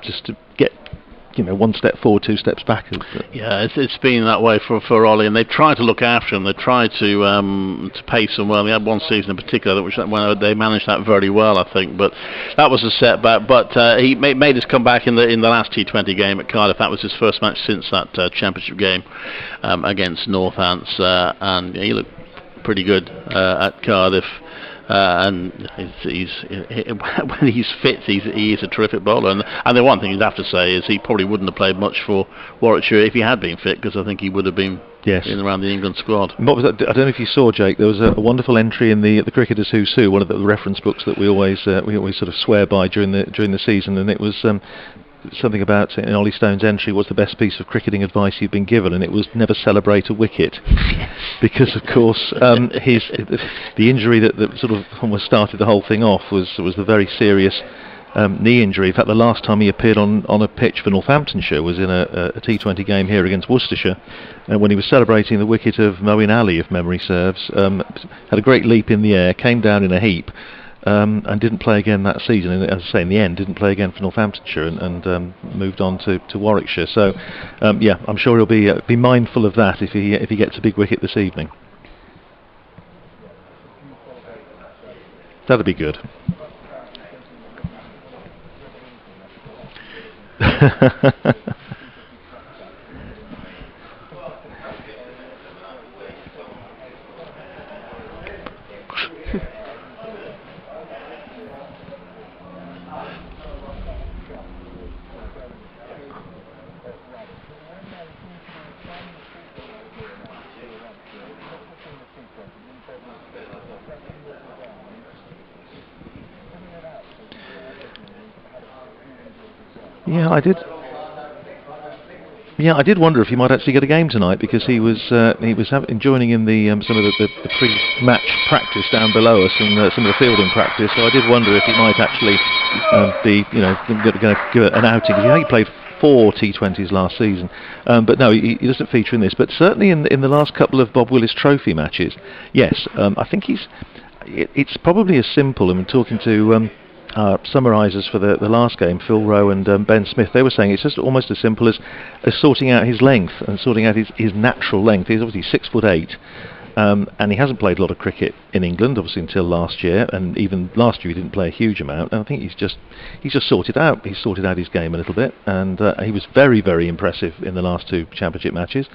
just to get, one step forward, two steps back. Yeah, it's been that way for Ollie, and they've tried to look after him. They've tried to pace him well. They had one season in particular when they managed that very well, I think. But that was a setback. But he made his comeback in the last T20 game at Cardiff. That was his first match since that championship game against Northants, and he looked pretty good at Cardiff. And when he's fit, he is a terrific bowler. And the one thing you'd have to say is he probably wouldn't have played much for Warwickshire if he had been fit, because I think he would have been in and around the England squad. What was that? I don't know if you saw, Jake. There was a wonderful entry in the Cricketers Who's Who, one of the reference books that we always sort of swear by during the season, and it was something about, in Ollie Stone's entry, what's the best piece of cricketing advice you've been given, and it was never celebrate a wicket. Because of course the injury that sort of almost started the whole thing off was the very serious knee injury. In fact, the last time he appeared on a pitch for Northamptonshire was in a T20 game here against Worcestershire, when he was celebrating the wicket of Moeen Ali, if memory serves. Had a great leap in the air, came down in a heap, and didn't play again that season. And as I say, in the end, didn't play again for Northamptonshire and moved on to Warwickshire. So, I'm sure he'll be mindful of that if he gets a big wicket this evening. That'd be good. I did wonder if he might actually get a game tonight, because he was joining in the some of the pre-match practice down below us and some of the fielding practice. So I did wonder if he might actually be going to give it an outing. He played 4 T20s last season, but no, he doesn't feature in this. But certainly in the last couple of Bob Willis Trophy matches, yes, I think it's probably as simple. I mean, talking to summarisers for the last game, Phil Rowe and Ben Smith, they were saying it's just almost as simple as sorting out his length and sorting out his natural length. He's obviously 6'8", and he hasn't played a lot of cricket in England, obviously, until last year, and even last year he didn't play a huge amount. And I think he's just sorted out. He's sorted out his game a little bit, and he was very, very impressive in the last 2 championship matches.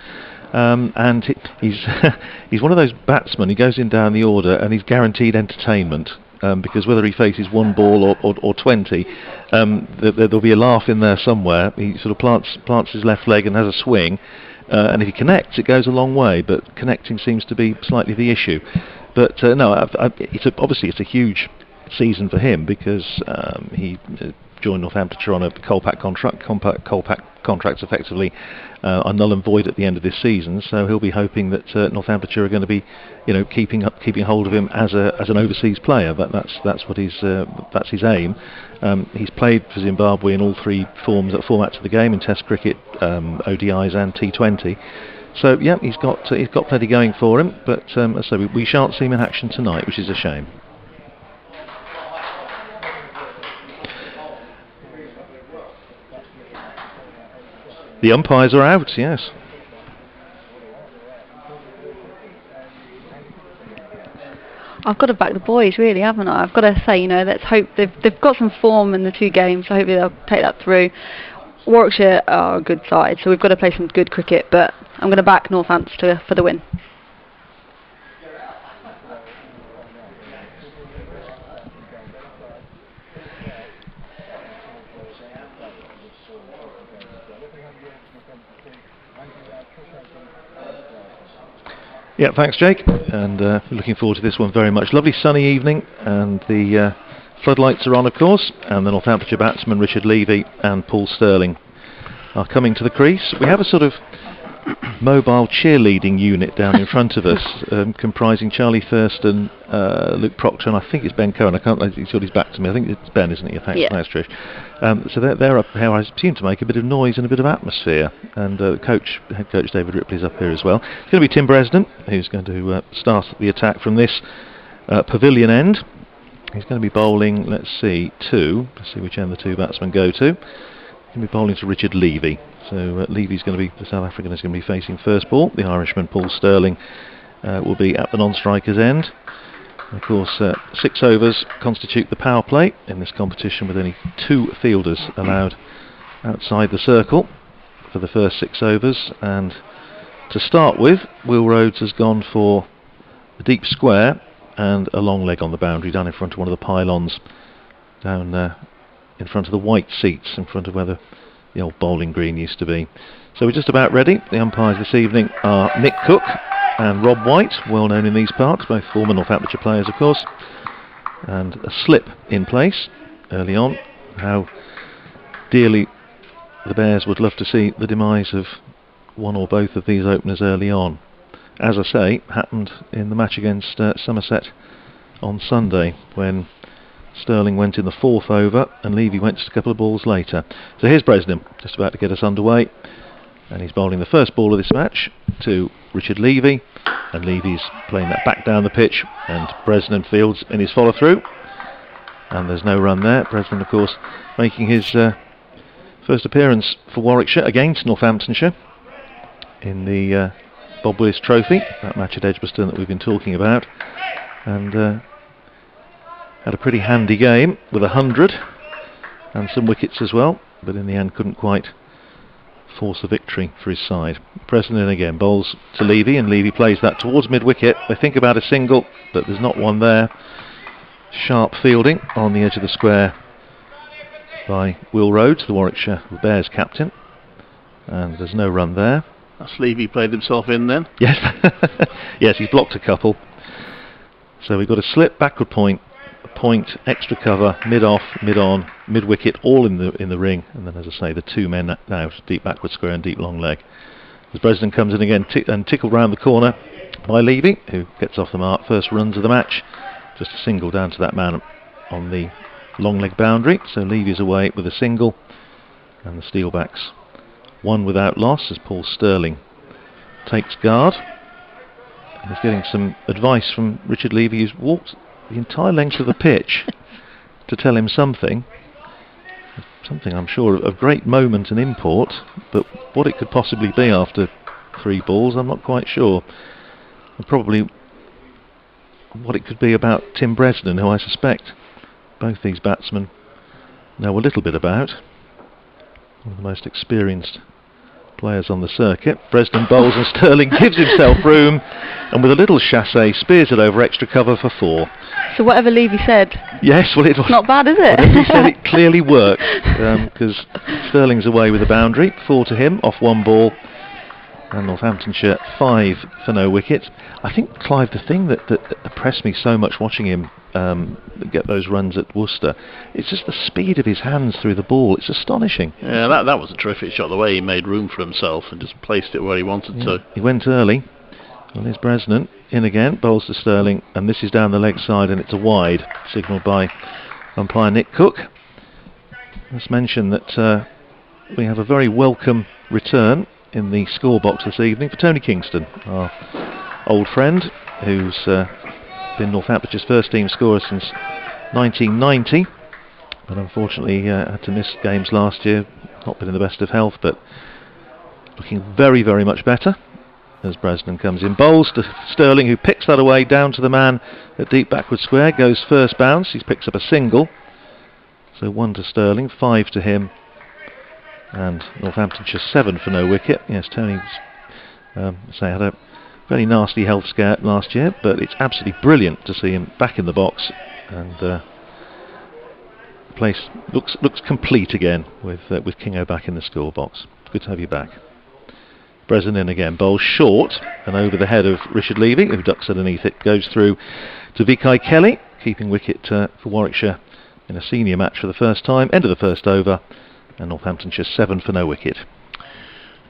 And he's one of those batsmen. He goes in down the order and he's guaranteed entertainment. Because whether he faces 1 ball or 20, there'll be a laugh in there somewhere. He sort of plants his left leg and has a swing, and if he connects, it goes a long way. But connecting seems to be slightly the issue. But obviously it's a huge season for him, because he joined Northamptonshire on a coal-pack contracts effectively are null and void at the end of this season. So he'll be hoping that Northamptonshire are going to be, keeping hold of him as an overseas player. But that's his aim. He's played for Zimbabwe in all 3 formats of the game, in Test cricket, ODIs and T20. So yeah, he's got plenty going for him. But so we shan't see him in action tonight, which is a shame. The umpires are out, yes. I've got to back the boys, really, haven't I? I've got to say, let's hope they've got some form in the 2 games, so hopefully they'll take that through. Warwickshire are a good side, so we've got to play some good cricket, but I'm going to back Northampton for the win. Yeah, thanks, Jake, and looking forward to this one very much. Lovely sunny evening, and the floodlights are on, of course, and the Northamptonshire batsmen Richard Levy and Paul Sterling are coming to the crease. We have a sort of mobile cheerleading unit down in front of us, comprising Charlie Thurston, Luke Proctor, and I think it's Ben Cohen. He's got his back to me. I think it's Ben, isn't he? Thanks, Trish. So they're up here, I seem to make a bit of noise and a bit of atmosphere. And head coach David Ripley's up here as well. It's going to be Tim Bresnan who's going to start the attack from this pavilion end. He's going to be bowling, let's see which end the 2 batsmen go to. Going to be bowling to Richard Levy. So Levy's going to be, the South African is going to be facing first ball. The Irishman Paul Sterling will be at the non-striker's end. Of course, 6 overs constitute the power play in this competition, with only 2 fielders allowed outside the circle for the first 6 overs. And to start with, Will Rhodes has gone for a deep square and a long leg on the boundary down in front of one of the pylons, down in front of the white seats, in front of where the old bowling green used to be. So we're just about ready. The umpires this evening are Nick Cook and Rob White, well known in these parts, both former Northamptonshire players of course. And a slip in place early on. How dearly the Bears would love to see the demise of one or both of these openers early on. As I say, happened in the match against Somerset on Sunday, when Sterling went in the 4th over and Levy went just a couple of balls later. So here's Bresnan, just about to get us underway, and he's bowling the first ball of this match to Richard Levy, and Levy's playing that back down the pitch, and Bresnan fields in his follow through, and there's no run there. Bresnan of course making his first appearance for Warwickshire against Northamptonshire in the Bob Willis Trophy, that match at Edgbaston that we've been talking about, and had a pretty handy game with 100 and some wickets as well, but in the end couldn't quite force a victory for his side. Bresnan again bowls to Levy, and Levy plays that towards mid-wicket. They think about a single, but there's not one there. Sharp fielding on the edge of the square by Will Rhodes, the Warwickshire Bears captain, and there's no run there. That's Levy played himself in then? Yes, yes, he's blocked a couple. So we've got a slip, backward point, extra cover, mid-off, mid-on, mid-wicket, all in the ring, and then, as I say, the 2 men now, deep backward square and deep long leg. As Bresnan comes in again and tickled round the corner by Levy, who gets off the mark. First runs of the match, just a single down to that man on the long leg boundary. So Levy's away with a single, and the Steelbacks one without loss as Paul Sterling takes guard. He's getting some advice from Richard Levy, who's walked the entire length of the pitch to tell him something I'm sure of great moment and import, but what it could possibly be after 3 balls I'm not quite sure. And probably what it could be about Tim Bresnan, who I suspect both these batsmen know a little bit about. One of the most experienced players on the circuit. Bresnan bowls and Sterling gives himself room, and with a little chassé spears it over extra cover for 4. So whatever Levy said, yes, well, it was not bad, is it? He said it clearly worked, because Sterling's away with the boundary, 4 to him off 1 ball, and Northamptonshire 5 for no wicket. I think, Clive, the thing that impressed me so much watching him get those runs at Worcester, it's just the speed of his hands through the ball. It's astonishing. Yeah, that was a terrific shot, the way he made room for himself and just placed it where he wanted to. He went early. Well, here's Bresnan in again, bowls to Sterling, and this is down the leg side, and it's a wide, signalled by umpire Nick Cook. Let's mention that we have a very welcome return in the scorebox this evening for Tony Kingston, our old friend, who's been Northampton's first team scorer since 1990, but unfortunately had to miss games last year, not been in the best of health, but looking very, very much better as Bresnan comes in. Bowls to Sterling, who picks that away down to the man at deep backward square, goes first bounce, he picks up a single, so 1 to Sterling, 5 to him, and Northamptonshire 7 for no wicket. Yes, Tony's had a very nasty health scare last year, but it's absolutely brilliant to see him back in the box, and the place looks complete again with Kingo back in the scorebox. Good to have you back. Bresnan in again, bowls short and over the head of Richard Levy, who ducks underneath it, goes through to Vikai Kelly, keeping wicket for Warwickshire in a senior match for the first time. End of the first over, and Northamptonshire 7 for no wicket.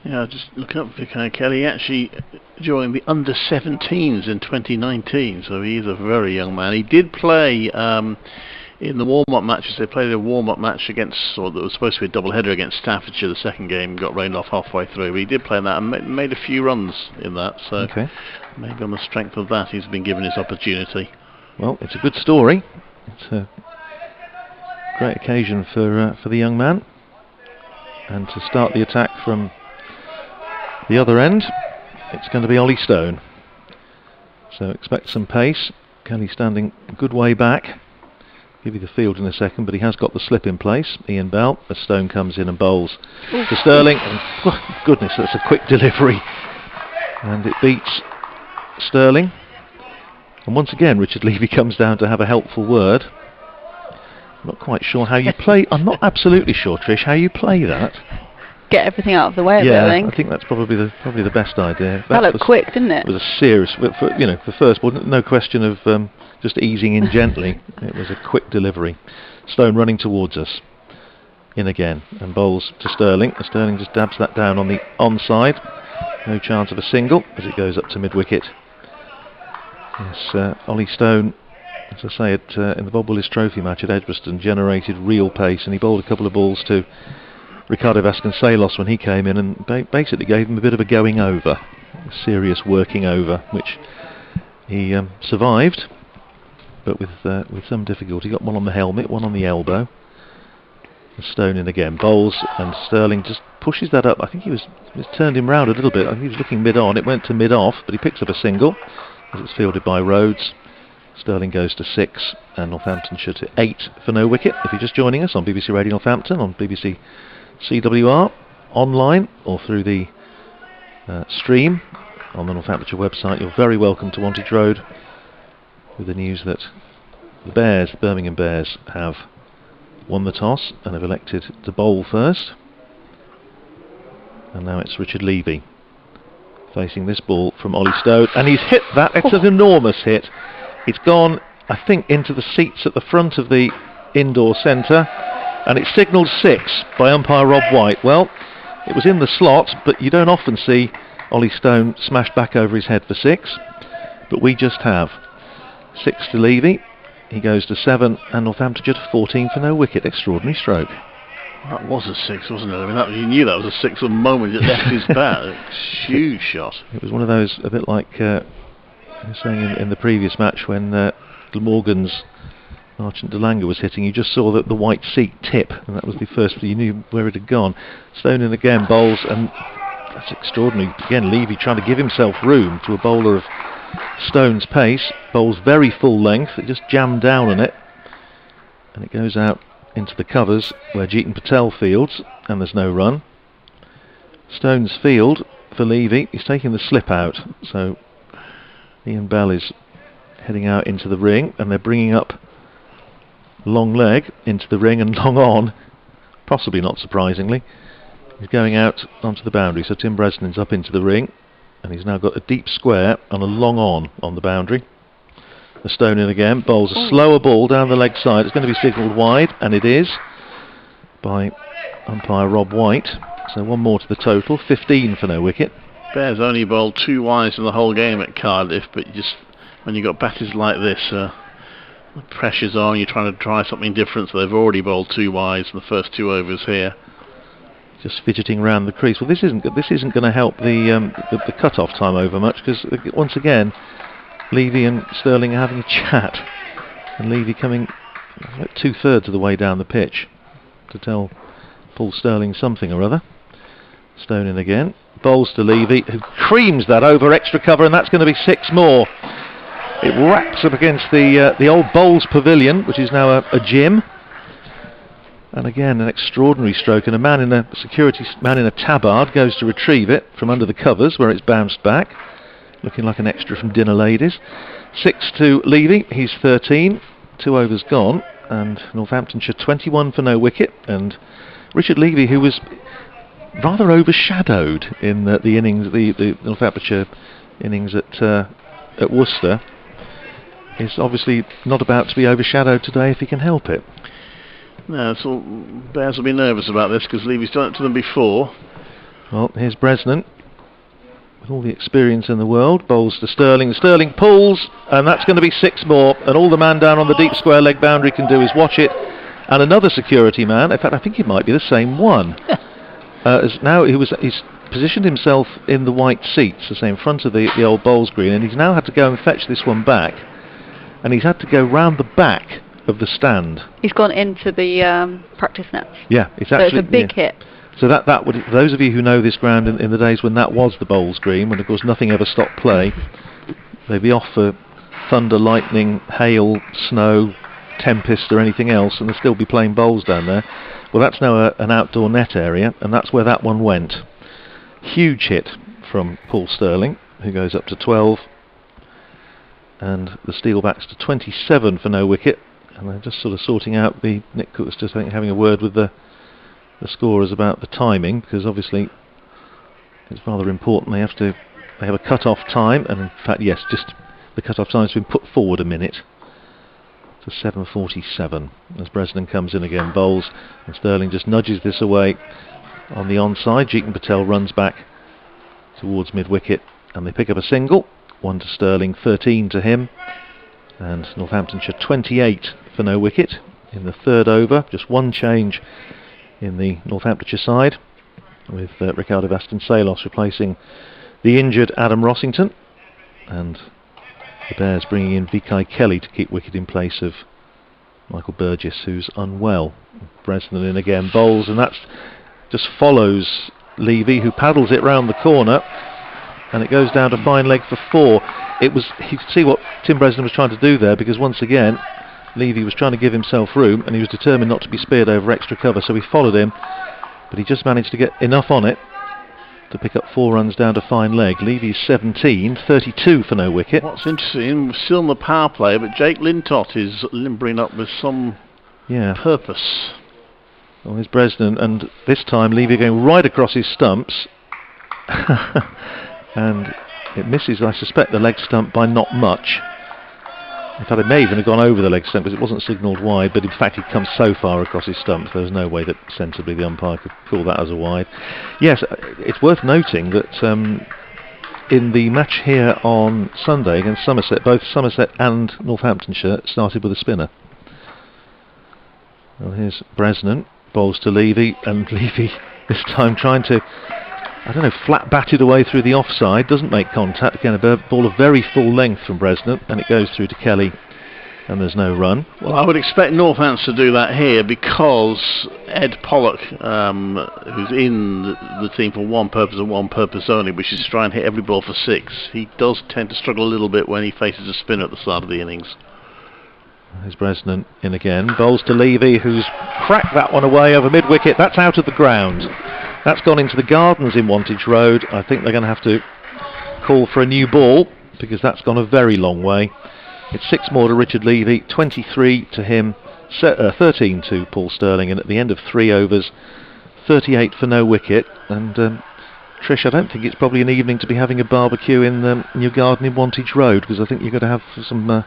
Yeah, just looking up Vikai Kelly, actually joined the under-17s in 2019, so he is a very young man. He did play in the warm-up matches. They played a warm-up match against, or that was supposed to be a double-header against Staffordshire. The second game got rained off halfway through, but he did play in that and made a few runs in that, so okay. Maybe on the strength of that he's been given his opportunity. Well, it's a good story. It's a great occasion for the young man. And to start the attack from the other end, it's going to be Ollie Stone. So expect some pace. Kelly standing a good way back. Give you the field in a second, but he has got the slip in place. Ian Bell, as Stone comes in and bowls to Sterling. And, oh, goodness, that's a quick delivery. And it beats Sterling. And once again, Richard Levy comes down to have a helpful word. I'm not quite sure how you play. I'm not absolutely sure, Trish, how you play that. Get everything out of the way of it, I think that's probably the best idea. That looked quick, didn't it? It was a serious, for first ball, no question of just easing in gently. It was a quick delivery. Stone running towards us. In again, and bowls to Sterling. Sterling just dabs that down on the onside. No chance of a single as it goes up to mid-wicket. Yes, Ollie Stone, as I say, in the Bob Willis Trophy match at Edgbaston, generated real pace, and he bowled a couple of balls to Ricardo Vasconcelos when he came in, and basically gave him a bit of a going over, a serious working over, which he survived, but with some difficulty. Got one on the helmet, one on the elbow. Stone in again, bowls, and Sterling just pushes that up. I think he was turned him round a little bit. I think he was looking mid-on. It went to mid-off, but he picks up a single as it's fielded by Rhodes. Sterling goes to 6, and Northamptonshire to 8 for no wicket. If you're just joining us on BBC Radio Northampton, on BBC CWR, online, or through the stream on the Northamptonshire website, you're very welcome to Wantage Road with the news that the Bears, the Birmingham Bears, have won the toss and have elected to bowl first. And now it's Richard Levy facing this ball from Ollie Stone, and he's hit that. It's an enormous hit. It's gone, I think, into the seats at the front of the indoor centre, and it's signalled 6 by umpire Rob White. Well, it was in the slot, but you don't often see Ollie Stone smashed back over his head for 6, but we just have. 6 to Levy. He goes to 7, and Northamptonshire to 14 for no wicket. Extraordinary stroke. That was a 6, wasn't it? I mean, you knew that was a 6 the moment it left his bat. Huge shot. It was one of those, a bit like you were saying in the previous match when Glamorgan's Archant DeLanga was hitting. You just saw that the white seat tip, and that was the first. You knew where it had gone. Stone in again, bowls, and that's extraordinary. Again, Levy trying to give himself room to a bowler of Stone's pace. Bowls very full length. It just jammed down on it, and it goes out into the covers where Jeetan Patel fields, and there's no run. Stone's field for Levy. He's taking the slip out, so Ian Bell is heading out into the ring, and they're bringing up long leg into the ring and long on, possibly not surprisingly. He's going out onto the boundary, so Tim Bresnan's up into the ring, and he's now got a deep square and a long on the boundary. The Stone in again, bowls a slower ball down the leg side. It's going to be signalled wide, and it is, by umpire Rob White. So one more to the total, 15 for no wicket. Bears only bowled 2 wides in the whole game at Cardiff, but just when you've got batters like this, the pressure's on, you're trying to try something different, so they've already bowled 2 wides in the first 2 overs here. Just fidgeting around the crease. Well, this isn't going to help the cut-off time over much, because once again, Levy and Sterling are having a chat, and Levy coming like 2/3 of the way down the pitch to tell Paul Sterling something or other. Stone in again, bowls to Levy, who creams that over extra cover, and that's going to be 6 more. It wraps up against the old Bowls Pavilion, which is now a gym. And again, an extraordinary stroke, and a security man in a tabard goes to retrieve it from under the covers where it's bounced back, looking like an extra from Dinner Ladies. 6 to Levy, he's 13, 2 overs gone, and Northamptonshire 21 for no wicket, and Richard Levy, who was rather overshadowed in the innings, the Northamptonshire innings at Worcester, is obviously not about to be overshadowed today if he can help it. No, so Bears will be nervous about this because Levy's done it to them before. Well, here's Bresnan with all the experience in the world, bowls to Sterling. Sterling pulls, and that's going to be 6 more, and all the man down on the deep square leg boundary can do is watch it. And another security man, in fact I think it might be the same one, now he's positioned himself in the white seats, so say in front of the old Bowls green, and he's now had to go and fetch this one back, and he's had to go round the back of the stand. He's gone into the practice nets. Yeah, it's so actually, it's a big hit. So that would, those of you who know this ground in the days when that was the bowls green, when of course nothing ever stopped play, they'd be off for thunder, lightning, hail, snow, tempest or anything else, and they'll still be playing bowls down there. Well, that's now an outdoor net area, and that's where that one went. Huge hit from Paul Sterling, who goes up to 12, and the Steelbacks to 27 for no wicket. And they're just sort of sorting out Nick Cook's just having a word with the scorers about the timing, because obviously it's rather important. They have a cut-off time, and in fact, yes, just the cut-off time has been put forward a minute to 7:47 as Bresnan comes in again, bowls, and Sterling just nudges this away on the onside. Jeetan Patel runs back towards mid-wicket, and they pick up a single. 1 to Sterling, 13 to him, and Northamptonshire 28 for no wicket in the third over. Just one change in the Northamptonshire side, with Ricardo Vasconcelos replacing the injured Adam Rossington, and the Bears bringing in Vikai Kelly to keep wicket in place of Michael Burgess, who's unwell. Bresnan in again, bowls, and that just follows Levy, who paddles it round the corner, and it goes down to fine leg for 4. You could see what Tim Bresnan was trying to do there, because once again Levy was trying to give himself room, and he was determined not to be speared over extra cover, so he followed him, but he just managed to get enough on it to pick up 4 runs down to fine leg. Levy's 17, 32 for no wicket. What's interesting, we're still in the power play, but Jake Lintott is limbering up with some purpose. Well, here's Bresnan, and this time Levy going right across his stumps, and it misses, I suspect, the leg stump by not much. In fact, it may even have gone over the leg stump, because it wasn't signalled wide, but in fact he'd come so far across his stump there was no way that sensibly the umpire could call that as a wide. Yes, it's worth noting that in the match here on Sunday against Somerset, both Somerset and Northamptonshire started with a spinner. Well, here's Bresnan, bowls to Levy, and Levy this time trying to, flat batted away through the offside, doesn't make contact. Again, a ball of very full length from Bresnan, and it goes through to Kelly, and there's no run. Well, I would expect Northants to do that here, because Ed Pollock, who's in the team for one purpose and one purpose only, which is to try and hit every ball for 6, he does tend to struggle a little bit when he faces a spinner at the start of the innings. There's Bresnan in again, bowls to Levy, who's cracked that one away over mid-wicket. That's out of the ground. That's gone into the gardens in Wantage Road. I think they're going to have to call for a new ball, because that's gone a very long way. It's 6 more to Richard Levy, 23 to him, 13 to Paul Sterling, and at the end of 3 overs, 38 for no wicket. And Trish, I don't think it's probably an evening to be having a barbecue in your garden in Wantage Road, because I think you've got to have some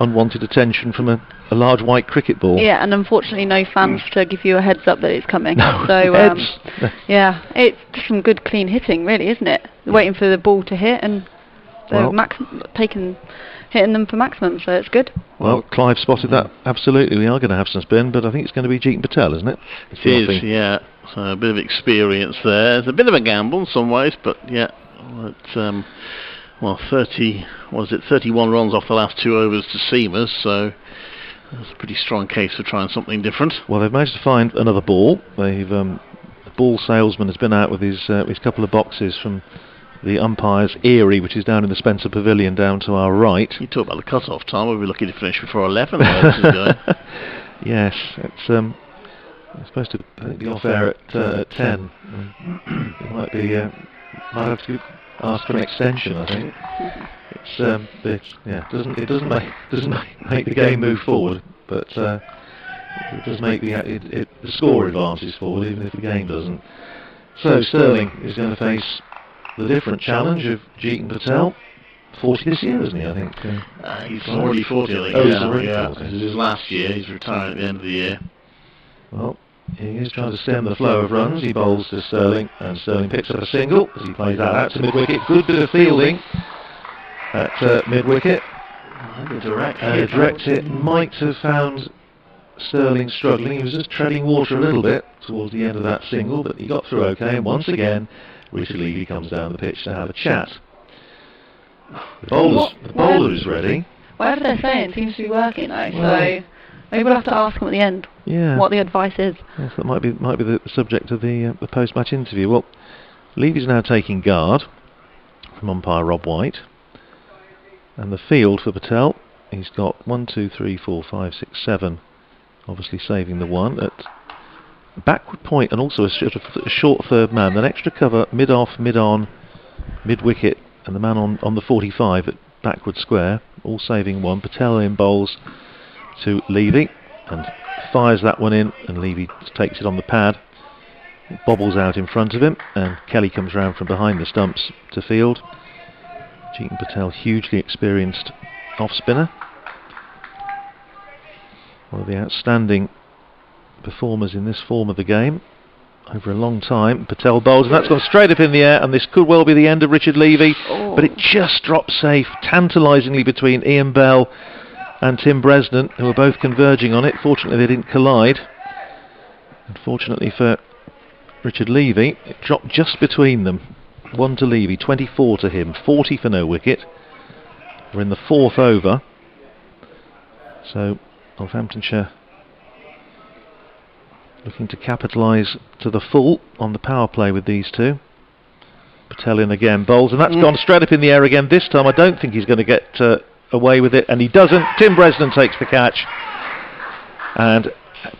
unwanted attention from a large white cricket ball. Yeah, and unfortunately no fans to give you a heads up that it's coming. No, so yeah, it's just some good clean hitting, really, isn't it? Waiting for the ball to hit, and they're hitting them for maximum, so it's good. Well, Clive spotted that. Absolutely, we are going to have some spin, but I think it's going to be Jeetan Patel, isn't it? It is, yeah. So a bit of experience there. It's a bit of a gamble in some ways, but yeah, it's 31 runs off the last 2 overs to Seamers, so that's a pretty strong case for trying something different. Well, they've managed to find another ball. The ball salesman has been out with his couple of boxes from the umpire's Eyrie, which is down in the Spencer Pavilion down to our right. You talk about the cut-off time. We'll be lucky to finish before 11. Yes, it's supposed to be off air at 10. It might have to ask for an extension, I think. It doesn't make the game move forward, but it does make the score advances forward, even if the game doesn't. So Sterling is going to face the different challenge of Jeetan Patel. 40 this year, isn't he? I think he's already 40. I think. Oh, he's already 40. This is his last year. He's retiring at the end of the year. Well, he is trying to stem the flow of runs. He bowls to Sterling, and Sterling picks up a single as he plays that out to mid-wicket. Good bit of fielding at mid-wicket. A direct hit might have found Sterling struggling. He was just treading water a little bit towards the end of that single, but he got through okay. And once again, Richard Levy comes down the pitch to have a chat. The bowler's ready. Whatever they're saying seems to be working though, so Maybe we'll have to ask him at the end what the advice is. Yes, that might be the subject of the post-match interview. Well, Levy's now taking guard from umpire Rob White, and the field for Patel, he's got 1, 2, 3, 4, 5, 6, 7, obviously saving the one at backward point, and also a short third man, an extra cover mid-off, mid-on, mid-wicket, and the man on the 45 at backward square, all saving one. Patel in bowls to Levy and fires that one in, and Levy takes it on the pad. It bobbles out in front of him, and Kelly comes round from behind the stumps to field. Jeetan Patel, hugely experienced off-spinner, one of the outstanding performers in this form of the game over a long time. Patel bowls, and that's gone straight up in the air, and this could well be the end of Richard Levy, but it just dropped safe tantalisingly between Ian Bell and Tim Bresnan, who were both converging on it. Fortunately they didn't collide. Unfortunately for Richard Levy, it dropped just between them. 1 to Levy, 24 to him, 40 for no wicket. We're in the 4th over, so Northamptonshire looking to capitalise to the full on the power play with these two. Patel in again, bowls, and that's gone straight up in the air again. This time I don't think he's going to get away with it, and he doesn't. Tim Bresnan takes the catch, and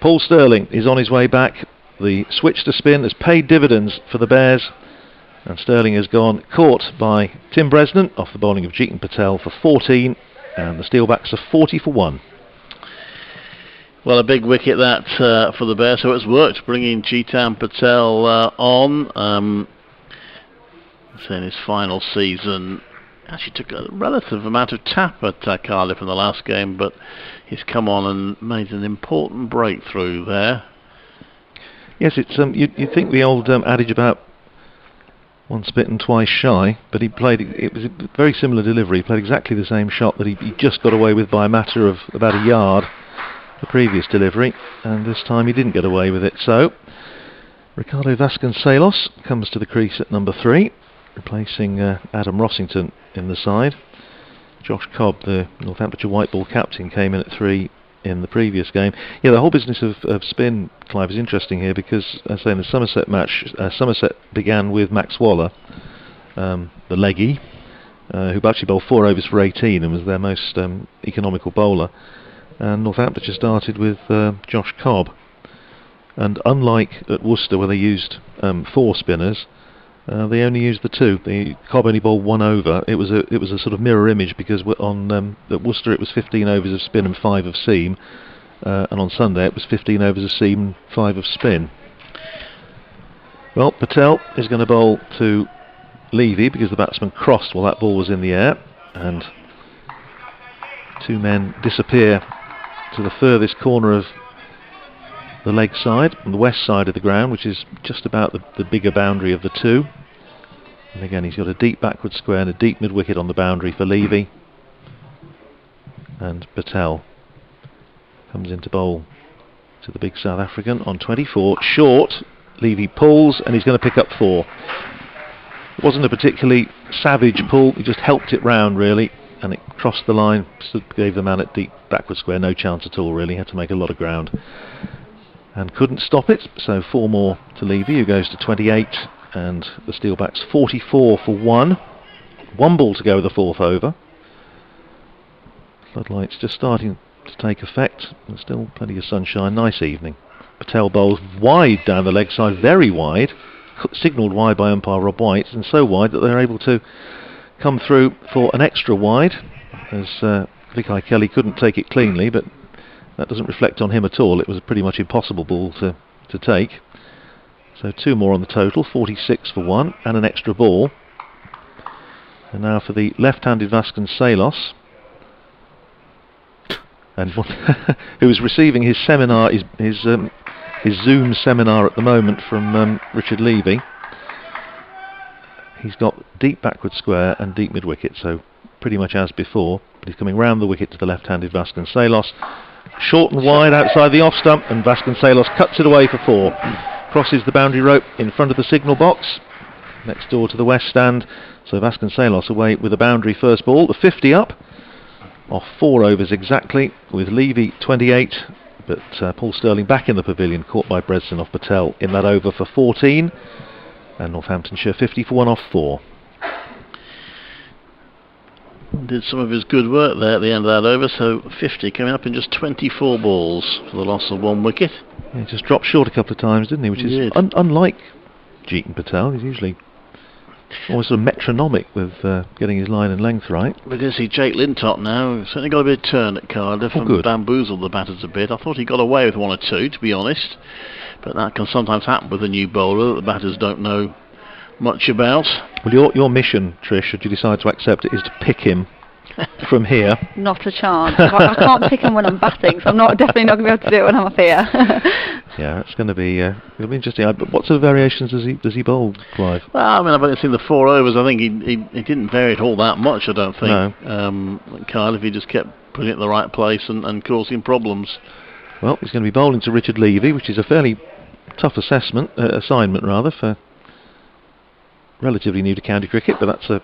Paul Sterling is on his way back. The switch to spin has paid dividends for the Bears, and Sterling has gone caught by Tim Bresnan off the bowling of Jeetan Patel for 14, and the Steelbacks are 40 for 1. Well, a big wicket that for the Bears, so it's worked, bringing Jeetan Patel on. So in his final season, actually took a relative amount of tap at Cardiff in the last game, but he's come on and made an important breakthrough there. Yes, it's you think the old adage about once bitten, twice shy, but he played. It was a very similar delivery. He played exactly the same shot that he just got away with by a matter of about a yard the previous delivery, and this time he didn't get away with it. So Ricardo Vasconcelos comes to the crease at number 3, replacing Adam Rossington in the side. Josh Cobb, the Northamptonshire white ball captain, came in at 3 in the previous game. Yeah, the whole business of spin, Clive, is interesting here because, as I say, in the Somerset match, Somerset began with Max Waller, the leggy, who actually bowled 4 overs for 18 and was their most economical bowler. And Northamptonshire started with Josh Cobb. And unlike at Worcester, where they used 4 spinners, they only used the 2. Cobb only bowled 1 over. It was a sort of mirror image because at Worcester it was 15 overs of spin and 5 of seam, and on Sunday it was 15 overs of seam and 5 of spin. Well, Patel is going to bowl to Levy because the batsman crossed while that ball was in the air, and 2 men disappear to the furthest corner of the leg side, on the west side of the ground, which is just about the bigger boundary of the 2. And again, he's got a deep backward square and a deep mid-wicket on the boundary for Levy. And Patel comes into bowl to the big South African on 24. Short, Levy pulls, and he's going to pick up 4. It wasn't a particularly savage pull, he just helped it round really, and it crossed the line, gave the man at deep backward square no chance at all really, had to make a lot of ground. And couldn't stop it, so 4 more to Levy, who goes to 28, and the Steelbacks 44 for 1. 1 ball to go with the 4th over. Floodlights just starting to take effect, and still plenty of sunshine. Nice evening. Patel bowls wide down the leg side, very wide, signalled wide by umpire Rob White, and so wide that they're able to come through for an extra wide, as Vicky Kelly couldn't take it cleanly, but that doesn't reflect on him at all. It was a pretty much impossible ball to take. So 2 more on the total, 46 for 1, and an extra ball. And now for the left-handed Vasconcelos, and who is receiving his seminar, his Zoom seminar at the moment from Richard Levy. He's got deep backward square and deep mid-wicket, so pretty much as before. But he's coming round the wicket to the left-handed Vasconcelos. Short and wide outside the off-stump, and Vasconcelos cuts it away for 4. Crosses the boundary rope in front of the signal box, next door to the west stand. So Vasconcelos away with a boundary first ball, the 50 up. off 4 overs exactly, with Levy 28, but Paul Sterling back in the pavilion, caught by Bresden off Patel in that over for 14, and Northamptonshire 50 for 1 off 4. Did some of his good work there at the end of that over, so 50 coming up in just 24 balls for the loss of 1 wicket. Yeah, he just dropped short a couple of times, didn't he? Which is unlike Jeetan Patel. He's usually always sort of metronomic with getting his line and length right. We're going to see Jake Lintott now. Certainly got a bit of turn at Cardiff and bamboozled the batters a bit. I thought he got away with 1 or 2, to be honest, but that can sometimes happen with a new bowler that the batters don't know much about. Well, your mission, Trish, should you decide to accept it, is to pick him from here. Not a chance. I can't pick him when I'm batting, so I'm definitely not going to be able to do it when I'm up here. Yeah, it's going to be interesting. But what sort of variations does he bowl, Clive? Well, I mean, I've only seen the 4 overs. I think he didn't vary it all that much, I don't think. No. Kyle, if he just kept putting it in the right place and causing problems. Well, he's going to be bowling to Richard Levy, which is a fairly tough assignment for relatively new to county cricket, but that's a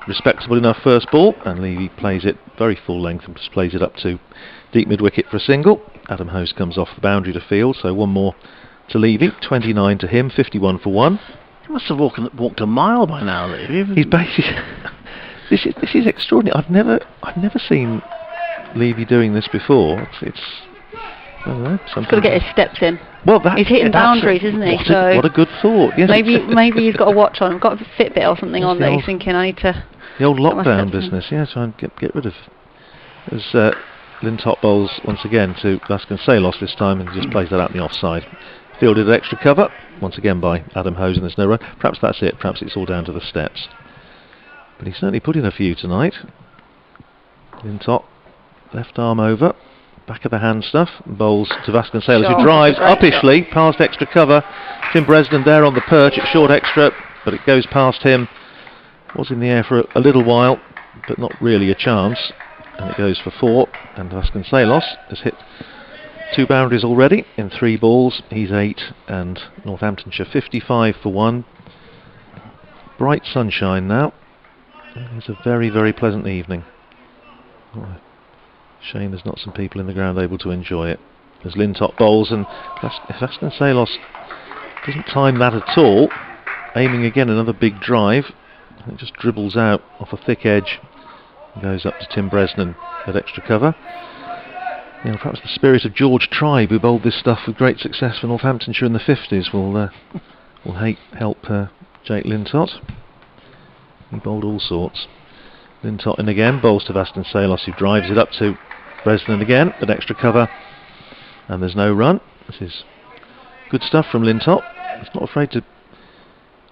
respectable enough first ball, and Levy plays it very full length and just plays it up to deep mid wicket for a single. Adam Hose comes off the boundary to field, so 1 more to Levy, 29 to him, 51 for 1. He must have walked a mile by now, Levy. He's basically this is extraordinary. I've never seen Levy doing this before. It's I don't know, he's got to get his steps in. Well, he's hitting boundaries, isn't he? What a good thought. Yes. Maybe he's got a watch on, got a Fitbit or something on there. He's thinking, I need to. The old lockdown business, yeah. Try and get rid of. As Lintott bowls once again to Vasconcelos this time, and just plays that out in the offside. Fielded extra cover once again by Adam Hose, and there's no run. Perhaps that's it. Perhaps it's all down to the steps. But he certainly put in a few tonight. Lintott, left arm over. Back of the hand stuff, bowls to Vasconcelos, who drives uppishly past extra cover. Tim Bresden there on the perch at short extra, but it goes past him. Was in the air for a little while, but not really a chance, and it goes for 4. And Vasconcelos has hit 2 boundaries already in 3 balls. He's 8, and Northamptonshire 55 for 1. Bright sunshine now. It's a very, very pleasant evening. Shame there's not some people in the ground able to enjoy it. As Lintott bowls, and Vasconcelos doesn't time that at all. Aiming again, another big drive. It just dribbles out off a thick edge and goes up to Tim Bresnan at extra cover. You know, perhaps the spirit of George Tribe, who bowled this stuff with great success for Northamptonshire in the 50s, will help Jake Lintott. He bowled all sorts. Lintott in again, bowls to Vasconcelos, who drives it up to Bresnan again at extra cover, and there's no run. This is good stuff from Lintott. He's not afraid to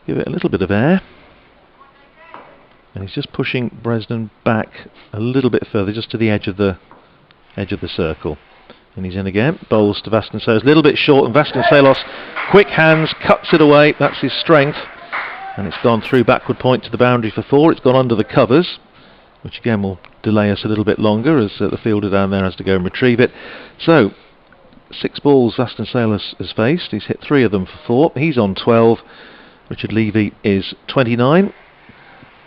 give it a little bit of air, and he's just pushing Bresnan back a little bit further, just to the edge of the circle. And he's in again, bowls to Vasconcelos, a little bit short, and Vasconcelos, quick hands, cuts it away. That's his strength, and it's gone through backward point to the boundary for 4. It's gone under the covers, which again will delay us a little bit longer, as the fielder down there has to go and retrieve it. So 6 balls Vasconcelos has faced. He's hit 3 of them for 4. He's on 12. Richard Levy is 29.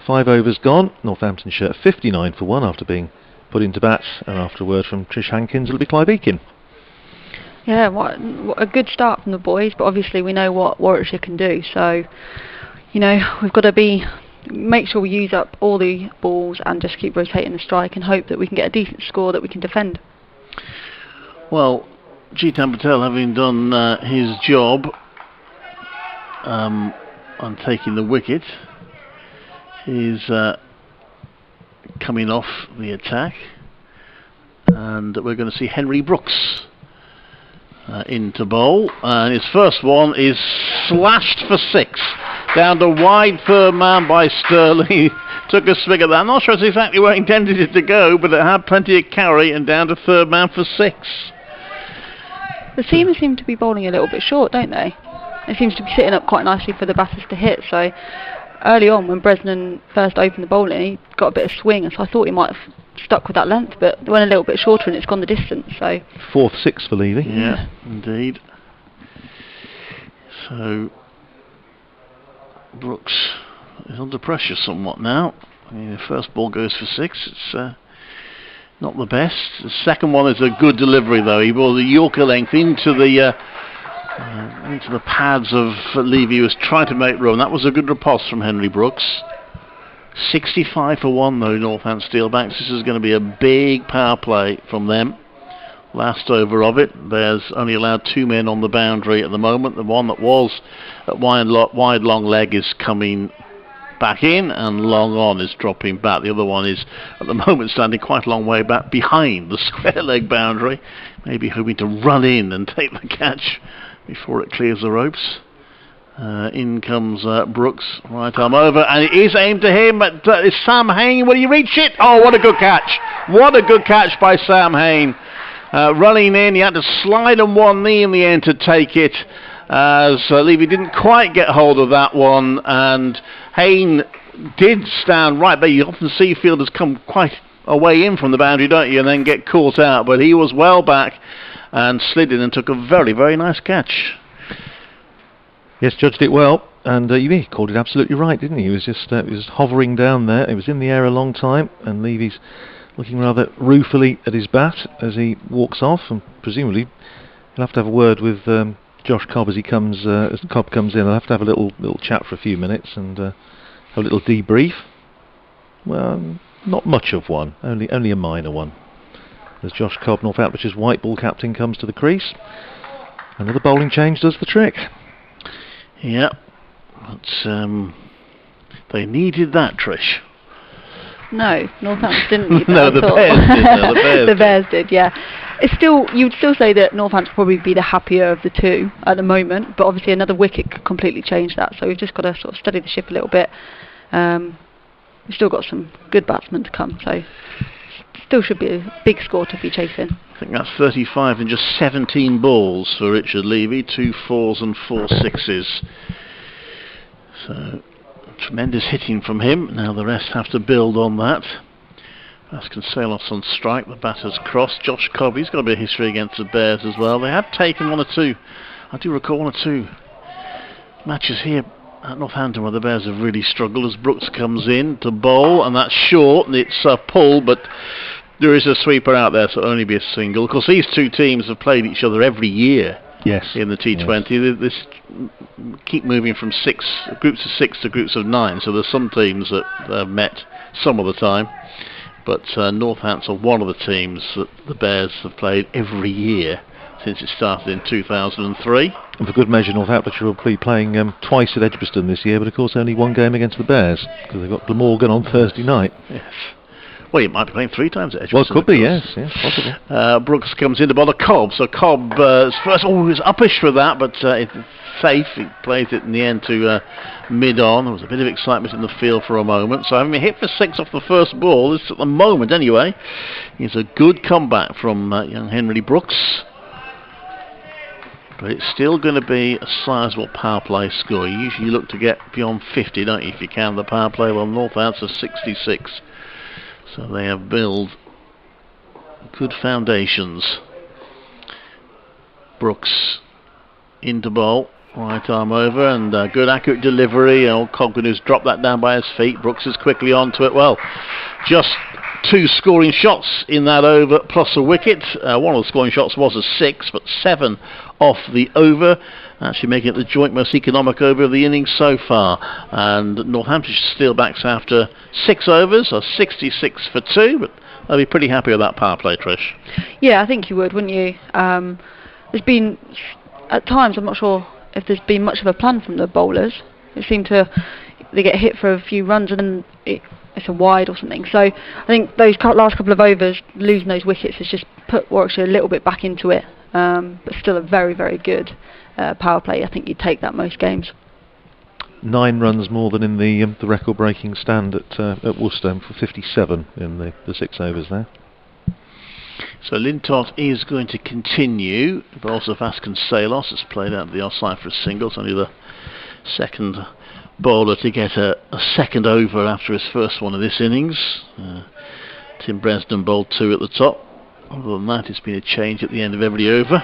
5 overs gone. Northamptonshire 59 for 1 after being put into bat, and after a word from Trish Hankins, it'll be Clive Eakin. Yeah, what a good start from the boys, but obviously we know what Warwickshire can do, so you know, we've got to make sure we use up all the balls and just keep rotating the strike and hope that we can get a decent score that we can defend. Well, Jeetan Patel, having done his job on taking the wicket, is coming off the attack, and we're going to see Henry Brooks into bowl, and his first one is slashed for 6 down to wide firm man by Sterling. Took a swing at that. I'm not sure it's exactly where he intended it to go, but it had plenty of carry, and down to third man for 6. The seamers seem to be bowling a little bit short, don't they? It seems to be sitting up quite nicely for the batters to hit, so early on when Bresnan first opened the bowling, he got a bit of swing, and so I thought he might have stuck with that length, but it went a little bit shorter and it's gone the distance. So 4th 6 for Levy. Yeah, indeed. So Brooks is under pressure somewhat now. I mean, the first ball goes for 6. not the best. The second one is a good delivery, though. He brought the Yorker length into the pads of Levy, who was trying to make room. That was a good riposte from Henry Brooks. 65 for 1, though, Northampton Steelbacks. This is going to be a big power play from them. Last over of it. There's only allowed 2 men on the boundary at the moment. The one that was at wide long leg is coming back in, and long on is dropping back. The other one is at the moment standing quite a long way back behind the square leg boundary, maybe hoping to run in and take the catch before it clears the ropes. In comes Brooks, right arm over, and it is aimed to him, but it's Sam Hain. Will he reach it? Oh, what a good catch! What a good catch by Sam Hain. Running in, he had to slide on one knee in the end to take it, as Levy didn't quite get hold of that one, and Hain did stand right, but you often see fielders come quite a way in from the boundary, don't you, and then get caught out, but he was well back and slid in and took a very, very nice catch. Yes, judged it well, and he called it absolutely right, didn't he? He was just he was hovering down there. It was in the air a long time, and Levy's looking rather ruefully at his bat as he walks off, and presumably he'll have to have a word with Josh Cobb as Cobb comes in. I'll have to have a little chat for a few minutes and have a little debrief. Well, not much of one, only a minor one. As Josh Cobb, Northampton's white ball captain, comes to the crease, another bowling change does the trick. Yeah, but they needed that, Trish. No, Northampton didn't need that. No, the Bears did. No, the Bears the Bears did, yeah. It's still, you'd still say that Northampton probably be the happier of the two at the moment, but obviously another wicket could completely change that. So we've just got to sort of steady the ship a little bit. We've still got some good batsmen to come, so still should be a big score to be chasing. I think that's 35 in just 17 balls for Richard Levy, 2 4s and 4 6s. So tremendous hitting from him. Now the rest have to build on that. Vasconcelos on strike, the batter's crossed. Josh Cobb, he's got a bit of history against the Bears as well. They have taken 1 or 2, I do recall 1 or 2 matches here at Northampton where the Bears have really struggled as Brooks comes in to bowl, and that's short, and it's a pull, but there is a sweeper out there, so it'll only be a single. Of course, these two teams have played each other every year. Yes. In the T20, yes. This keep moving from groups of 6 to groups of 9. So there's some teams that have met some of the time, but Northampton are one of the teams that the Bears have played every year since it started in 2003. And for good measure, Northamptonshire will be playing twice at Edgbaston this year, but of course only 1 game against the Bears because they've got Glamorgan on Thursday night. Yes. Well, you might be playing 3 times at Edgbaston. Well, it could be, yes, possible. Brooks comes in to bother Cobb, so Cobb first, he was uppish for that, but it's safe. He plays it in the end to mid-on. There was a bit of excitement in the field for a moment, so having been hit for 6 off the first ball, this at the moment anyway, is a good comeback from young Henry Brooks. But it's still going to be a sizable power play score. You usually look to get beyond 50, don't you, if you can, the power play. Well, Northampton 66. So they have built good foundations. Brooks into bowl, right arm over, and good accurate delivery. Old Coggan who's dropped that down by his feet. Brooks is quickly onto it. Well, just 2 scoring shots in that over plus a wicket. One of the scoring shots was a 6, but 7 off the over, actually making it the joint most economic over of the innings so far. And Northamptonshire Steelbacks after 6 overs are 66 for 2, but they'll be pretty happy with that power play, Trish. Yeah, I think you would, wouldn't you? There's been, at times, I'm not sure if there's been much of a plan from the bowlers. They seem to, they get hit for a few runs and then it's a wide or something. So I think those last couple of overs, losing those wickets, has just put Warwickshire a little bit back into it. But still a very, very good power play. I think you'd take that most games. 9 runs more than in the record-breaking stand at Worcester for 57 in the 6 overs there. So Lintott is going to continue, but also Vasconcelos has played out the offside for a single. It's only the second bowler to get a second over after his first one of this innings. Tim Bresden bowled 2 at the top. Other than that, it's been a change at the end of every over.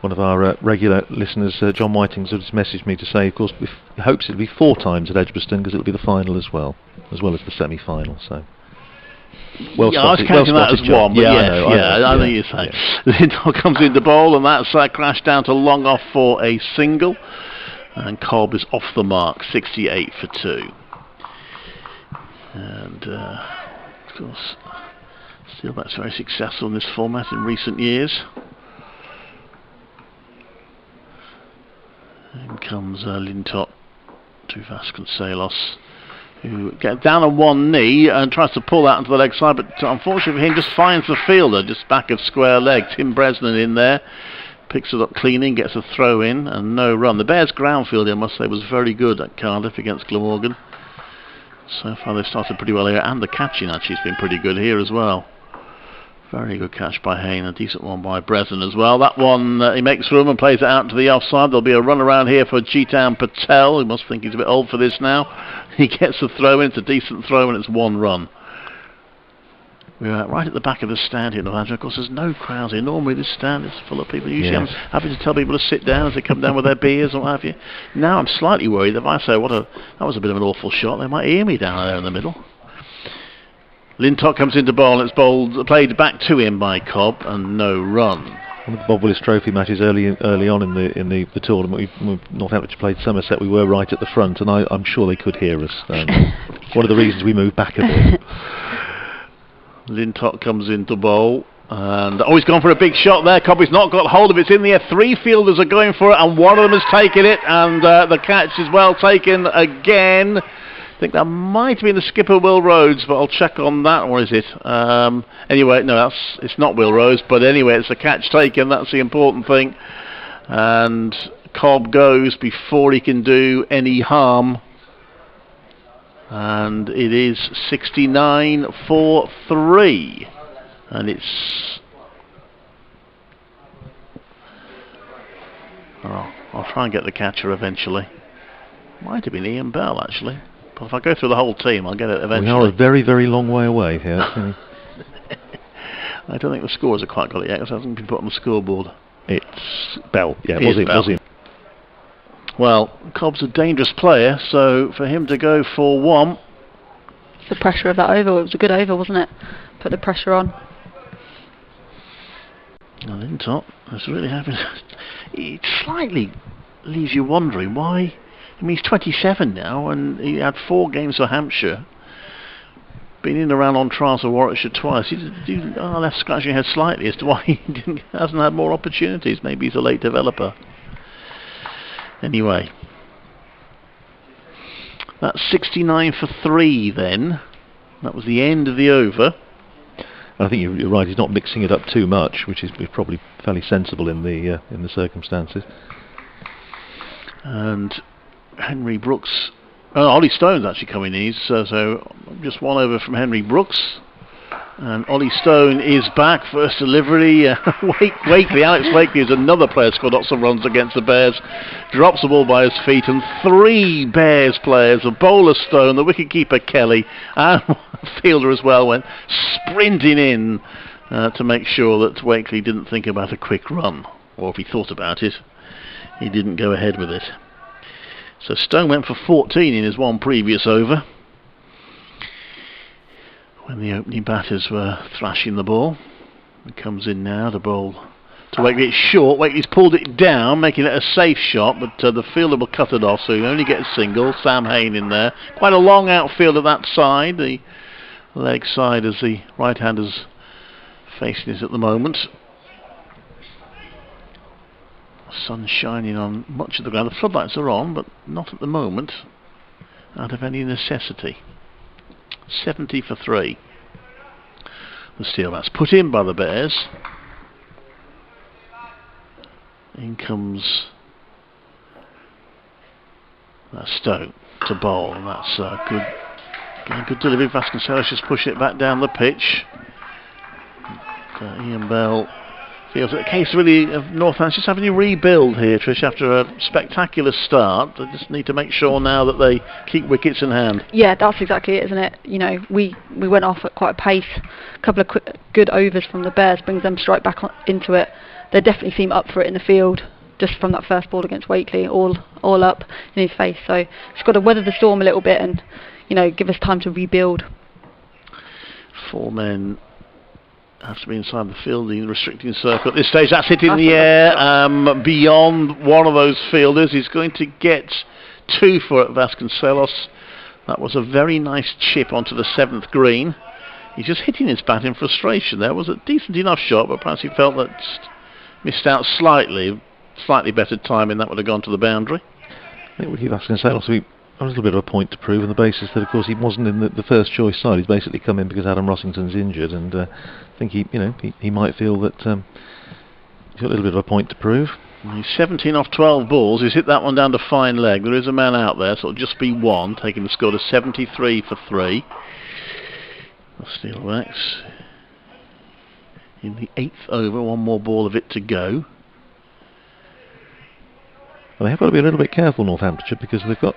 One of our regular listeners, John Whitings, has messaged me to say, of course, he hopes it'll be 4 times at Edgbaston because it'll be the final as well. as well as the semi-final. So. Well yeah, I was spotted, counting that as John. one, but yeah, yes, I know, think you're saying. Lintock comes into bowl, and that's crashed down to long off for a single. And Cobb is off the mark, 68 for 2. And, of course, Steelbacks very successful in this format in recent years. In comes Lintock to Vasconcelos, who gets down on one knee and tries to pull out onto the leg side, but unfortunately for him, just finds the fielder just back of square leg. Tim Bresnan in there, picks it up cleaning, gets a throw in and no run. The Bears ground field, I must say, was very good at Cardiff against Glamorgan. So far they've started pretty well here, and the catching actually has been pretty good here as well. Very good catch by Hayne, a decent one by Bresnan as well. That one, he makes room and plays it out to the offside. There'll be a run around here for Jitan Patel, who must think he's a bit old for this now. He gets a throw in, it's a decent throw, and it's 1 run. We're right at the back of the stand here, of course there's no crowds here. Normally this stand is full of people. Usually I'm happy to tell people to sit down as they come down with their beers or what have you. Now I'm slightly worried that if I say, that was a bit of an awful shot, they might hear me down there in the middle. Lintock comes into bowl, and it's played back to him by Cobb, and no run. One of the Bob Willis Trophy matches early on in the tournament, we Northamptonshire played Somerset. We were right at the front, and I'm sure they could hear us. One of the reasons we moved back a bit. Lintock comes into bowl, and he's gone for a big shot there. Cobb's not got hold of it. It's in the air. 3 fielders are going for it, and one of them has taken it, and the catch is well taken again. I think that might have been the skipper Will Rhodes, but I'll check on that. Or is it? Anyway, no, it's not Will Rhodes, but anyway, it's a catch taken. That's the important thing. And Cobb goes before he can do any harm. And it is 69 for 3. And it's... I'll try and get the catcher eventually. Might have been Ian Bell, actually. But if I go through the whole team, I'll get it eventually. We are a very, very long way away here. I don't think the scores have quite got it yet, because it hasn't been put on the scoreboard. It's Bell. Yeah, was him. Well, Cobb's a dangerous player, so for him to go for 1... It's the pressure of that over. It was a good over, wasn't it? Put the pressure on. Well, Lintock is really having... It slightly leaves you wondering why... I mean, he's 27 now, and he had 4 games for Hampshire. Been in and around on trials for Warwickshire twice. He's left scratching your head slightly as to why he hasn't had more opportunities. Maybe he's a late developer. Anyway, that's 69 for 3 then. That was the end of the over. I think you're right. He's not mixing it up too much, which is probably fairly sensible in the circumstances. And Henry Brooks, Ollie Stone's actually coming in. So just 1 over from Henry Brooks. And Ollie Stone is back, first delivery. Wakely, Alex Wakely is another player scored lots of runs against the Bears. Drops the ball by his feet, and 3 Bears players, the bowler Stone, the wicketkeeper Kelly, and a fielder as well, went sprinting in to make sure that Wakely didn't think about a quick run. Or if he thought about it, he didn't go ahead with it. So Stone went for 14 in his 1 previous over, when the opening batters were thrashing the ball. He comes in now to bowl to Wakely. It's short. Wakely's pulled it down, making it a safe shot, but the fielder will cut it off, so he only gets a single. Sam Hayne in there. Quite a long outfield at that side. The leg side as the right-hander's facing it at the moment. Sun shining on much of the ground. The floodlights are on, but not at the moment, out of any necessity. 70 for 3. The Steelbacks put in by the Bears. In comes Stone to bowl, and that's good delivery. Vasconcelos just push it back down the pitch. Ian Bell feels that the case really of Northampton just having to rebuild here, Trish, after a spectacular start. They just need to make sure now that they keep wickets in hand. Yeah, that's exactly it, isn't it? You know, we went off at quite a pace. A couple of good overs from the Bears brings them straight back into it. They definitely seem up for it in the field. just from that first ball against Wakeley, all up in his face. So he's got to weather the storm a little bit and, you know, give us time to rebuild. 4 men have to be inside the fielding restricting circle at this stage. That's hit in the air beyond one of those fielders. He's going to get 2 for it, Vasconcelos. That was a very nice chip onto the 7th green. He's just hitting his bat in frustration there. It was a decent enough shot, but perhaps he felt that missed out slightly better timing. That would have gone to the boundary. I think we keep Vasconcelos a little bit of a point to prove on the basis that, of course, he wasn't in the first choice side. He's basically come in because Adam Rossington's injured, and I think he might feel that he's got a little bit of a point to prove. He's 17 off 12 balls. He's hit that one down to fine leg. There is a man out there, so it'll just be 1, taking the score to 73 for 3. The Steelbacks in the 8th over, 1 more ball of it to go. Well, they have got to be a little bit careful, Northamptonshire, because they've got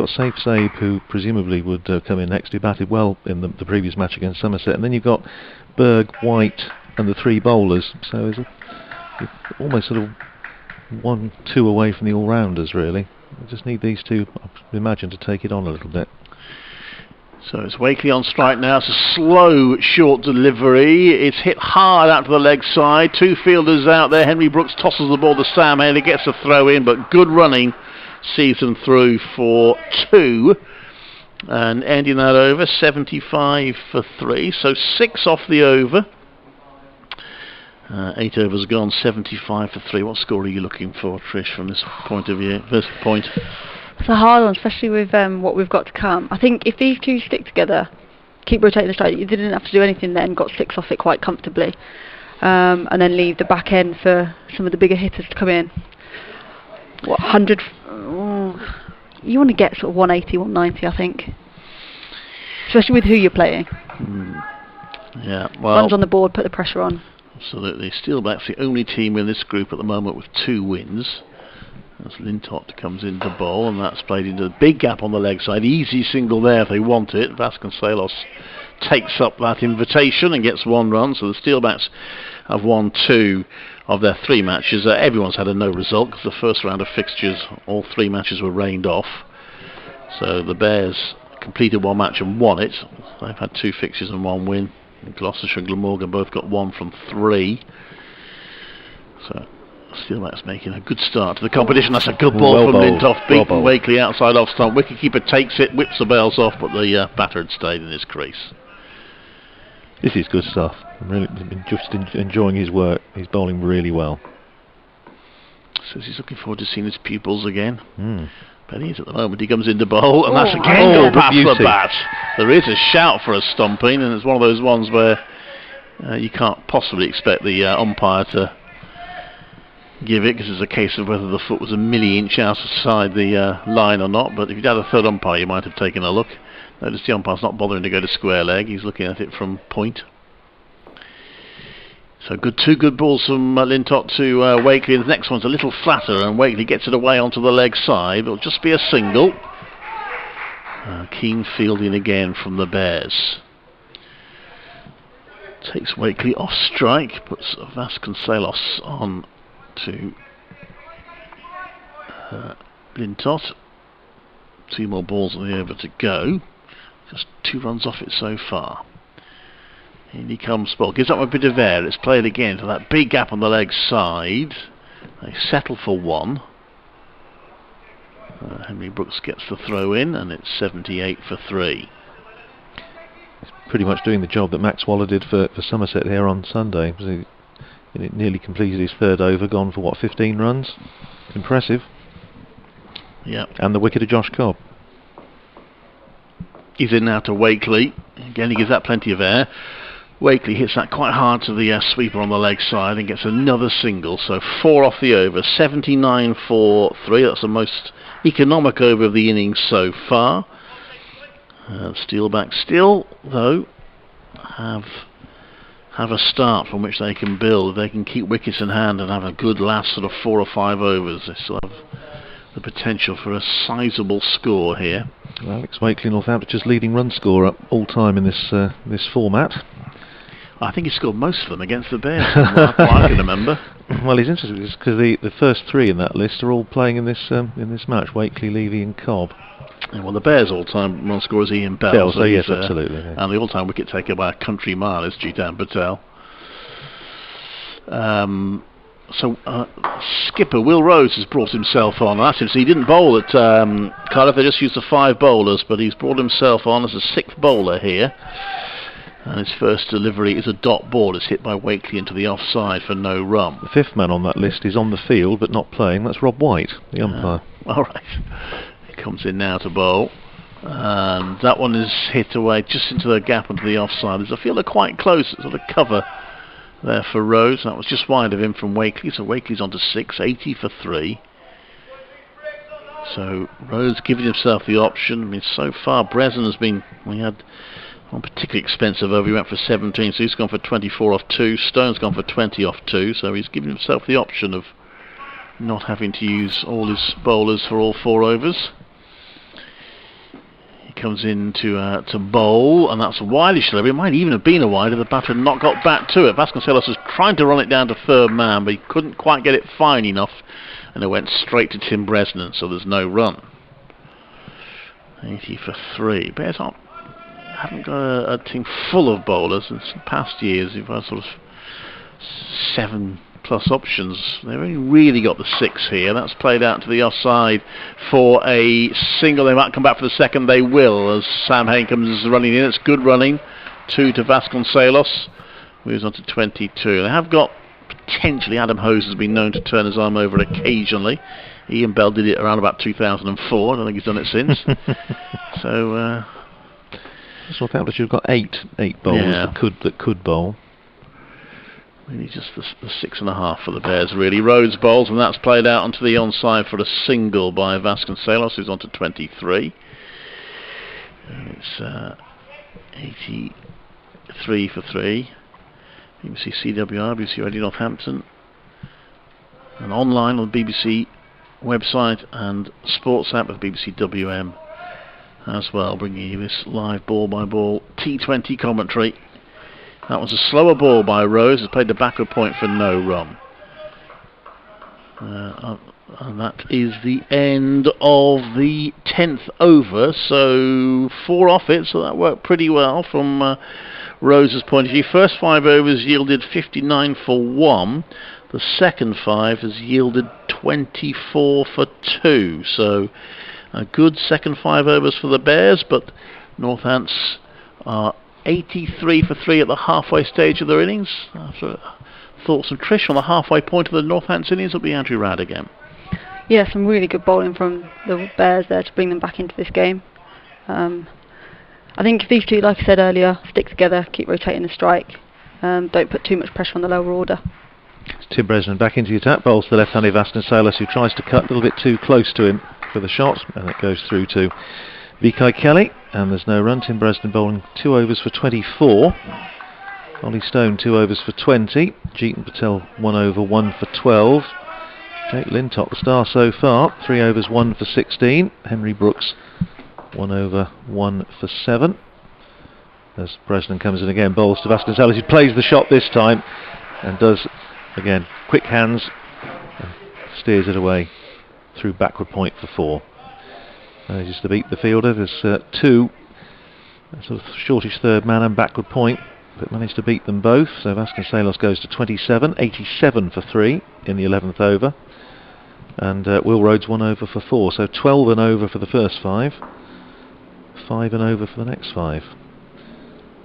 Safe Sabe, who presumably would come in next, who batted well in the previous match against Somerset, and then you've got Berg, White and the 3 bowlers, so it's almost sort of 1-2 away from the all-rounders, really. We just need these 2, I imagine, to take it on a little bit. So it's Wakeley on strike now. It's a slow, short delivery. It's hit hard out to the leg side. 2 fielders out there. Henry Brooks tosses the ball to Sam Haley, gets a throw in, but good running sees them through for 2. And ending that over, 75 for 3. So 6 off the over. 8 overs gone, 75 for 3. What score are you looking for, Trish, from this point of view? This point. It's a hard one, especially with what we've got to come. I think if these 2 stick together, keep rotating the strike, you didn't have to do anything then, got 6 off it quite comfortably, and then leave the back end for some of the bigger hitters to come in. 100? You want to get sort of 180, 190, I think, especially with who you're playing. Yeah, well, runs on the board, put the pressure on. Absolutely. Steelbacks the only team in this group at the moment with 2 wins. As Lintott comes into bowl, and that's played into the big gap on the leg side. Easy single there if they want it. Vasconcelos takes up that invitation and gets 1 run. So the Steelbacks have won 2 of their 3 matches. Everyone's had a no result because the first round of fixtures, all 3 matches were rained off. So the Bears completed 1 match and won it. They've had 2 fixtures and 1 win. Gloucestershire and Glamorgan both got 1 from 3. So Steelbacks making a good start to the competition. That's a good ball from Lintott, beating Wakeley outside off stump. Wicketkeeper takes it, whips the bails off, but the batter had stayed in his crease. This is good stuff. I'm really just enjoying his work. He's bowling really well. Says he's looking forward to seeing his pupils again. But he is at the moment. He comes into bowl, and that's again gone past the bat. There is a shout for a stumping, and it's one of those ones where you can't possibly expect the umpire to give it, because it's a case of whether the foot was a milli-inch outside the line or not. But if you'd had a third umpire, you might have taken a look. Notice the umpire's not bothering to go to square leg. He's looking at it from point. So 2 good balls from Lintott to Wakeley. The next one's a little flatter, and Wakeley gets it away onto the leg side. It'll just be a single. Keen fielding again from the Bears. Takes Wakeley off strike, puts Vasconcelos on to Lintott. 2 more balls on the over to go. Just 2 runs off it so far. In he comes, ball gives up a bit of air. It's played again to that big gap on the leg side. They settle for 1. Henry Brooks gets the throw in, and it's 78 for 3. He's pretty much doing the job that Max Waller did for Somerset here on Sunday. He nearly completed his 3rd over, gone for 15 runs. Impressive. Yeah. And the wicket of Josh Cobb. He's in now to Wakeley. Again, he gives that plenty of air. Wakeley hits that quite hard to the sweeper on the leg side and gets another single. So 4 off the over, 79 for 3. That's the most economic over of the innings so far. Steelbacks still, though, have a start from which they can build. They can keep wickets in hand and have a good last sort of 4 or 5 overs. They still have the potential for a sizable score here. Alex Wakeley, Northampton's leading run scorer all time in this format. I think he scored most of them against the Bears, from what I can remember. Well, he's interesting because the first three in that list are all playing in this match: Wakeley, Levy, and Cobb. Yeah, well, the Bears' all-time run scorer is Ian Bell. So yes, absolutely. Yeah. And the all-time wicket taker by a country mile is Jitan Patel. Skipper Will Rose has brought himself on. That's him. So he didn't bowl at Cardiff. They just used the 5 bowlers, but he's brought himself on as a 6th bowler here. And his first delivery is a dot ball. It's hit by Wakeley into the offside for no run. The 5th man on that list is on the field but not playing. That's Rob White, the umpire. All right. He comes in now to bowl. And that one is hit away just into the gap onto the offside. There's a fielder quite close, sort of cover there for Rose. That was just wide of him from Wakeley. So Wakeley's on to 6, 80 for 3. So Rose giving himself the option. I mean, so far Bresnan has been, we had one particularly expensive over. He went for 17, so he's gone for 24 off 2. Stone's gone for 20 off 2, so he's given himself the option of not having to use all his bowlers for all 4 overs. He comes in to bowl, and that's a wideish delivery. It might even have been a wide if the batter had not got back to it. Vasconcelos was trying to run it down to 3rd man, but he couldn't quite get it fine enough, and it went straight to Tim Bresnan, so there's no run. 80 for 3. Bears haven't got a team full of bowlers. In past years, you've had sort of 7+ options. They've only really got the 6 here. That's played out to the offside for a single. They might come back for the second. They will, as Sam Hain comes running in. It's good running. 2 to Vasconcelos. Moves on to 22. They have got potentially Adam Hose has been known to turn his arm over occasionally. Ian Bell did it around about 2004. I don't think he's done it since. So. Southampton have got 8 bowlers that could bowl. Really just the 6.5 for the Bears, really. Rhodes bowls, and that's played out onto the onside for a single by Vasconcelos, who's on to 23. And it's 83 for 3. BBC CWR, BBC Radio Northampton, and online on the BBC website and sports app with BBC WM as well, bringing you this live ball-by-ball T20 commentary. That was a slower ball by Rose. Has played the backward point for no run. And that is the end of the 10th over. So 4 off it, so that worked pretty well from Rose's point of view. First 5 overs yielded 59 for 1. The second 5 has yielded 24 for 2. So a good second 5 overs for the Bears, but Northants are 83 for 3 at the halfway stage of their innings. After thoughts from Trish on the halfway point of the Northants innings will be Andrew Rad again. Yeah, some really good bowling from the Bears there to bring them back into this game. I think if these two, like I said earlier, stick together, keep rotating the strike, don't put too much pressure on the lower order. Tim Bresnan back into the attack, bowls the left-handed Vasconcelos, who tries to cut a little bit too close to him for the shot, and it goes through to Vikai Kelly, and there's no run. Tim Bresnan bowling 2 overs for 24. Ollie Stone 2 overs for 20. Jeetan Patel 1 over 1 for 12. Jake Lintott, the star so far, 3 overs 1 for 16. Henry Brooks 1 over 1 for 7. As Bresnan comes in again, bowls to Vasconcelos, he plays the shot this time and does again quick hands and steers it away through backward point for 4. Just to beat the fielder. There's 2 sort of shortish 3rd man and backward point, but managed to beat them both. So Vasconcelos goes to 27, 87 for 3 in the 11th over, and Will Rhodes 1 over for 4. So 12 and over for the first 5, 5 and over for the next 5.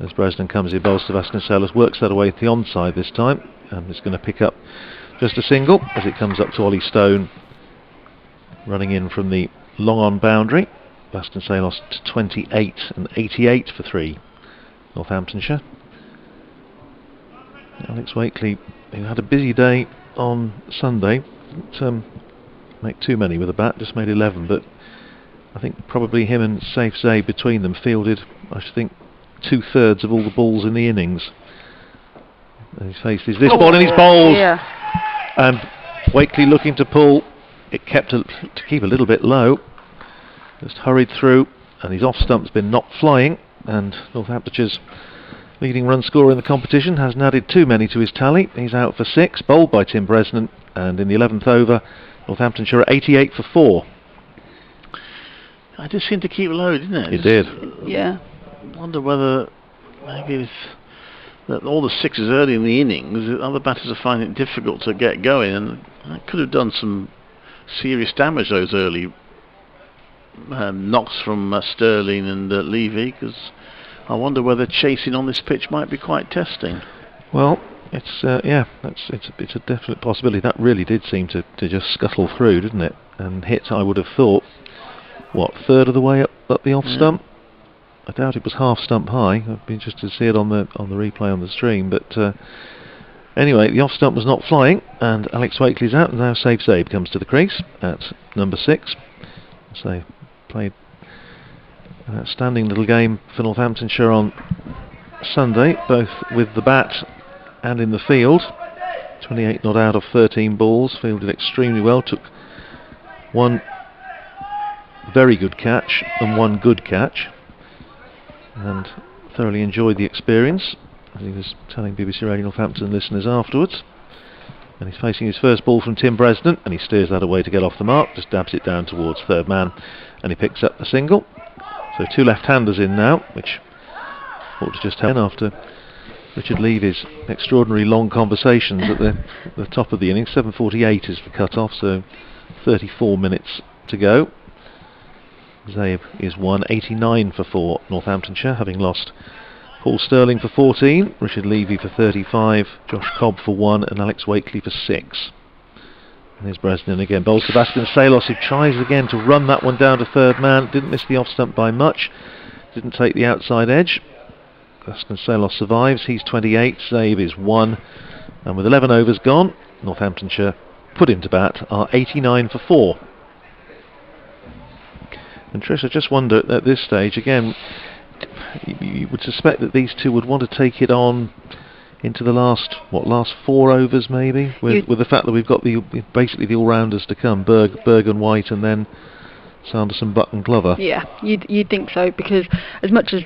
As Bresnan comes in, bowls to Vasconcelos, works that away to the onside this time, and it's going to pick up just a single as it comes up to Ollie Stone, running in from the long on boundary. Vasconcelos to 28 and 88 for 3, Northamptonshire. Alex Wakeley, who had a busy day on Sunday, didn't make too many with a bat, just made 11, but I think probably him and Saif Zaid between them fielded, I should think, 2/3 of all the balls in the innings. And his face is this ball and he's bowled. Yeah. And Wakeley looking to pull. It kept to keep a little bit low. Just hurried through, and his off stump's been knocked flying, and Northamptonshire's leading run scorer in the competition, hasn't added too many to his tally. He's out for 6, bowled by Tim Bresnan, and in the 11th over, Northamptonshire are 88 for 4. I just seemed to keep low, didn't it? It did. Yeah. I wonder whether maybe that all the sixes early in the innings, other batters are finding it difficult to get going, and that could have done some serious damage, those early knocks from Sterling and Levy, because I wonder whether chasing on this pitch might be quite testing. Well, it's it's a definite possibility. That really did seem to just scuttle through, didn't it? And hit, I would have thought, what, third of the way up the off stump? I doubt it was half stump high. I'd be interested to see it on the replay on the stream. But anyway, the off stump was not flying, and Alex Wakely's out, and now Safe Zabe comes to the crease at number 6. So played an outstanding little game for Northamptonshire on Sunday, both with the bat and in the field. 28 not out of 13 balls, fielded extremely well, took one very good catch and one good catch, and thoroughly enjoyed the experience, as he was telling BBC Radio Northampton listeners afterwards. And he's facing his first ball from Tim Bresnan, and he steers that away to get off the mark, just dabs it down towards third man, and he picks up the single. So 2 left-handers in now, which ought to just help after Richard Levy's extraordinary long conversations at the top of the innings. 7:48 is the cut-off, so 34 minutes to go. Zabe is 189 for 4, Northamptonshire, having lost Paul Sterling for 14, Richard Levy for 35, Josh Cobb for 1, and Alex Wakely for 6. And there's Bresnan again. Bowls to Vasconcelos, who tries again to run that one down to third man. Didn't miss the off stump by much. Didn't take the outside edge. Vasconcelos survives. He's 28. Zabe is 1. And with 11 overs gone, Northamptonshire put him to bat, are 89 for 4. And Trish, I just wonder at this stage, again, you would suspect that these two would want to take it on into the last 4 overs maybe, with the fact that we've got basically the all-rounders to come, Berg and White, and then Sanderson, Buck and Glover. Yeah, you'd think so, because as much as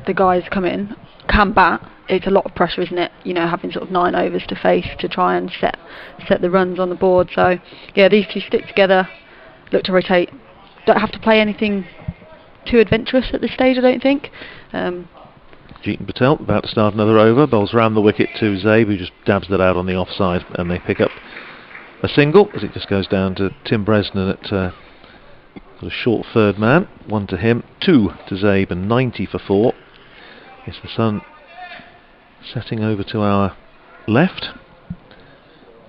the guys come in, can bat, it's a lot of pressure, isn't it? You know, having sort of 9 overs to face to try and set the runs on the board. So yeah, these two stick together, look to rotate. Don't have to play anything too adventurous at this stage, I don't think. Jeetan Patel about to start another over, bowls round the wicket to Zabe, who just dabs that out on the offside, and they pick up a single as it just goes down to Tim Bresnan at a short third man. 1 to him, 2 to Zabe, and 90 for 4. It's the sun setting over to our left,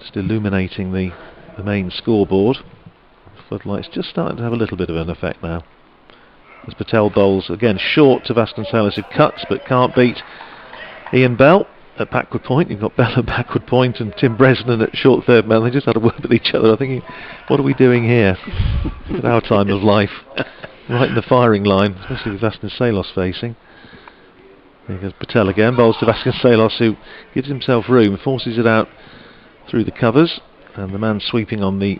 just illuminating the main scoreboard. Floodlights just starting to have a little bit of an effect now. As Patel bowls again short to Vasconcelos, who cuts but can't beat Ian Bell at backward point. You've got Bell at backward point and Tim Bresnan at short third man. They just had a word with each other. I'm thinking, what are we doing here at our time of life? Right in the firing line, especially with Vasconcelos facing. There goes Patel again, bowls to Vasconcelos, who gives himself room, forces it out through the covers, and the man sweeping on the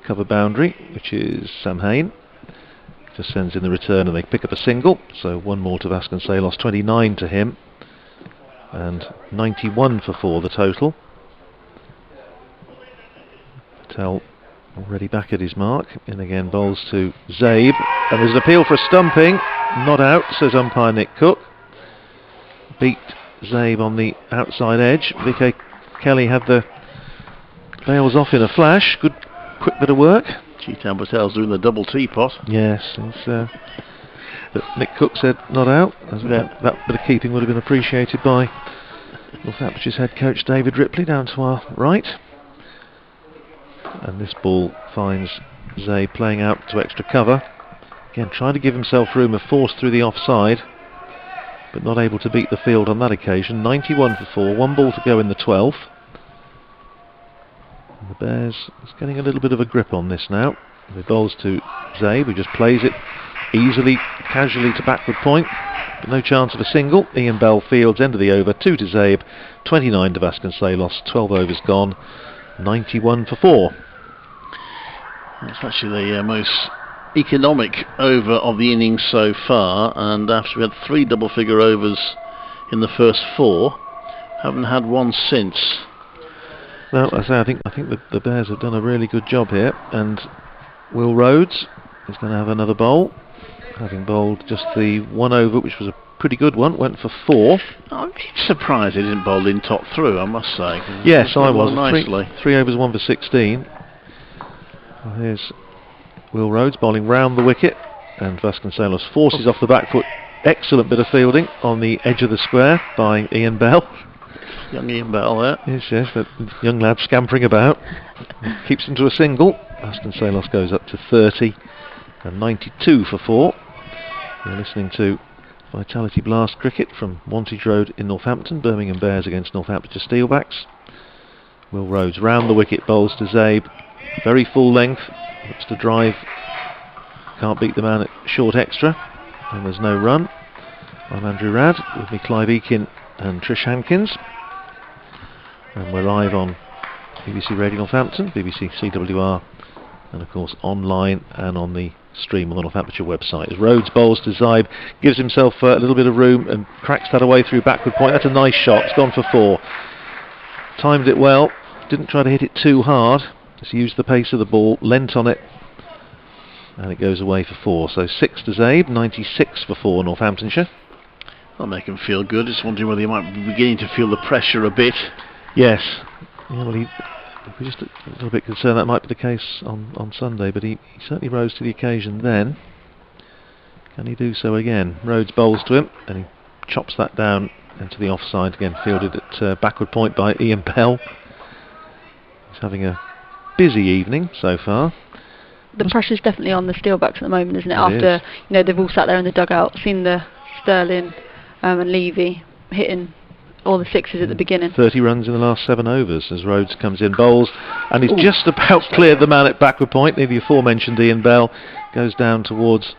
cover boundary, which is Sam Hain, just sends in the return, and they pick up a single. So 1 more to Vasconcelos, 29 to him, and 91 for 4 the total. Patel already back at his mark. In again, bowls to Zabe, and there's an appeal for a stumping. Not out, says umpire Nick Cook. Beat Zabe on the outside edge. Vic Kelly had the bails off in a flash. Good quick bit of work. Jeetan Patel's doing the double teapot. Yes, but Nick Cook said not out. That bit of keeping would have been appreciated by Northampton's head coach David Ripley down to our right. And this ball finds Zabe playing out to extra cover. Again, trying to give himself room, of force through the offside, but not able to beat the field on that occasion. 91 for 4, 1 ball to go in the 12th. And the Bears is getting a little bit of a grip on this now. He bowls to Zabe, who just plays it easily, casually to backward point, but no chance of a single. Ian Bell fields, end of the over, 2 to Zabe, 29 to Vasconcelos, 12 overs gone, 91 for 4. It's actually the most economic over of the innings so far, and after we had 3 double-figure overs in the first 4. Haven't had one since. Well, I think the Bears have done a really good job here, and Will Rhodes is going to have another bowl, having bowled just the 1 over, which was a pretty good one, went for 4. I'm surprised he didn't bowl in top through, I must say. Yes, I was. Nicely. 3 overs, 1 for 16. Well, here's Will Rhodes bowling round the wicket, and Vasconcelos forces off the back foot. Excellent bit of fielding on the edge of the square by Ian Bell. Young Ian Bell there. Yes, but young lad scampering about. Keeps him to a single. Vasconcelos goes up to 30 and 92 for 4. You're listening to Vitality Blast cricket from Wantage Road in Northampton. Birmingham Bears against Northamptonshire Steelbacks. Will Rhodes round the wicket, bowls to Zabe. Very full length. Looks to drive. Can't beat the man at short extra. And there's no run. I'm Andrew Radd. With me Clive Eakin and Trish Hankins. And we're live on BBC Radio Northampton, BBC CWR, and of course online and on the stream on the Northamptonshire website. As Rhodes bowls to Zaib, gives himself a little bit of room and cracks that away through backward point. That's a nice shot. It's gone for 4. Timed it well. Didn't try to hit it too hard. Just used the pace of the ball, leant on it, and it goes away for 4. So 6 to Zabe, 96 for 4 Northamptonshire. That'll make him feel good. Just wondering whether he might be beginning to feel the pressure a bit. Yes. Yeah, well, we're just a little bit concerned that might be the case on Sunday, but he certainly rose to the occasion then. Can he do so again? Rhodes bowls to him, and he chops that down into the offside again, fielded at backward point by Ian Bell. He's having a busy evening so far. The pressure's definitely on the Steelbacks at the moment, isn't it? It After they've all sat there in the dugout, seen the Sterling and Levy hitting all the 6s at the beginning. 30 runs in the last 7 overs as Rhodes comes in, bowls, and he's just about cleared the man at backward point. The aforementioned Ian Bell goes down towards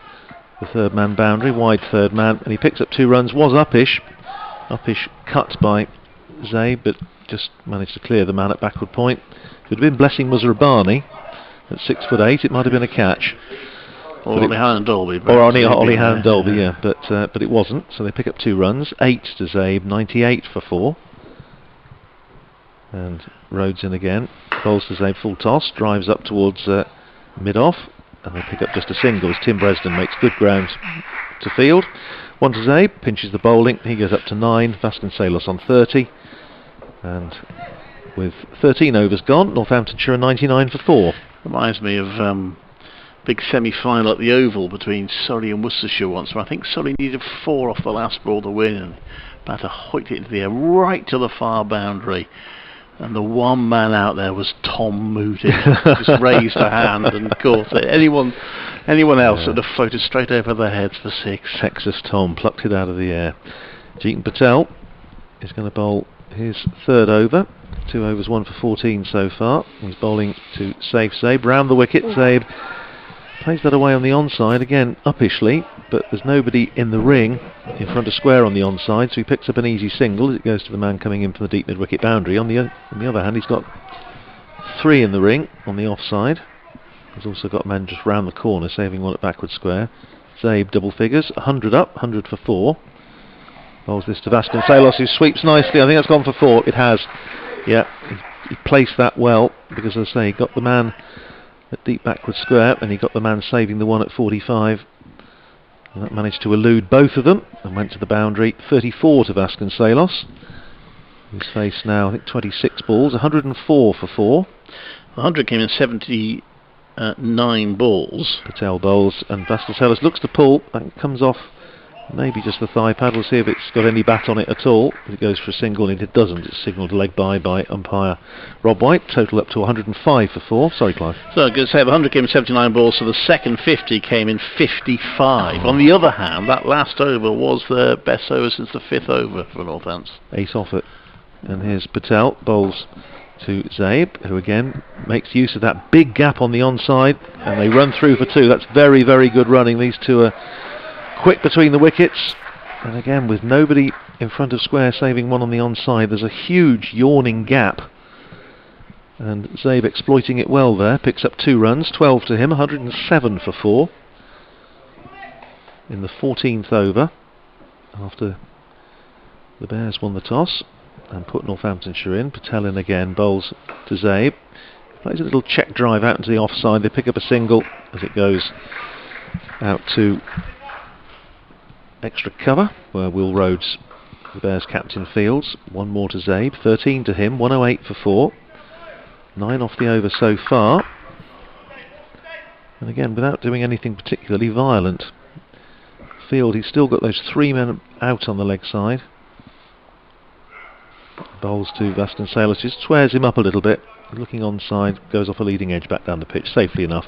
the third man boundary, wide third man, and he picks up 2 runs. Was uppish cut by Zabe, but just managed to clear the man at backward point. If it had been Blessing Musrabani at 6'8", it might have been a catch. Or Ollie Hannon Dolby. Or Ollie Hannon Dolby, yeah, but it wasn't. So they pick up 2 runs, 8 to Zabe, 98 for 4. And Rhodes in again, bowls to Zabe full toss, drives up towards mid-off, and they pick up just a single as Tim Bresden makes good ground to field. 1 to Zabe, pinches the bowling, he goes up to 9, Vasconcelos on 30. And with 13 overs gone, Northamptonshire are 99 for 4. Reminds me of big semi-final at the Oval between Surrey and Worcestershire once, where I think Surrey needed 4 off the last ball to win, and batter hoiked it into the air right to the far boundary, and the one man out there was Tom Moody. Just raised a hand and caught it. Anyone else would have floated straight over their heads for 6. Texas Tom plucked it out of the air. Jeetan Patel is going to bowl his 3rd over. 2 overs, 1 for 14 so far. He's bowling to safe Zabe, round the wicket. Zabe plays that away on the onside, again uppishly, but there's nobody in the ring in front of square on the onside, so he picks up an easy single as it goes to the man coming in from the deep mid-wicket boundary. On the other hand, he's got 3 in the ring on the offside. He's also got a man just round the corner, saving one at backward square. Zabe double figures, 100 up, 100 for 4. Bowls this to Vasconcelos, who sweeps nicely. I think that's gone for 4. It has. Yeah, he placed that well, because as I say, he got the man at deep backward square, and he got the man saving the one at 45. And that managed to elude both of them and went to the boundary. 34 to Vasconcelos, who's faced now, I think, 26 balls, 104 for 4. 100 came in 79 balls. Patel bowls, and Vasconcelos looks to pull. That comes off maybe just the thigh pad. We'll see if it's got any bat on it at all. If it goes for a single, and it doesn't, it's signalled leg by umpire Rob White. Total up to 105 for 4. Sorry, Clive. So I was going to say, the 100 came in 79 balls, so the second 50 came in 55. On the other hand, that last over was the best over since the 5th over for Northants. 8 off it. And here's Patel, bowls to Zabe, who again makes use of that big gap on the onside, and they run through for 2. That's very, very good running. These two are quick between the wickets, and again with nobody in front of square saving one on the onside, there's a huge yawning gap, and Zabe exploiting it well there, picks up 2 runs, 12 to him, 107 for 4 in the 14th over, after The Bears won the toss and put Northamptonshire in. Patel in again, bowls to Zabe. Plays a little check drive out into the offside. They pick up a single as it goes out to extra cover, where Will Rhodes, the Bears captain, fields. One more to Zabe, 13 to him, 108 for 4. 9 off the over so far. And again, without doing anything particularly violent. Field, he's still got those 3 men out on the leg side. Bowls to Vasconcelos, just swears him up a little bit. Looking onside, goes off a leading edge back down the pitch safely enough.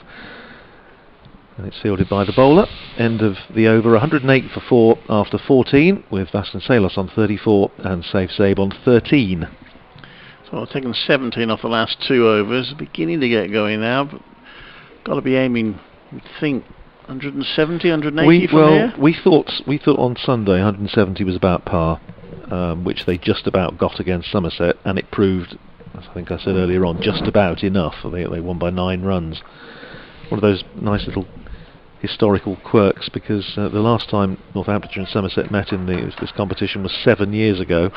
And it's fielded by the bowler. End of the over, 108 for 4 after 14, with Vasconcelos on 34 and Safe Zabe on 13. So I've taken 17 off the last 2 overs. Beginning to get going now, but got to be aiming, I think, 170, 180 from here. We thought on Sunday 170 was about par, which they just about got against Somerset, and it proved, as I think I said earlier on, just about enough. They won by 9 runs. One of those nice little historical quirks, because the last time Northamptonshire and Somerset met in this competition was 7 years ago,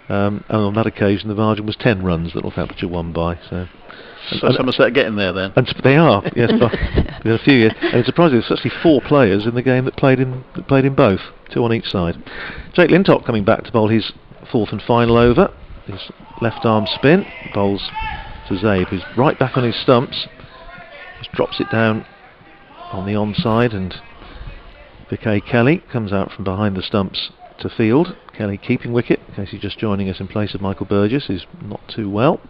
and on that occasion the margin was 10 runs that Northamptonshire won by. So Somerset getting there then? And they are, yes. In a few years, and it's surprising there's actually 4 players in the game that played in both, 2 on each side. Jake Lintop coming back to bowl his 4th and final over. His left arm spin, bowls to Zabe, who's right back on his stumps. Just drops it down on the onside, and Vickay Kelly comes out from behind the stumps to field. Kelly keeping wicket, in case he's just joining us in place of Michael Burgess, who's not too well.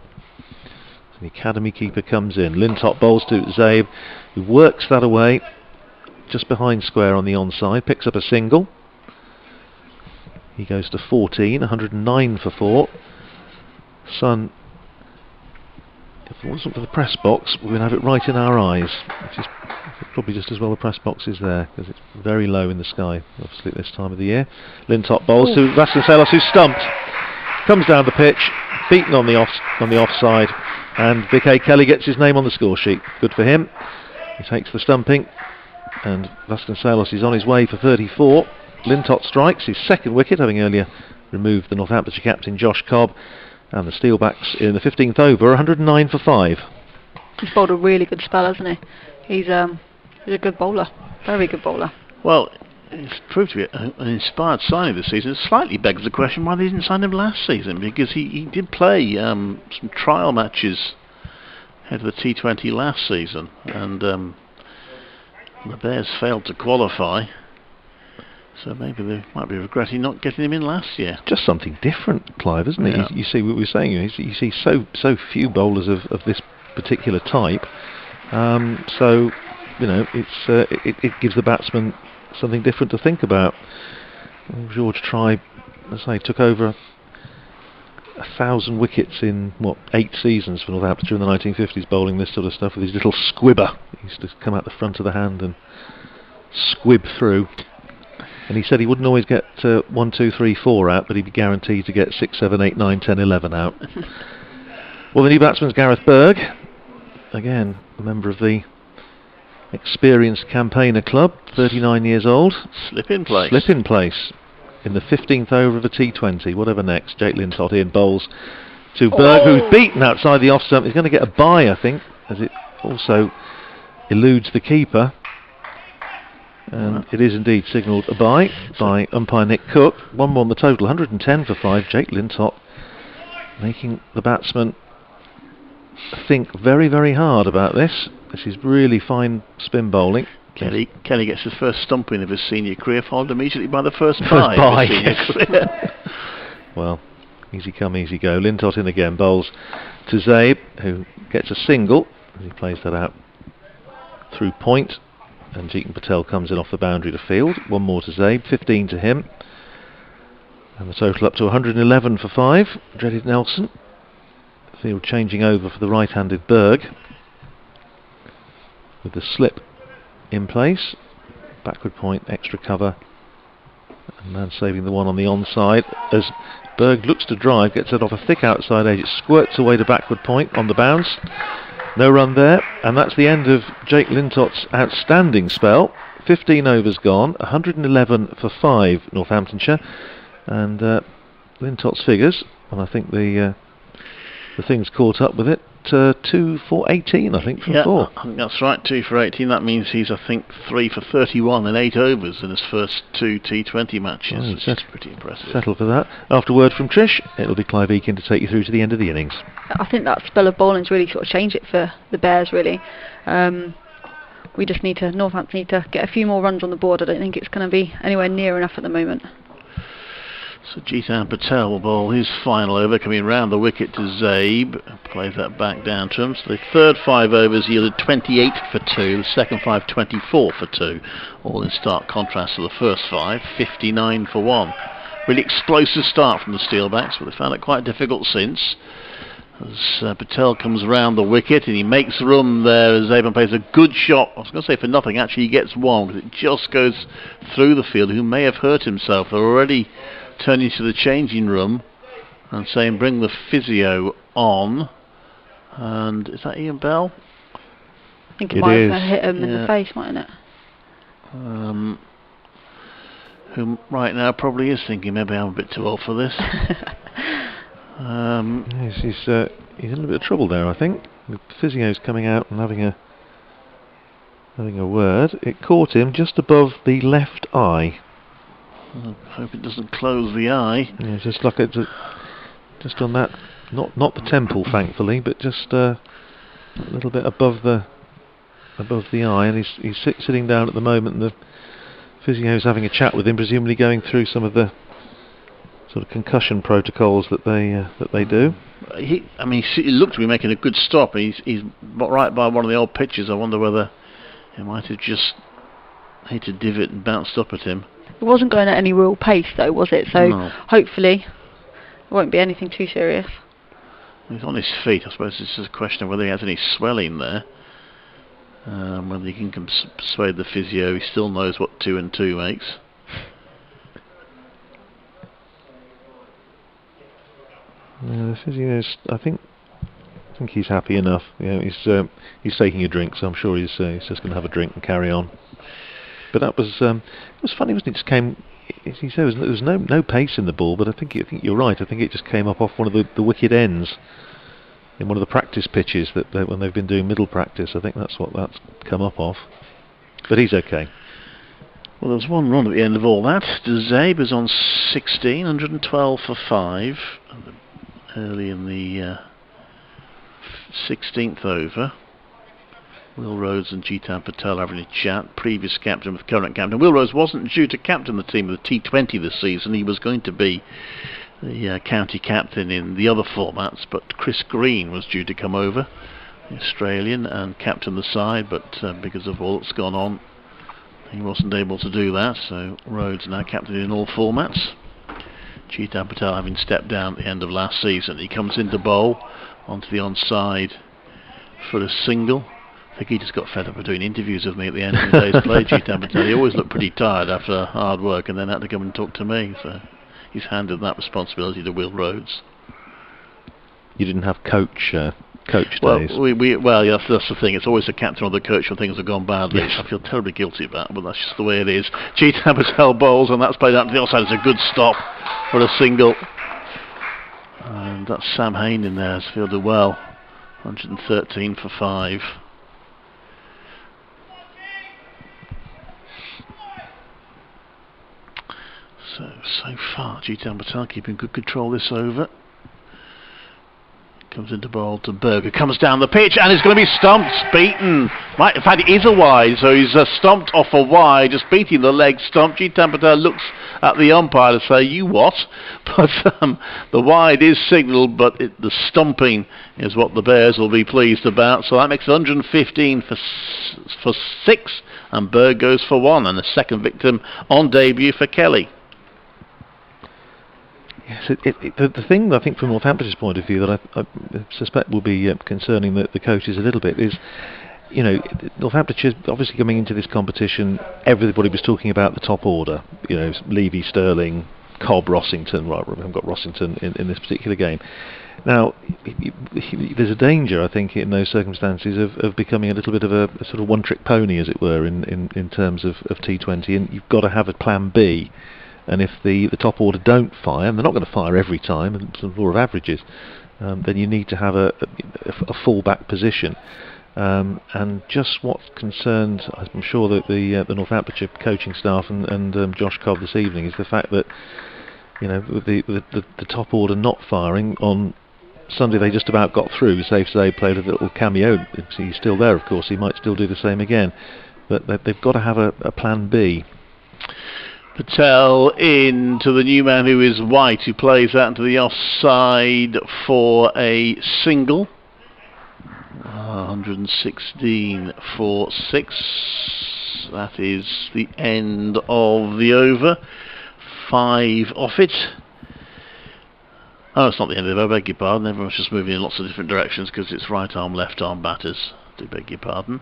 So the academy keeper comes in. Lintop bowls to Zabe, who works that away just behind square on the onside, picks up a single. He goes to 14, 109 for 4. Sun, if it wasn't for the press box, we would have it right in our eyes, which is probably just as well the press box is there, because it's very low in the sky, obviously, at this time of the year. Lintop bowls to Vasconcelos, who's stumped. Comes down the pitch, beaten on the offside, and Vickay Kelly gets his name on the score sheet. Good for him. He takes the stumping, and Vasconcelos is on his way for 34. Lintop strikes his 2nd wicket, having earlier removed the Northamptonshire captain Josh Cobb. And the Steelbacks in the 15th over, 109 for 5. He's bowled a really good spell, hasn't he? He's a good bowler, very good bowler. Well, it's proved to be an inspired signing this season. It slightly begs the question why they didn't sign him last season, because he did play some trial matches ahead of the T20 last season, and the Bears failed to qualify. So maybe they might be regretting not getting him in last year. Just something different, Clive, isn't it? You see what we're saying. You see so few bowlers of this particular type. So you know, it gives the batsman something different to think about. George Tribe, as I say, took over 1,000 wickets in 8 seasons for Northamptonshire in the 1950s, bowling this sort of stuff with his little squibber. He used to come out the front of the hand and squib through. And he said he wouldn't always get 1, 2, 3, 4 out, but he'd be guaranteed to get 6, 7, 8, 9, 10, 11 out. Well, the new batsman's Gareth Berg, again a member of the experienced campaigner club, 39 years old. Slip in place in the 15th over of a T20. Whatever next. Jake Lintop in bowls to Berg, who's beaten outside the off stump. He's going to get a bye, I think, as it also eludes the keeper. And it is indeed signalled a bye by umpire Nick Cook. 1 more on the total, 110 for 5. Jake Lintop making the batsman think very, very hard about this. This is really fine spin bowling. Kelly gets his first stumping of his senior career, followed immediately by the first bye of his senior career. Well, easy come, easy go. Lintop in again, bowls to Zabe, who gets a single as he plays that out through point. And Jeetan Patel comes in off the boundary to field. 1 more to Zabe, 15 to him. And the total up to 111 for 5. Dreaded Nelson. Field changing over for the right-handed Berg. With the slip in place. Backward point, extra cover. And man saving the one on the onside. As Berg looks to drive, gets it off a thick outside edge. It squirts away to backward point on the bounce. No run there, and that's the end of Jake Lintop's outstanding spell. 15 overs gone, 111 for 5 Northamptonshire, and Lintot's figures, and I think the thing's caught up with it. 2 for 18, I think, from 4. I think that's right, 2 for 18. That means he's, I think, 3 for 31 in 8 overs in his first 2 T20 matches. Oh, It's pretty impressive. Settled for that. After word from Trish, it'll be Clive Eakin to take you through to the end of the innings. I think that spell of bowling's really sort of changed it for the Bears, really. We just need to, Northampton need to get a few more runs on the board. I don't think it's going to be anywhere near enough at the moment. So Jitan Patel will bowl his final over, coming round the wicket to Zabe. Plays that back down to him. So the third 5 overs yielded 28 for 2, the second 5 24 for 2. All in stark contrast to the first 5, 59 for 1. Really explosive start from the Steelbacks, but they found it quite difficult since. As Patel comes round the wicket and he makes room there as Zabe plays a good shot. I was going to say for nothing, actually he gets one because it just goes through the field. Who may have hurt himself. They're already turning to the changing room and saying bring the physio on. And is that Ian Bell? I think it might have hit him in the face, mightn't it? Who right now probably is thinking maybe I'm a bit too old for this. Yes, he's in a little bit of trouble there, I think. The physio's coming out and having a word. It caught him just above the left eye. I hope it doesn't close the eye. Yeah, just like it's just on that, not the temple, thankfully, but just a little bit above the eye. And he's sitting down at the moment, and the physio's having a chat with him, presumably going through some of the sort of concussion protocols that they do. He looked to be making a good stop. He's right by one of the old pitches. I wonder whether he might have just hit a divot and bounced up at him. It wasn't going at any real pace, though, was it? So no. Hopefully it won't be anything too serious. He's on his feet. I suppose it's just a question of whether he has any swelling there. Whether he can persuade the physio. He still knows what 2 and 2 makes. The physio's, I think he's happy enough. You know, he's taking a drink, so I'm sure he's just going to have a drink and carry on. But that was it was funny, wasn't it? It just came. As he said, there was no pace in the ball, but I think you're right. I think it just came up off one of the wicket ends in one of the practice pitches that when they've been doing middle practice. I think that's what that's come up off. But he's okay. Well, there's one run at the end of all that. Zabe is on 16, 112 for 5. Early in the 16th over. Will Rhodes and Jitan Patel having a chat. Previous captain with current captain. Will Rhodes wasn't due to captain the team of the T20 this season. He was going to be the county captain in the other formats, but Chris Green was due to come over, the Australian, and captain the side, but because of all that's gone on, he wasn't able to do that. So Rhodes now captain in all formats. Jitan Patel having stepped down at the end of last season. He comes into bowl onto the onside for a single. I think he just got fed up with doing interviews with me at the end of the day's play. Jitan Patel, he always looked pretty tired after hard work and then had to come and talk to me. So he's handed that responsibility to Will Rhodes. You didn't have coach days. Well, yeah, that's the thing. It's always the captain or the coach when things have gone badly. Yes. I feel terribly guilty about it, but that's just the way it is. Jitan Patel bowls, and that's played out to the outside. It's a good stop for a single. And that's Sam Hain in there, has fielded well. 113 for 5. So far, Jitan Patel keeping good control this over. Comes into bowl to Berger, comes down the pitch and is going to be stumped, beaten. Right, in fact, it is a wide, so he's stumped off a wide, just beating the leg stump. Jitan Patel looks at the umpire to say, "You what?" But the wide is signalled, but the stumping is what the Bears will be pleased about. So that makes 115 for 6, and Berg goes for 1, and the second victim on debut for Kelly. Yes, the thing I think from Northampton's point of view that I suspect will be concerning the coaches a little bit is, you know, Northamptonshire obviously coming into this competition, everybody was talking about the top order. You know, Levy, Sterling, Cobb, Rossington. Right, we haven't got Rossington in this particular game. Now, there's a danger, I think, in those circumstances of becoming a little bit of a sort of one-trick pony, as it were, in terms of T20, and you've got to have a plan B. and if the top order don't fire, and they're not going to fire every time, and it's the law of averages, then you need to have a full-back position. And just what concerned, I'm sure that the Northamptonshire coaching staff and Josh Cobb this evening, is the fact that, you know, with the top order not firing on Sunday, they just about got through. Safe Zabe played a little cameo. He's still there, of course. He might still do the same again, but they've got to have a plan B. Patel in to the new man, who is White, who plays that into the offside for a single. 116 for 6. That is the end of the over. 5 off it. Oh, it's not the end of the over, I beg your pardon. Everyone's just moving in lots of different directions because it's right arm, left arm batters. Do beg your pardon.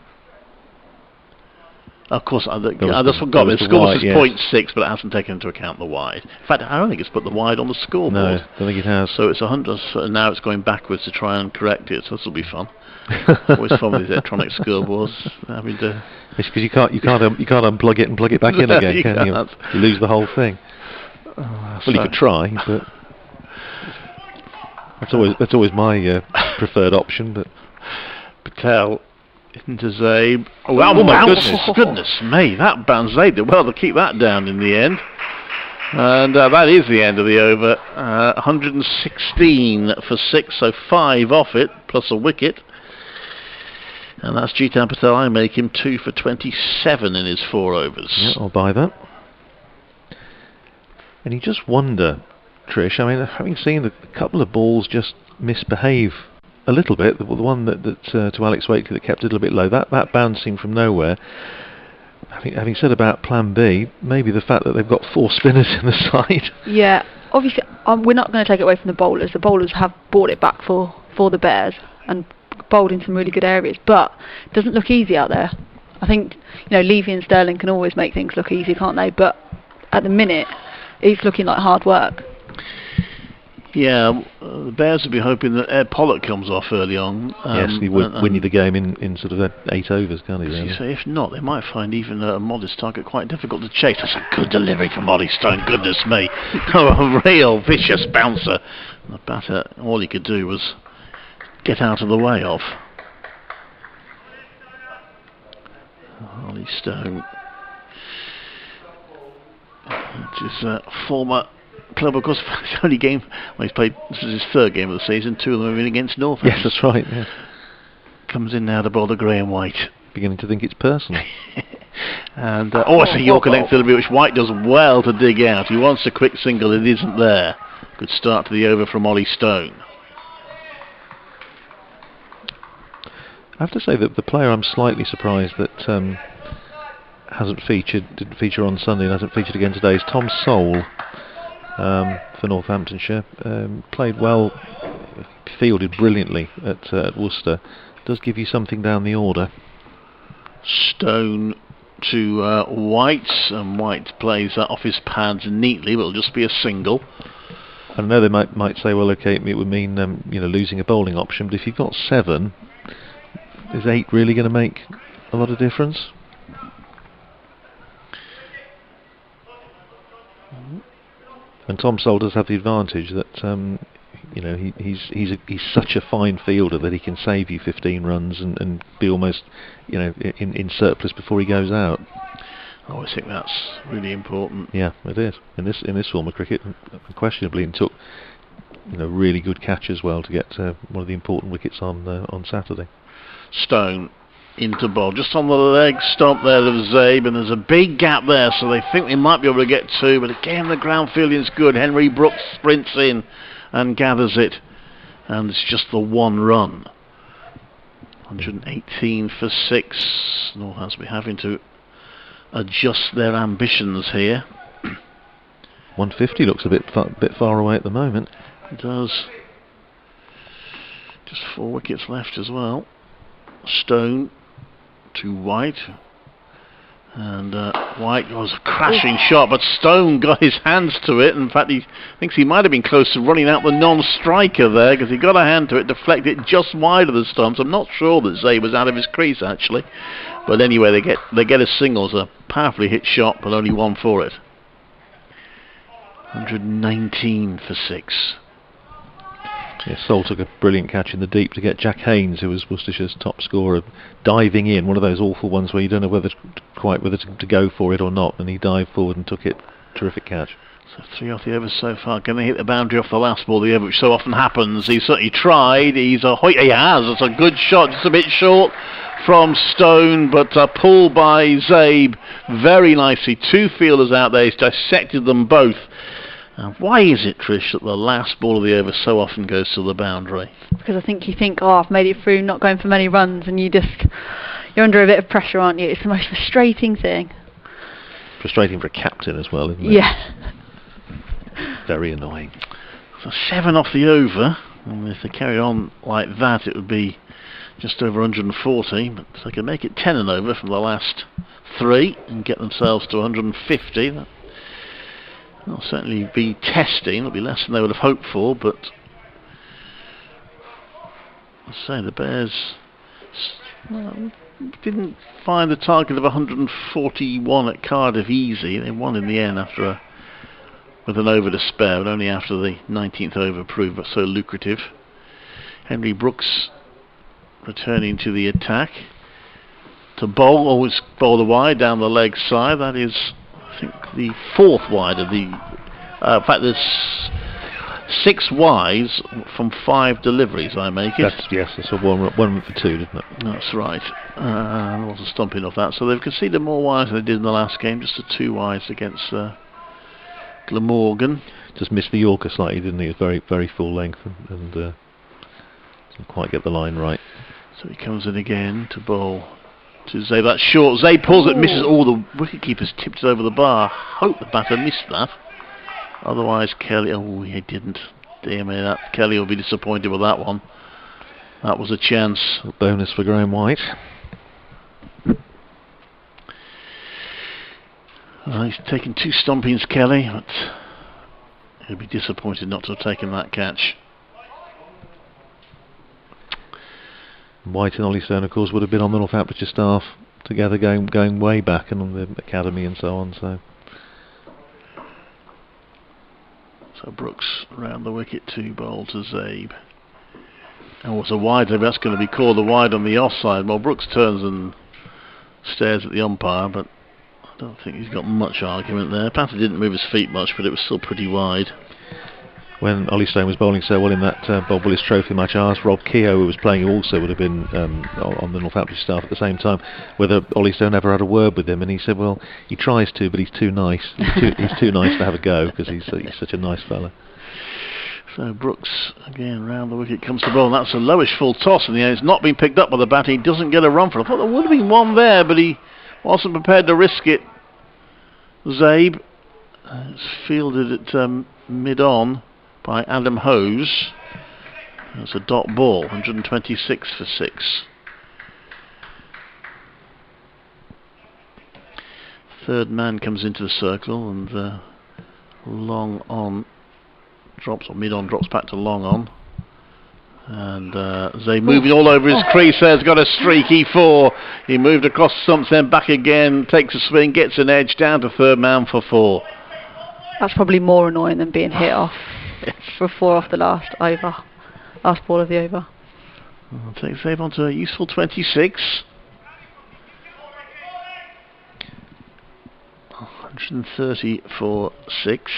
Of course, I just forgot. The score is 0.6, but it hasn't taken into account the wide. In fact, I don't think it's put the wide on the scoreboard. No, I don't think it has. So it's 100. Now it's going backwards to try and correct it. So this will be fun. Always fun with these electronic scoreboards. Having to. It's because you can't unplug it and plug it back in again. Can you? You lose the whole thing. Well, you could try, but that's always my preferred option. But Patel into Zabe. Oh my goodness me! That bounced Zabe did well to keep that down in the end. And that is the end of the over. 116 for 6, so 5 off it, plus a wicket. And that's Jitan Patel. I make him 2 for 27 in his 4 overs. Yeah, I'll buy that. And you just wonder, Trish, I mean, having seen a couple of balls just misbehave a little bit, the one that to Alex Wakefield that kept it a little bit low, that bouncing from nowhere. Having said about plan B, maybe the fact that they've got 4 spinners in the side. Yeah, obviously we're not going to take it away from the bowlers. The bowlers have brought it back for the Bears and bowled in some really good areas, but it doesn't look easy out there. I think, you know, Levy and Sterling can always make things look easy, can't they? But at the minute, it's looking like hard work. Yeah, the Bears will be hoping that Ed Pollock comes off early on. Yes, he would win you the game in sort of 8 overs, can't he? Really? So if not, they might find even a modest target quite difficult to chase. That's a good delivery from Ollie Stone, goodness me. Oh, a real vicious bouncer. The batter, all he could do was get out of the way of. Ollie Stone, which is a former club, of course. His only game, well, he's played, this is his 3rd game of the season. 2 of them have been against Northampton. Yes, that's right. Yeah. Comes in now to bowl the grey and white. Beginning to think it's personal. And it's a Yorker length delivery, which White does well to dig out. He wants a quick single, it isn't there. Good start to the over from Ollie Stone. I have to say that the player I'm slightly surprised that didn't feature on Sunday and hasn't featured again today is Tom Sole. For Northamptonshire, played well, fielded brilliantly at Worcester. Does give you something down the order. Stone to White, and White plays that off his pads neatly, but it'll just be a single. I know they might say, well, okay, it would mean losing a bowling option, but if you've got 7, is 8 really going to make a lot of difference? And Tom Sole does have the advantage that he's such a fine fielder that he can save you 15 runs and be almost in surplus before he goes out. I always think that's really important. Yeah, it is in this form of cricket, unquestionably, and took really good catch as well to get one of the important wickets on Saturday. Stone into bowl, just on the leg stump there of Zabe, and there's a big gap there, so they think they might be able to get 2, but again the ground fielding's good. Henry Brooks sprints in and gathers it, and it's just the 1 run. 118 for 6. Northampton will be having to adjust their ambitions here. 150 looks a bit far away at the moment. It does. Just 4 wickets left as well. Stone to White, and White was a crashing shot, but Stone got his hands to it. In fact, he thinks he might have been close to running out the non-striker there, because he got a hand to it, deflected it just wide of the stumps. I'm not sure that Zabe was out of his crease actually, but anyway, they get a single. It's a powerfully hit shot, but only 1 for it. 119 for 6. Yeah, Sol took a brilliant catch in the deep to get Jack Haynes, who was Worcestershire top scorer, diving in. One of those awful ones where you don't know whether to go for it or not, and he dived forward and took it. Terrific catch. So 3 off the over so far. Can they hit the boundary off the last ball of the over, which so often happens? He certainly tried. He has. It's a good shot, just a bit short from Stone, but pulled by Zabe very nicely. 2 fielders out there. He's dissected them both. Why is it, Trish, that the last ball of the over so often goes to the boundary? Because I think you think, oh, I've made it through, not going for many runs, and you're under a bit of pressure, aren't you? It's the most frustrating thing. Frustrating for a captain as well, isn't it? Yeah. Very annoying. So 7 off the over, and if they carry on like that, it would be just over 140, but they can make it 10 and over from the last 3 and get themselves to 150. That'll certainly be testing. It'll be less than they would have hoped for, but I say the Bears didn't find the target of 141 at Cardiff easy. They won in the end with an over to spare, but only after the 19th over proved so lucrative. Henry Brooks returning to the attack to bowl, always bowl the wide down the leg side. That is, I think, the 4th wide of the. In fact, there's 6 wides from 5 deliveries. I make it. That's a one for 2, didn't it? That's right. There was a stumping of that. So they've conceded more wides than they did in the last game. Just the 2 wides against Glamorgan. Just missed the Yorker slightly, didn't he? It was very, very full length and didn't quite get the line right. So he comes in again to bowl to Zabe. That's short. Zabe pulls it, misses. All the wicketkeepers tipped it over the bar. Hope the batter missed that. Otherwise, Kelly. Oh, he didn't. Dear me, that Kelly will be disappointed with that one. That was a chance. A bonus for Graham White. He's taken 2 stompings, Kelly, but he'll be disappointed not to have taken that catch. White and Ollie Stone, of course, would have been on the Northamptonshire staff together, going way back, and on the academy and so on. So Brooks round the wicket to bowl to Zabe. And what's a wide? That's going to be called a wide on the offside. Well, Brooks turns and stares at the umpire, but I don't think he's got much argument there. Patter didn't move his feet much, but it was still pretty wide. When Ollie Stone was bowling so well in that Bob Willis Trophy match, I asked Rob Keogh, who was playing, who also would have been on the Northamptonshire staff at the same time, whether Ollie Stone ever had a word with him, and he said, well, he tries to, but he's too nice. He's too nice to have a go, because he's such a nice fella. So Brooks, again, round the wicket, comes to bowl, and that's a lowish full toss in the end. It's not been picked up by the batter. He doesn't get a run for it. I thought there would have been one there, but he wasn't prepared to risk it. Zabe, it's fielded at mid-on by Adam Hose. That's a dot ball, 126 for 6. Third man comes into the circle, and long on drops, or mid on drops back to long on. And Zay moving all over his crease there, has got a streaky 4. He moved across the stumps, then back again, takes a swing, gets an edge, down to third man for 4. That's probably more annoying than being hit off for 4 off the last ball of the over. I'll take Zabe on to a useful 26. 130 for 6.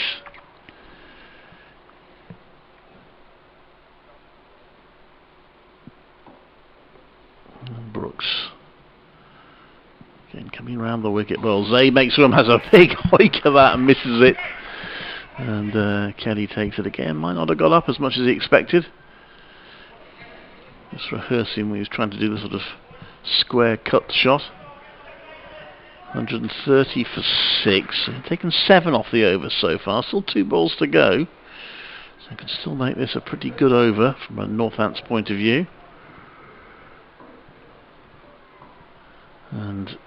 And Brooks again coming round the wicket. Well, Zabe makes room, has a big hoik of that and misses it. And Kelly takes it again. Might not have got up as much as he expected. Just rehearsing when he was trying to do the sort of square cut shot. 130 for 6. They've taken 7 off the over so far. Still 2 balls to go. So I can still make this a pretty good over from a Northants point of view. And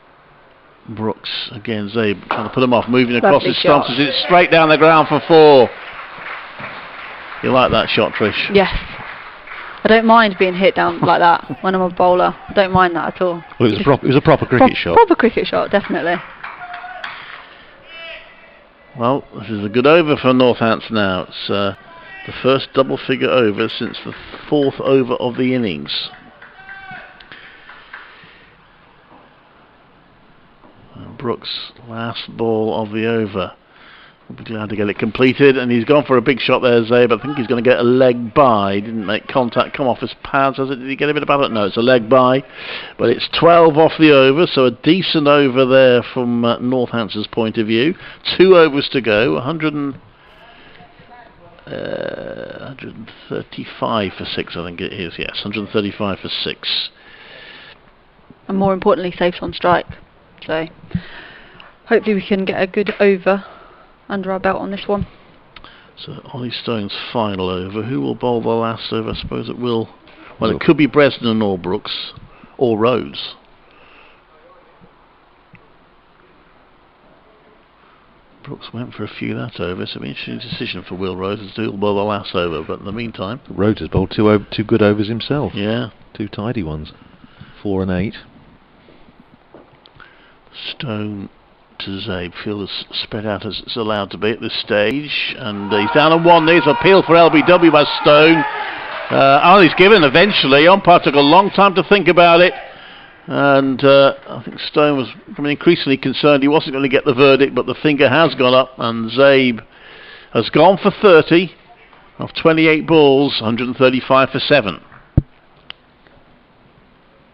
Brooks, again, Zabe trying to put him off, moving across his stumps. It's straight down the ground for 4. You like that shot, Trish? Yes. I don't mind being hit down like that when I'm a bowler. I don't mind that at all. Well, it was a proper cricket shot. Proper cricket shot, definitely. Well, this is a good over for Northants now. It's the first double-figure over since the 4th over of the innings. And Brooks' last ball of the over. We'll be glad to get it completed, and he's gone for a big shot there, Zabe. I think he's going to get a leg by. He didn't make contact, come off his pads. Did he get a bit of ballot? No, it's a leg by. But it's 12 off the over, so a decent over there from Northampton's point of view. 2 overs to go, 135 for 6, I think it is. Yes, 135 for 6. And more importantly, safe on strike. So hopefully we can get a good over under our belt on this one. So Ollie Stone's final over. Who will bowl the last over? I suppose it will. Well, it could be Bresnan or Brooks or Rhodes. Brooks went for a few that over. So it'll be an interesting decision for Will Rhodes as to who will bowl the last over. But in the meantime, Rhodes has bowled two good overs himself. Yeah, 2 tidy ones, 4 and 8. Stone to Zabe. Field is spread out as it's allowed to be at this stage, and he's down on one knee. It's appeal for LBW by Stone. He's given eventually. Umpire took a long time to think about it, and I think Stone was becoming increasingly concerned he wasn't going to get the verdict, but the finger has gone up, and Zabe has gone for 30 off 28 balls, 135 for 7.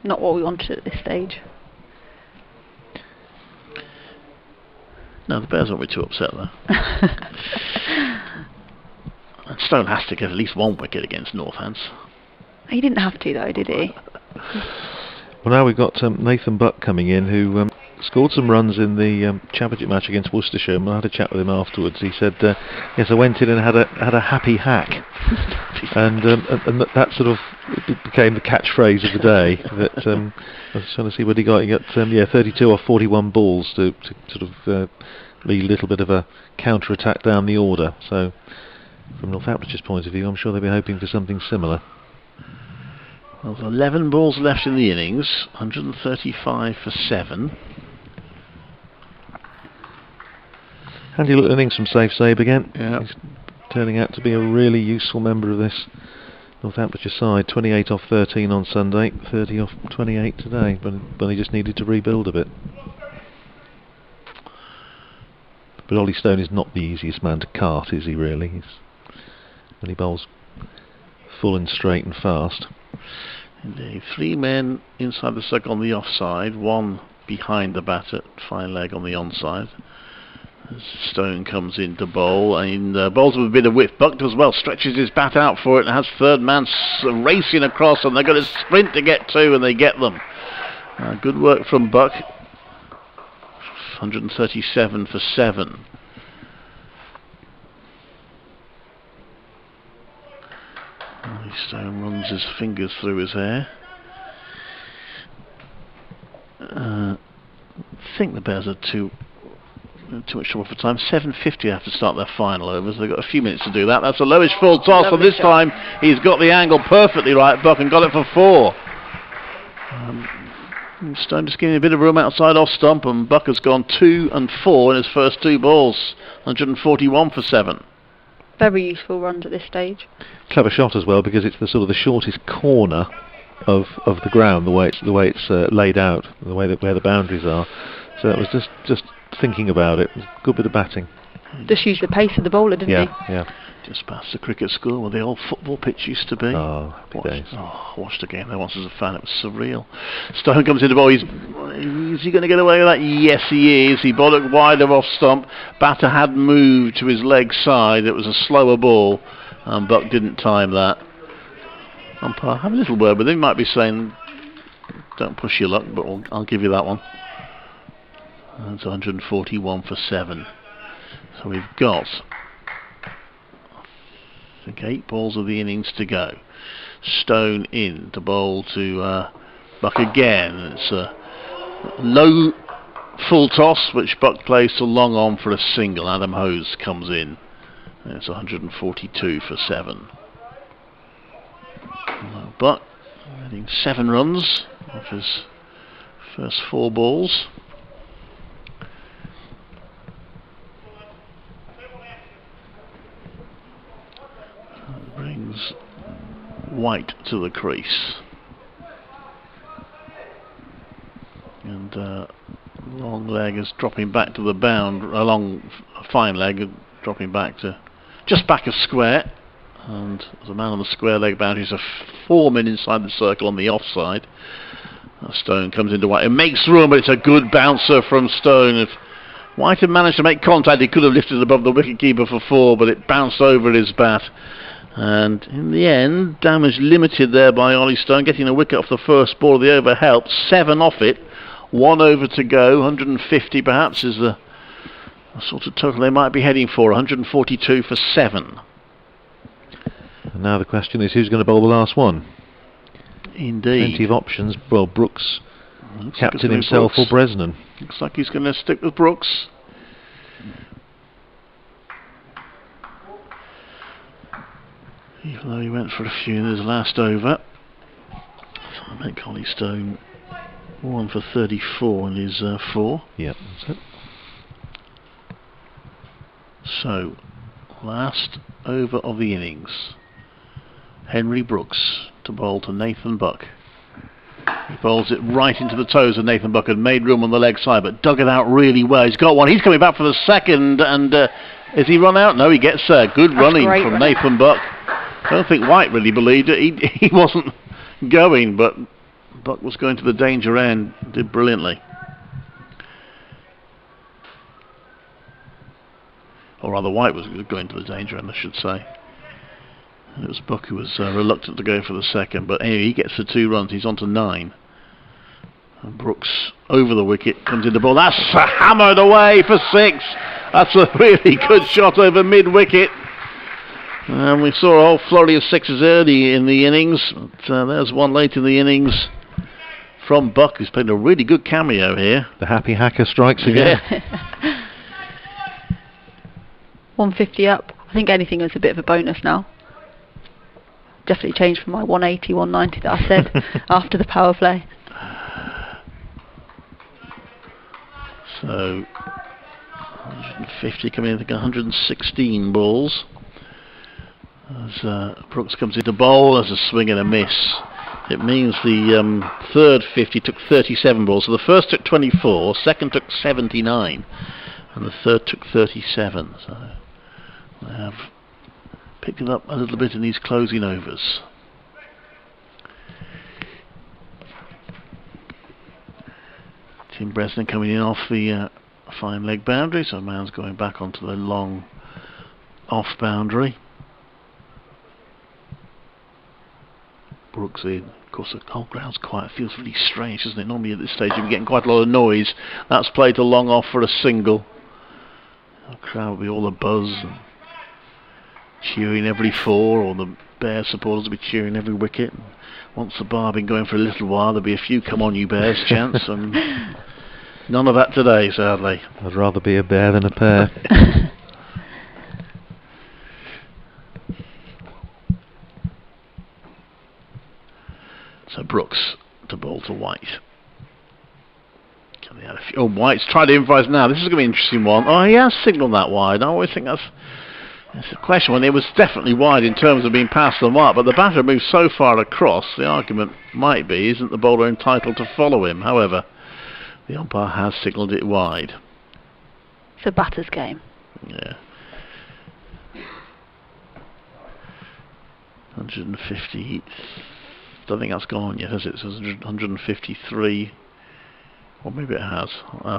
Not what we wanted at this stage. No, the Bears won't be too upset though. And Stone has to get at least 1 wicket against Northants. He didn't have to though, did he? Well, now we've got Nathan Buck coming in, who scored some runs in the championship match against Worcestershire. And I had a chat with him afterwards. He said, "Yes, I went in and had a happy hack," and that sort of became the catchphrase of the day. That I was trying to see what he got. He got 32 off 41 balls to sort of lead a little bit of a counter attack down the order. So, from Northampton's point of view, I'm sure they'll be hoping for something similar. Well, there's 11 balls left in the innings, 135 for 7. Handy little innings from Safe Zabe again. Yeah. He's turning out to be a really useful member of this Northamptonshire side. 28 off 13 on Sunday, 30 off 28 today, but he just needed to rebuild a bit. But Ollie Stone is not the easiest man to cart, is he really? When he bowls full and straight and fast. Indeed. 3 men inside the circle on the offside, 1 behind the bat at fine leg on the onside. As Stone comes in to bowl, and bowls with a bit of width. Buck does well, stretches his bat out for it, and has third man racing across, and they're going to sprint to get 2, and they get them. Good work from Buck. 137 for 7. Stone runs his fingers through his hair. I think the Bears are too much trouble for time. 7:50 have to start their final overs. They've got a few minutes to do that. That's a lowish full toss, and this time he's got the angle perfectly right, Buck, and got it for 4. Stone just giving a bit of room outside off stump, and Buck has gone 2 and 4 in his first 2 balls. 141 for 7. Very useful runs at this stage. Clever shot as well, because it's the sort of the shortest corner of the ground, the way it's laid out, where the boundaries are. So it was just thinking about it. It was a good bit of batting. Just used the pace of the bowler, didn't he? Yeah. Just past the cricket school where the old football pitch used to be. Oh, happy days. Watched a game there once as a fan. It was surreal. Stone comes into the ball. Is he going to get away with that? Yes, he is. He bowled it wider off stump. Batter had moved to his leg side. It was a slower ball, and Buck didn't time that. Umpire, have a little word with him. He might be saying, "Don't push your luck," but I'll give you that one. That's 141 for 7. So we've got, I think, 8 balls of the innings to go. Stone in to bowl to Buck again. It's a low full toss, which Buck plays to long on for a single. Adam Hose comes in. It's 142 for 7. Buck getting 7 runs off his first 4 balls. Brings White to the crease. And long leg is dropping back to the bound. A long fine leg dropping back to just back of square. And the man on the square leg boundary is a 4 men inside the circle on the offside. Stone comes into White. It makes room, but it's a good bouncer from Stone. If White had managed to make contact, he could have lifted above the wicketkeeper for 4, but it bounced over his bat. And in the end, damage limited there by Ollie Stone, getting a wicket off the first ball of the over helped. 7 off it, 1 over to go. 150 perhaps is the sort of total they might be heading for. 142 for 7. And now the question is, who's going to bowl the last one? Indeed. Plenty of options. Well, Brooks, captain like himself, Brooks. or Bresnan. Looks like he's going to stick with Brooks. Even though he went for a few in his last over. So I make Ollie Stone 1 for 34 in his 4. Yeah, that's it. So, last over of the innings. Henry Brooks to bowl to Nathan Buck. He bowls it right into the toes of Nathan Buck and made room on the leg side, but dug it out really well. He's got one. He's coming back for the second, and is he run out? No, he gets there. Good running from Nathan Buck. I don't think White really believed it. He wasn't going, but Buck was going to the danger end. Did brilliantly. Or rather, White was going to the danger end, I should say. And it was Buck who was reluctant to go for the second, but anyway, he gets the 2 runs. He's on to 9. And Brooks over the wicket, comes in the ball. That's hammered away for 6. That's a really good shot over mid-wicket. And we saw a whole flurry of 6s early in the innings. But, there's one late in the innings from Buck, who's played a really good cameo here. The happy hacker strikes again. Yeah. 150 up. I think anything is a bit of a bonus now. Definitely changed from my 180, 190 that I said after the power play. So 150 coming in, I think 116 balls. As Brooks comes into bowl, there's a swing and a miss. It means the third 50 took 37 balls. So the first took 24, second took 79, and the third took 37. So they have picked it up a little bit in these closing overs. Tim Bresnan coming in off the fine leg boundary, so man's going back onto the long off boundary. Brooks in. Of course, the whole ground's quiet. It feels really strange, doesn't it? Normally at this stage you're getting quite a lot of noise. That's played to long off for a single. The crowd will be all a buzz and cheering every 4, or the Bears supporters will be cheering every wicket. And once the bar been going for a little while, there'll be a few "come on you Bears" chants, and none of that today, sadly. I'd rather be a bear than a pair. So Brooks to bowl to White. Oh, White's tried to improvise now. This is going to be an interesting one. Oh, he has signalled that wide. I always think that's a question. When it was definitely wide in terms of being past the mark, but the batter moved so far across, the argument might be, isn't the bowler entitled to follow him? However, the umpire has signalled it wide. It's a batter's game. Yeah. 150. I don't think that's gone yet, has it? So 153. Or maybe it has.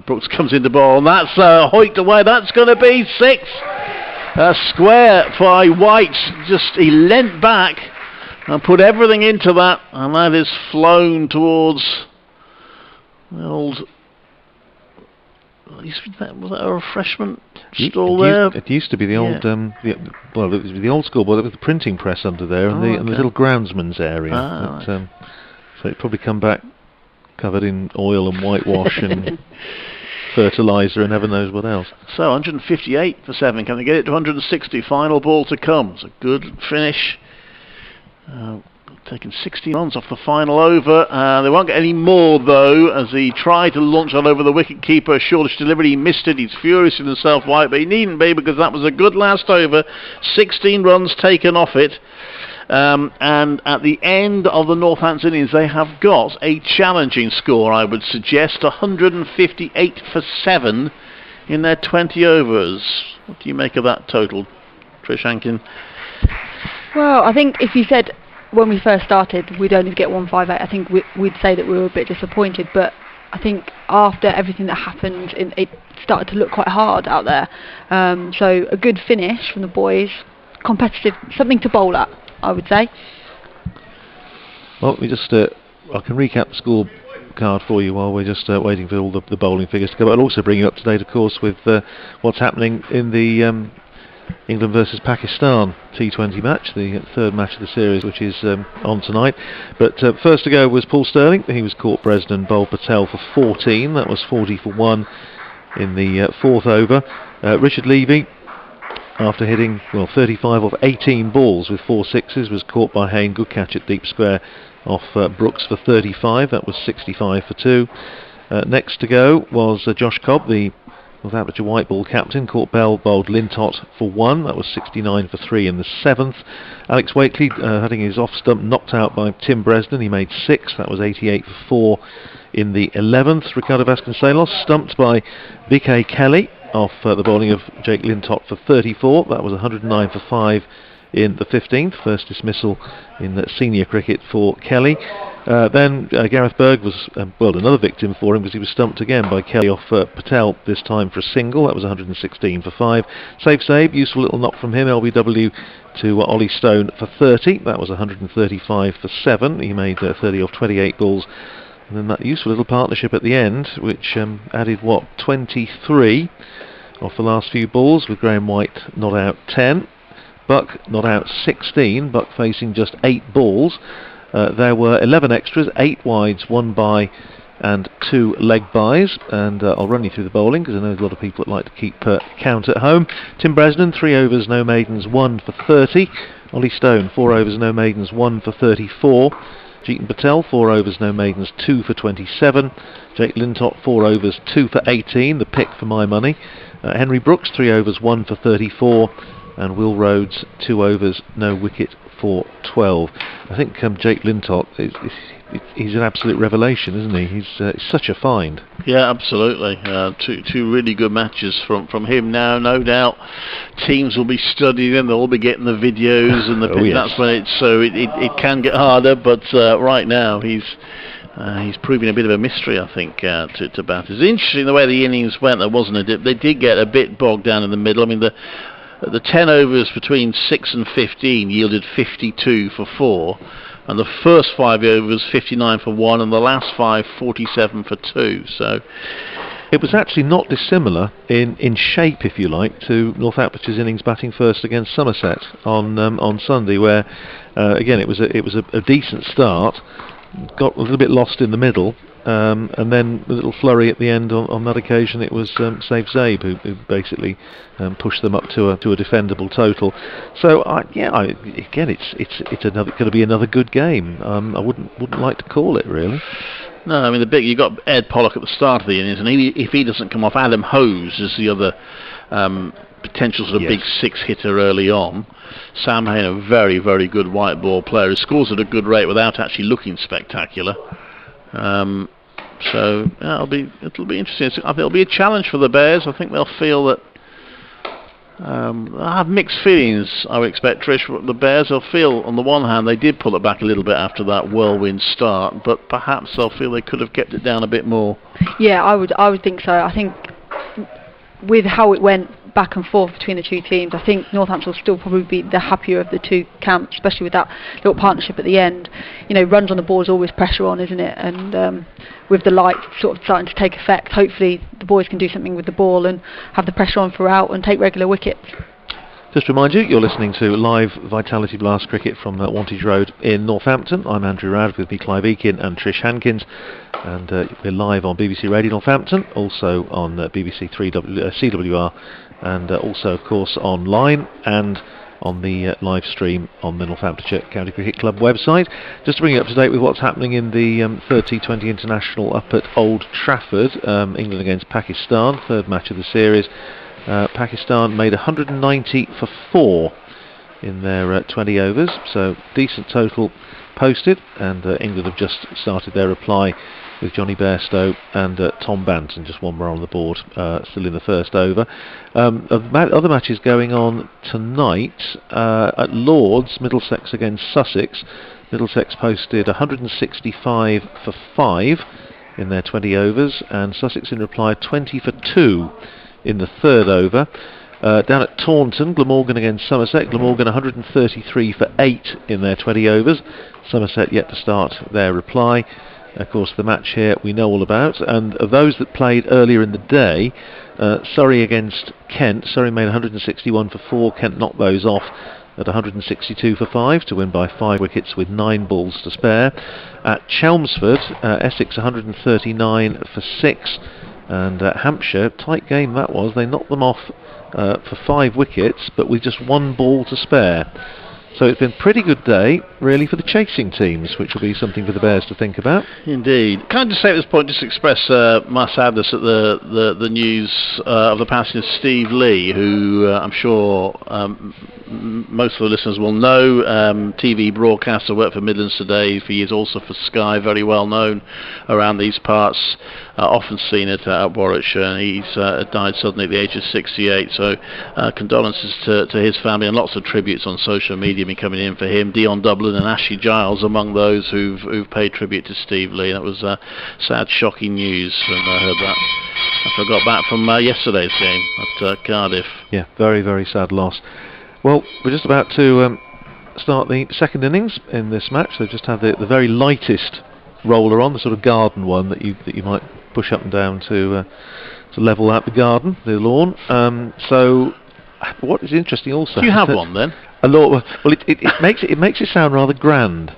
Brooks comes into ball, and that's hoiked away. That's going to be 6. Square by White. Just he leant back and put everything into that, and that is flown towards the old. Was that a refreshment stall there? It used to be the old, well, it was the old school, but it was the printing press under there, and the little groundsman's area. But, so it probably come back covered in oil and whitewash and fertiliser and heaven knows what else. So 158 for 7. Can they get it to 160? Final ball to come. It's a good finish. Taking 16 runs off the final over. They won't get any more though, as he tried to launch on over the wicket keeper. Shortish delivery, he missed it. He's furious with himself, White, but he needn't be, because that was a good last over. 16 runs taken off it. And at the end of the Northampton innings, they have got a challenging score, I would suggest, 158 for 7 in their 20 overs. What do you make of that total, Trish Hankin? Well, I think if you said when we first started we'd only get 158, I think we'd say that we were a bit disappointed, but I think after everything that happened, it started to look quite hard out there. So a good finish from the boys, competitive, something to bowl at, I would say. Well, we just I can recap the score card for you while we're just waiting for all the bowling figures to come. I'll also bring you up to date, of course, with what's happening in the England versus Pakistan T20 match, the third match of the series, which is on tonight. But first to go was Paul Sterling. He was caught Bresnan, bowled Patel for 14. That was 40 for 1 in the fourth over. Richard Levy, after hitting 35 off 18 balls with 4 sixes, was caught by Hayne. Good catch at deep square off Brooks for 35. That was 65 for 2. Next to go was Josh Cobb, the Northamptonshire white ball captain. Caught Bell, bowled Lintott for 1. That was 69 for 3 in the 7th. Alex Wakely, having his off stump knocked out by Tim Bresnan, he made 6. That was 88 for 4 in the 11th. Ricardo Vasconcelos stumped by B.K. Kelly off the bowling of Jake Lintott for 34. That was 109 for 5 in the 15th. First dismissal in the senior cricket for Kelly. Then Gareth Berg was another victim for him, because he was stumped again by Kelly off Patel, this time for a single. That was 116 for 5. Save, useful little knock from him, LBW to Ollie Stone for 30. That was 135 for 7. He made 30 off 28 balls. And then that useful little partnership at the end, which added 23 off the last few balls, with Graham White not out 10. Buck not out 16, Buck facing just 8 balls. There were 11 extras, 8 wides, 1 bye and 2 leg byes, and I'll run you through the bowling, because I know there's a lot of people that like to keep count at home. Tim Bresnan, 3 overs, no maidens, 1 for 30. Ollie Stone, 4 overs, no maidens, 1 for 34. Jeetan Patel, 4 overs, no maidens, 2 for 27. Jake Lintott, 4 overs, 2 for 18, the pick for my money. Henry Brooks, 3 overs, 1 for 34. And Will Rhodes, 2 overs, no wicket for 12. I think Jake Lintott, he's an absolute revelation, isn't he? He's such a find. Yeah, absolutely. Two really good matches from him now. No doubt teams will be studying them, they'll all be getting the videos, and that's when it can get harder, but right now he's proving a bit of a mystery, I think, to batters. It's interesting the way the innings went, there wasn't a dip. They did get a bit bogged down in the middle. I mean, the 10 overs between 6 and 15 yielded 52 for 4, and the first 5 overs 59 for 1, and the last 5 47 for 2. So it was actually not dissimilar in shape, if you like, to Northampton's innings batting first against Somerset on Sunday, where again it was a decent start, got a little bit lost in the middle. And then a little flurry at the end on that occasion. It was Save Zabe who basically pushed them up to a defendable total. So again, it's going to be another good game. I wouldn't like to call it, really. No, I mean you got Ed Pollock at the start of the innings, and if he doesn't come off, Adam Hose is the other potential sort of big 6 hitter early on. Sam Hayne, a very, very good white ball player, who scores at a good rate without actually looking spectacular. So it'll be interesting. I think it'll be a challenge for the Bears. I think they'll feel that I have mixed feelings. I would expect, Trish. The Bears will feel, on the one hand, they did pull it back a little bit after that whirlwind start, but perhaps they'll feel they could have kept it down a bit more. Yeah, I would think so. I think with how it went back and forth between the two teams, I think Northampton will still probably be the happier of the two camps, especially with that little partnership at the end. Runs on the ball is always pressure on, isn't it? And with the light sort of starting to take effect, hopefully the boys can do something with the ball and have the pressure on throughout and take regular wickets. Just to remind you, you're listening to live Vitality Blast cricket from Wantage Road in Northampton. I'm Andrew Rad, with me Clive Eakin and Trish Hankins, and we're live on BBC Radio Northampton, also on BBC 3 CWR, and also of course online, and on the live stream on the Northamptonshire County Cricket Club website. Just to bring you up to date with what's happening in the third T20 International up at Old Trafford. England against Pakistan, third match of the series. Pakistan made 190 for 4 in their 20 overs, so decent total posted, and England have just started their reply with Johnny Bairstow and Tom Banton, just one more on the board, still in the first over. Other matches going on tonight at Lords, Middlesex against Sussex. Middlesex posted 165 for 5 in their 20 overs, and Sussex in reply 20 for 2 in the third over. Down at Taunton, Glamorgan against Somerset. Glamorgan 133 for 8 in their 20 overs. Somerset yet to start their reply. Of course, the match here we know all about. And of those that played earlier in the day, Surrey against Kent. Surrey made 161 for 4. Kent knocked those off at 162 for 5 to win by 5 wickets with 9 balls to spare. At Chelmsford, Essex 139 for 6. And Hampshire, tight game that was. They knocked them off for 5 wickets, but with just 1 ball to spare. So it's been a pretty good day, really, for the chasing teams, which will be something for the Bears to think about. Indeed. Can I just say at this point, just express my sadness at the news of the passing of Steve Lee, who I'm sure most of the listeners will know. TV broadcaster, worked for Midlands Today for years, also for Sky, very well known around these parts. Often seen at Warwickshire, and he's died suddenly at the age of 68. So condolences to his family, and lots of tributes on social media been coming in for him. Dion Dublin and Ashley Giles among those who've paid tribute to Steve Lee. That was sad, shocking news when I heard that after I got back from yesterday's game at Cardiff. Yeah, very, very sad loss. Well, we're just about to start the second innings in this match. So just have the very lightest roller on, the sort of garden one that you might push up and down to level out the garden, the lawn. So what is interesting also... Do you have one then? A lawn. Well, it makes it sound rather grand.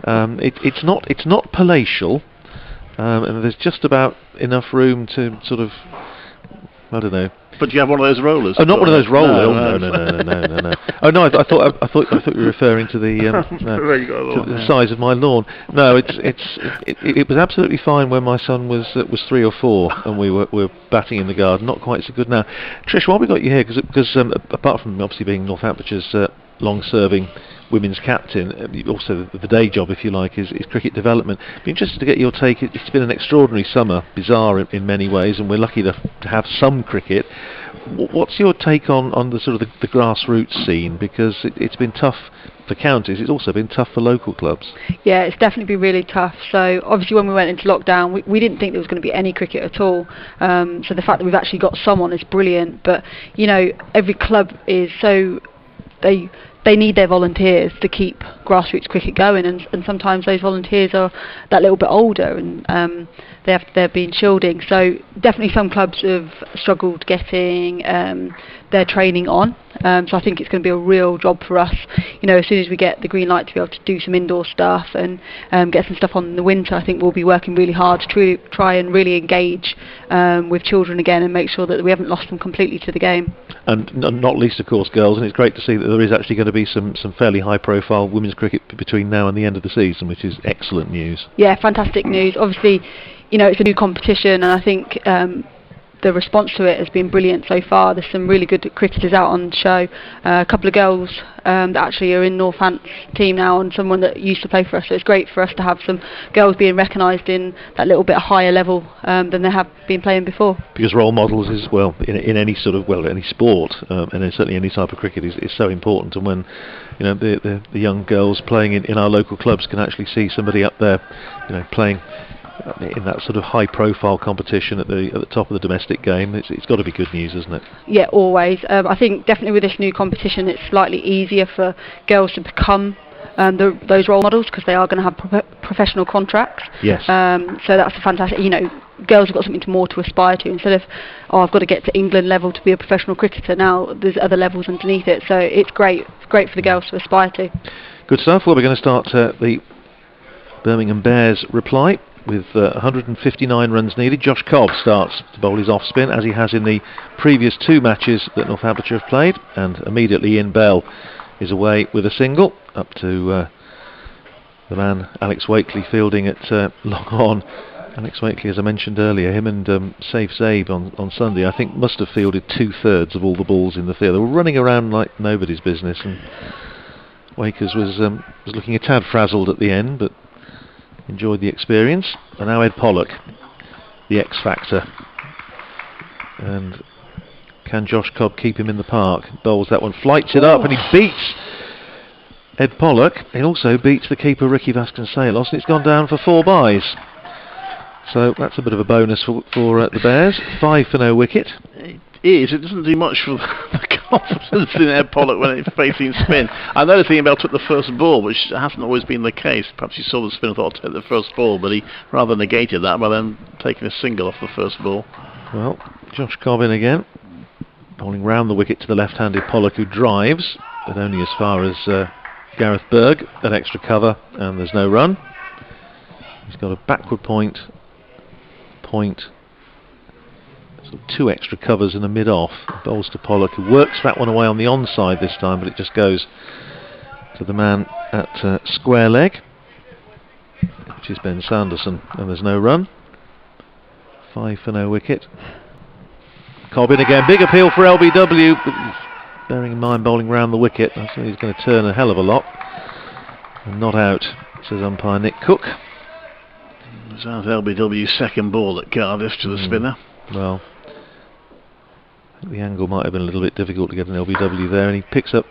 It's not palatial, and there's just about enough room to sort of, I don't know. But do you have one of those rollers? Oh, not one of those rollers. No. Oh no, I thought you were referring to the size of my lawn. No, it was absolutely fine when my son was 3 or 4 and we were batting in the garden. Not quite so good now. Trish, why have we got you here? Because apart from obviously being Northamptonshires long-serving women's captain, also the day job, if you like, is cricket development. Be interested to get your take. It's been an extraordinary summer, bizarre in many ways, and we're lucky to have some cricket. What's your take on the sort of the grassroots scene? Because it's been tough for counties, it's also been tough for local clubs. Yeah, it's definitely been really tough. So obviously when we went into lockdown, we didn't think there was going to be any cricket at all. So the fact that we've actually got someone is brilliant. But you know, every club is so... They need their volunteers to keep grassroots cricket going, and sometimes those volunteers are that little bit older, and they're being shielding. So definitely some clubs have struggled getting their training on. So I think it's going to be a real job for us. You know, as soon as we get the green light to be able to do some indoor stuff and get some stuff on in the winter, I think we'll be working really hard to try and really engage with children again and make sure that we haven't lost them completely to the game. And not least, of course, girls. And it's great to see that there is actually going to be some fairly high-profile women's cricket between now and the end of the season, which is excellent news. Yeah, fantastic news. Obviously, you know, it's a new competition, and I think the response to it has been brilliant so far. There's some really good cricketers out on the show. A couple of girls that actually are in Northant's team now, and someone that used to play for us. So it's great for us to have some girls being recognised in that little bit higher level than they have been playing before. Because role models is, well, in any sort of, well, any sport, and certainly any type of cricket is so important. And when, you know, the young girls playing in our local clubs can actually see somebody up there, you know, playing in that sort of high-profile competition at the top of the domestic game, it's got to be good news, isn't it? Yeah, always. I think definitely with this new competition, it's slightly easier for girls to become those role models, because they are going to have professional contracts. Yes. So that's a fantastic. You know, girls have got something more to aspire to. Instead of, I've got to get to England level to be a professional cricketer. Now there's other levels underneath it. So it's great. It's great for the girls to aspire to. Good stuff. Well, we're going to start the Birmingham Bears reply with 159 runs needed. Josh Cobb starts to bowl his off-spin, as he has in the previous 2 matches that Northamptonshire have played, and immediately Ian Bell is away with a single, up to the man Alex Wakely fielding at long on. Alex Wakely, as I mentioned earlier, him and Safe Zabe on Sunday, I think must have fielded 2/3 of all the balls in the field. They were running around like nobody's business, and Wakers was looking a tad frazzled at the end, but enjoyed the experience. And now Ed Pollock, the X Factor. And can Josh Cobb keep him in the park? Bowls that one, flights it up, and he beats Ed Pollock. He also beats the keeper Ricky Vasconcelos, and it's gone down for 4 byes. So that's a bit of a bonus for the Bears. 5 for no wicket. It is. It doesn't do much for the confidence in Ed Pollock when it's facing spin. I noticed Ian Bell took the first ball, which hasn't always been the case. Perhaps he saw the spin and thought, I'll take the first ball, but he rather negated that by then taking a single off the first ball. Well, Josh Cobb in again, bowling round the wicket to the left-handed Pollock, who drives, but only as far as Gareth Berg at extra cover, and there's no run. He's got a backward point, so 2 extra covers and a mid-off. Bowls to Pollock, who works that one away on the onside this time, but it just goes to the man at square leg, which is Ben Sanderson, and there's no run. 5 for no wicket. Cobb in again, big appeal for LBW, but bearing in mind bowling round the wicket, I think he's going to turn a hell of a lot, and not out, says umpire Nick Cook. Sounds LBW's second ball at Cardiff to the spinner. Well, I think the angle might have been a little bit difficult to get an LBW there, and he picks up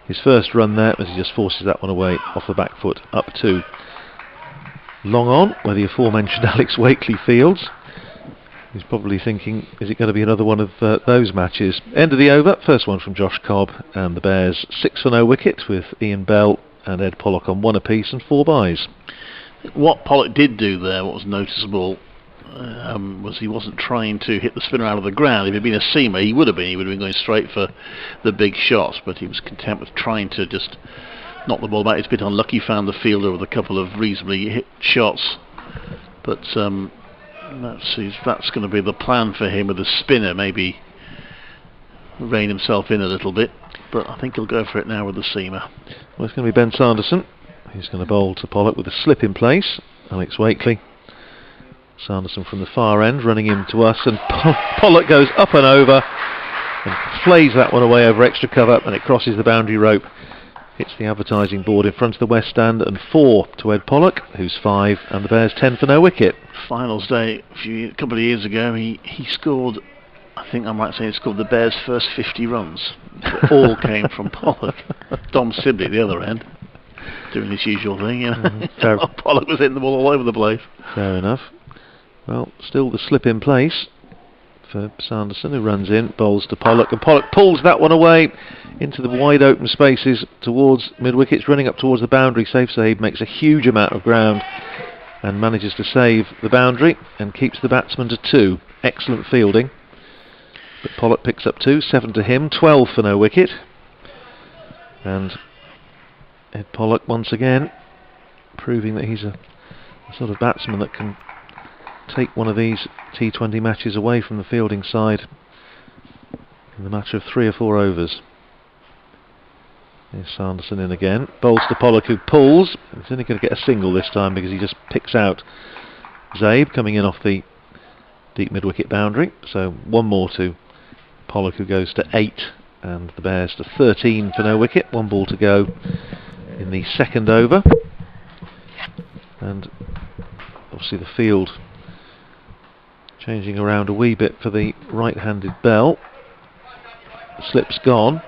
his first run there as he just forces that one away off the back foot, up to long on, where the aforementioned Alex Wakely fields. He's probably thinking, is it going to be another one of those matches? End of the over, first one from Josh Cobb, and the Bears 6 for no wicket, with Ian Bell and Ed Pollock on 1 apiece and 4 byes. What Pollock did do there, what was noticeable, was he wasn't trying to hit the spinner out of the ground. If he'd been a seamer, he would have been going straight for the big shots, but he was content with trying to just knock the ball back. He's a bit unlucky, found the fielder with a couple of reasonably hit shots, but that's going to be the plan for him with the spinner, maybe rein himself in a little bit, but I think he'll go for it now with the seamer. Well, it's going to be Ben Sanderson. He's going to bowl to Pollock with a slip in place. Alex Wakely. Sanderson from the far end running in to us, and Pollock goes up and over and flays that one away over extra cover, and it crosses the boundary rope, hits the advertising board in front of the West Stand, and 4 to Ed Pollock, who's 5, and the Bears 10 for no wicket. Finals day a couple of years ago, he scored, I think I might say, he scored the Bears' first 50 runs. It all came from Pollock. Dom Sibley at the other end, doing his usual thing, you know. Pollock was hitting the ball all over the place. Fair enough. Well, still the slip in place for Sanderson, who runs in, bowls to Pollock, and Pollock pulls that one away into the wide open spaces towards mid-wickets, running up towards the boundary. Safe Zabe makes a huge amount of ground and manages to save the boundary and keeps the batsman to 2. Excellent fielding. But Pollock picks up 2, 7 to him, 12 for no wicket. And Ed Pollock once again proving that he's a sort of batsman that can take one of these T20 matches away from the fielding side in the matter of 3 or 4 overs. Here's Sanderson in again, bowls to Pollock, who pulls. He's only going to get a single this time because he just picks out Zabe coming in off the deep mid-wicket boundary. So 1 more to Pollock, who goes to 8, and the Bears to 13 for no wicket. 1 ball to go in the second over, and obviously the field changing around a wee bit for the right-handed Bell. The slip's gone,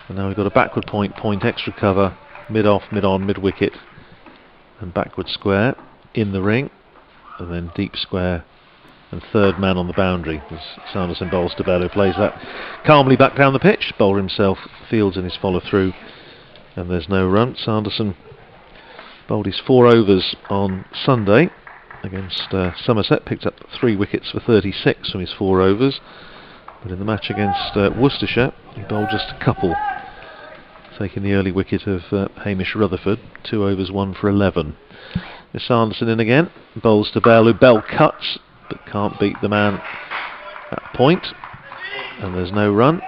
and now we've got a backward point, extra cover, mid-off, mid-on, mid-wicket, and backward square in the ring, and then deep square and third man on the boundary as Sanderson bowls to Bell, who plays that calmly back down the pitch. Bowler himself fields in his follow-through, and there's no run. Sanderson bowled his 4 overs on Sunday against Somerset, picked up 3 wickets for 36 from his 4 overs, but in the match against Worcestershire he bowled just a couple, taking the early wicket of Hamish Rutherford, 2 overs, 1 for 11. Miss Sanderson in again. Bowls to Bell, who Bell cuts, but can't beat the man at point. And there's no run.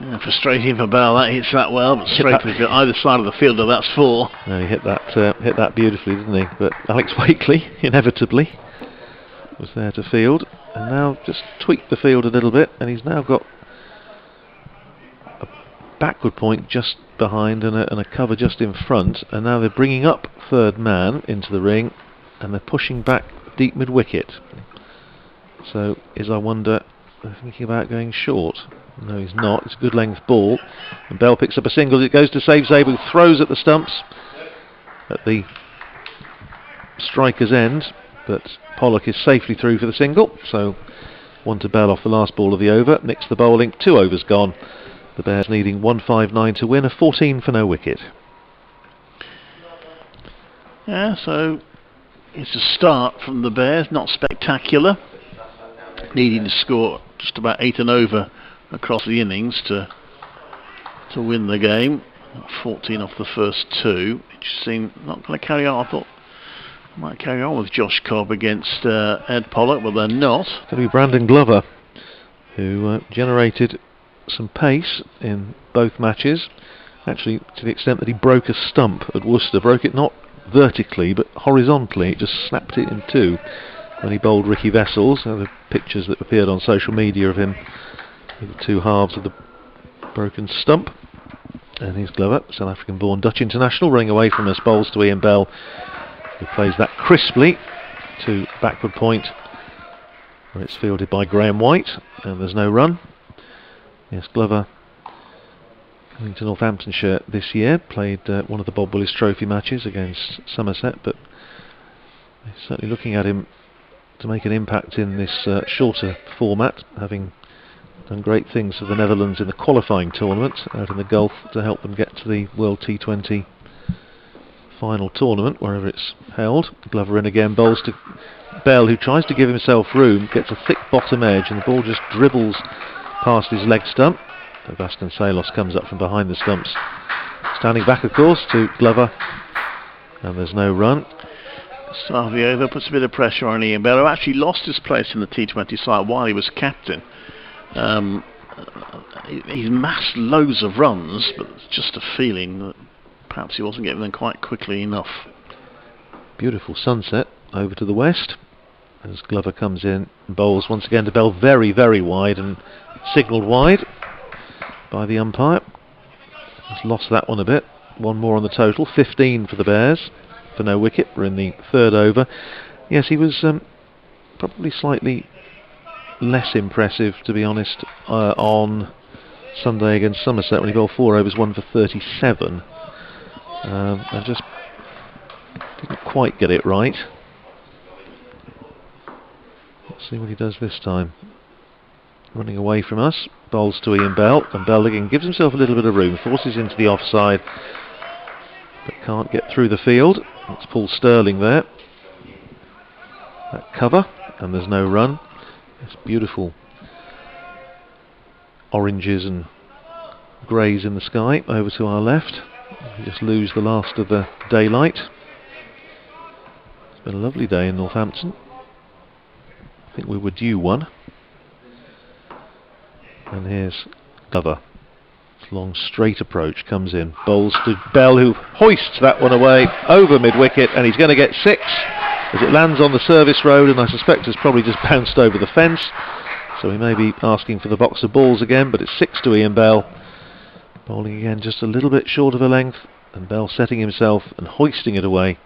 Yeah, frustrating for Bell. That hits that well, but straight to either side of the fielder. That's 4. No, he hit that beautifully, didn't he? But Alex Wakely, inevitably, was there to field, and now just tweaked the field a little bit, and he's now got a backward point just behind and a cover just in front, and now they're bringing up third man into the ring, and they're pushing back deep mid wicket. So I wonder, they're thinking about going short. No, he's not. It's a good length ball, and Bell picks up a single. It goes to save Zabe, who throws at the stumps at the striker's end, but Pollock is safely through for the single. So 1 to Bell off the last ball of the over. Nicks the bowling. 2 overs gone. The Bears needing 159 to win, a 14 for no wicket. Yeah, so it's a start from the Bears, not spectacular. Needing to score just about 8 and over across the innings to win the game. 14 off the first 2. It just seemed not going to carry on. I thought might carry on with Josh Cobb against Ed Pollock, but they're not. It's going to be Brandon Glover, who generated some pace in both matches, actually to the extent that he broke a stump at Worcester. Broke it not vertically but horizontally. It just snapped it in 2 when he bowled Ricky Vessels. The pictures that appeared on social media of him with the 2 halves of the broken stump. And here's Glover, South African born Dutch international, running away from us. Bowls to Ian Bell, who plays that crisply to backward point, where it's fielded by Graham White, and there's no run. Yes, Glover coming to Northamptonshire this year, played one of the Bob Willis Trophy matches against Somerset, but they're certainly looking at him to make an impact in this shorter format, having done great things for the Netherlands in the qualifying tournament out in the Gulf to help them get to the World T20 final tournament, wherever it's held. Glover in again, bowls to Bell, who tries to give himself room, gets a thick bottom edge, and the ball just dribbles past his leg stump. Baston Salos comes up from behind the stumps. Standing back, of course, to Glover, and there's no run. Start of the over puts a bit of pressure on Ian Bell, who actually lost his place in the T20 side while he was captain. He's massed loads of runs, but it's just a feeling that perhaps he wasn't getting them quite quickly enough. Beautiful sunset over to the west as Glover comes in and bowls once again to Bell, very, very wide, and signalled wide by the umpire. He's lost that one a bit. 1 more on the total, 15 for the Bears for no wicket. We're in the 3rd over. Yes, he was probably slightly less impressive, to be honest, on Sunday against Somerset when he bowled 4 overs, 1 for 37. I just didn't quite get it right. Let's see what he does this time. Running away from us, bowls to Ian Bell, and Bell again gives himself a little bit of room, forces into the offside, but can't get through the field. It's Paul Sterling there. That cover, and there's no run. It's beautiful oranges and greys in the sky over to our left. We just lose the last of the daylight. It's been a lovely day in Northampton. I think we were due one. And here's Glover. Long straight approach comes in. Bowls to Bell, who hoists that one away over mid-wicket, and he's going to get 6 as it lands on the service road, and I suspect has probably just bounced over the fence. So he may be asking for the box of balls again, but it's 6 to Ian Bell. Bowling again just a little bit short of a length, and Bell setting himself and hoisting it away.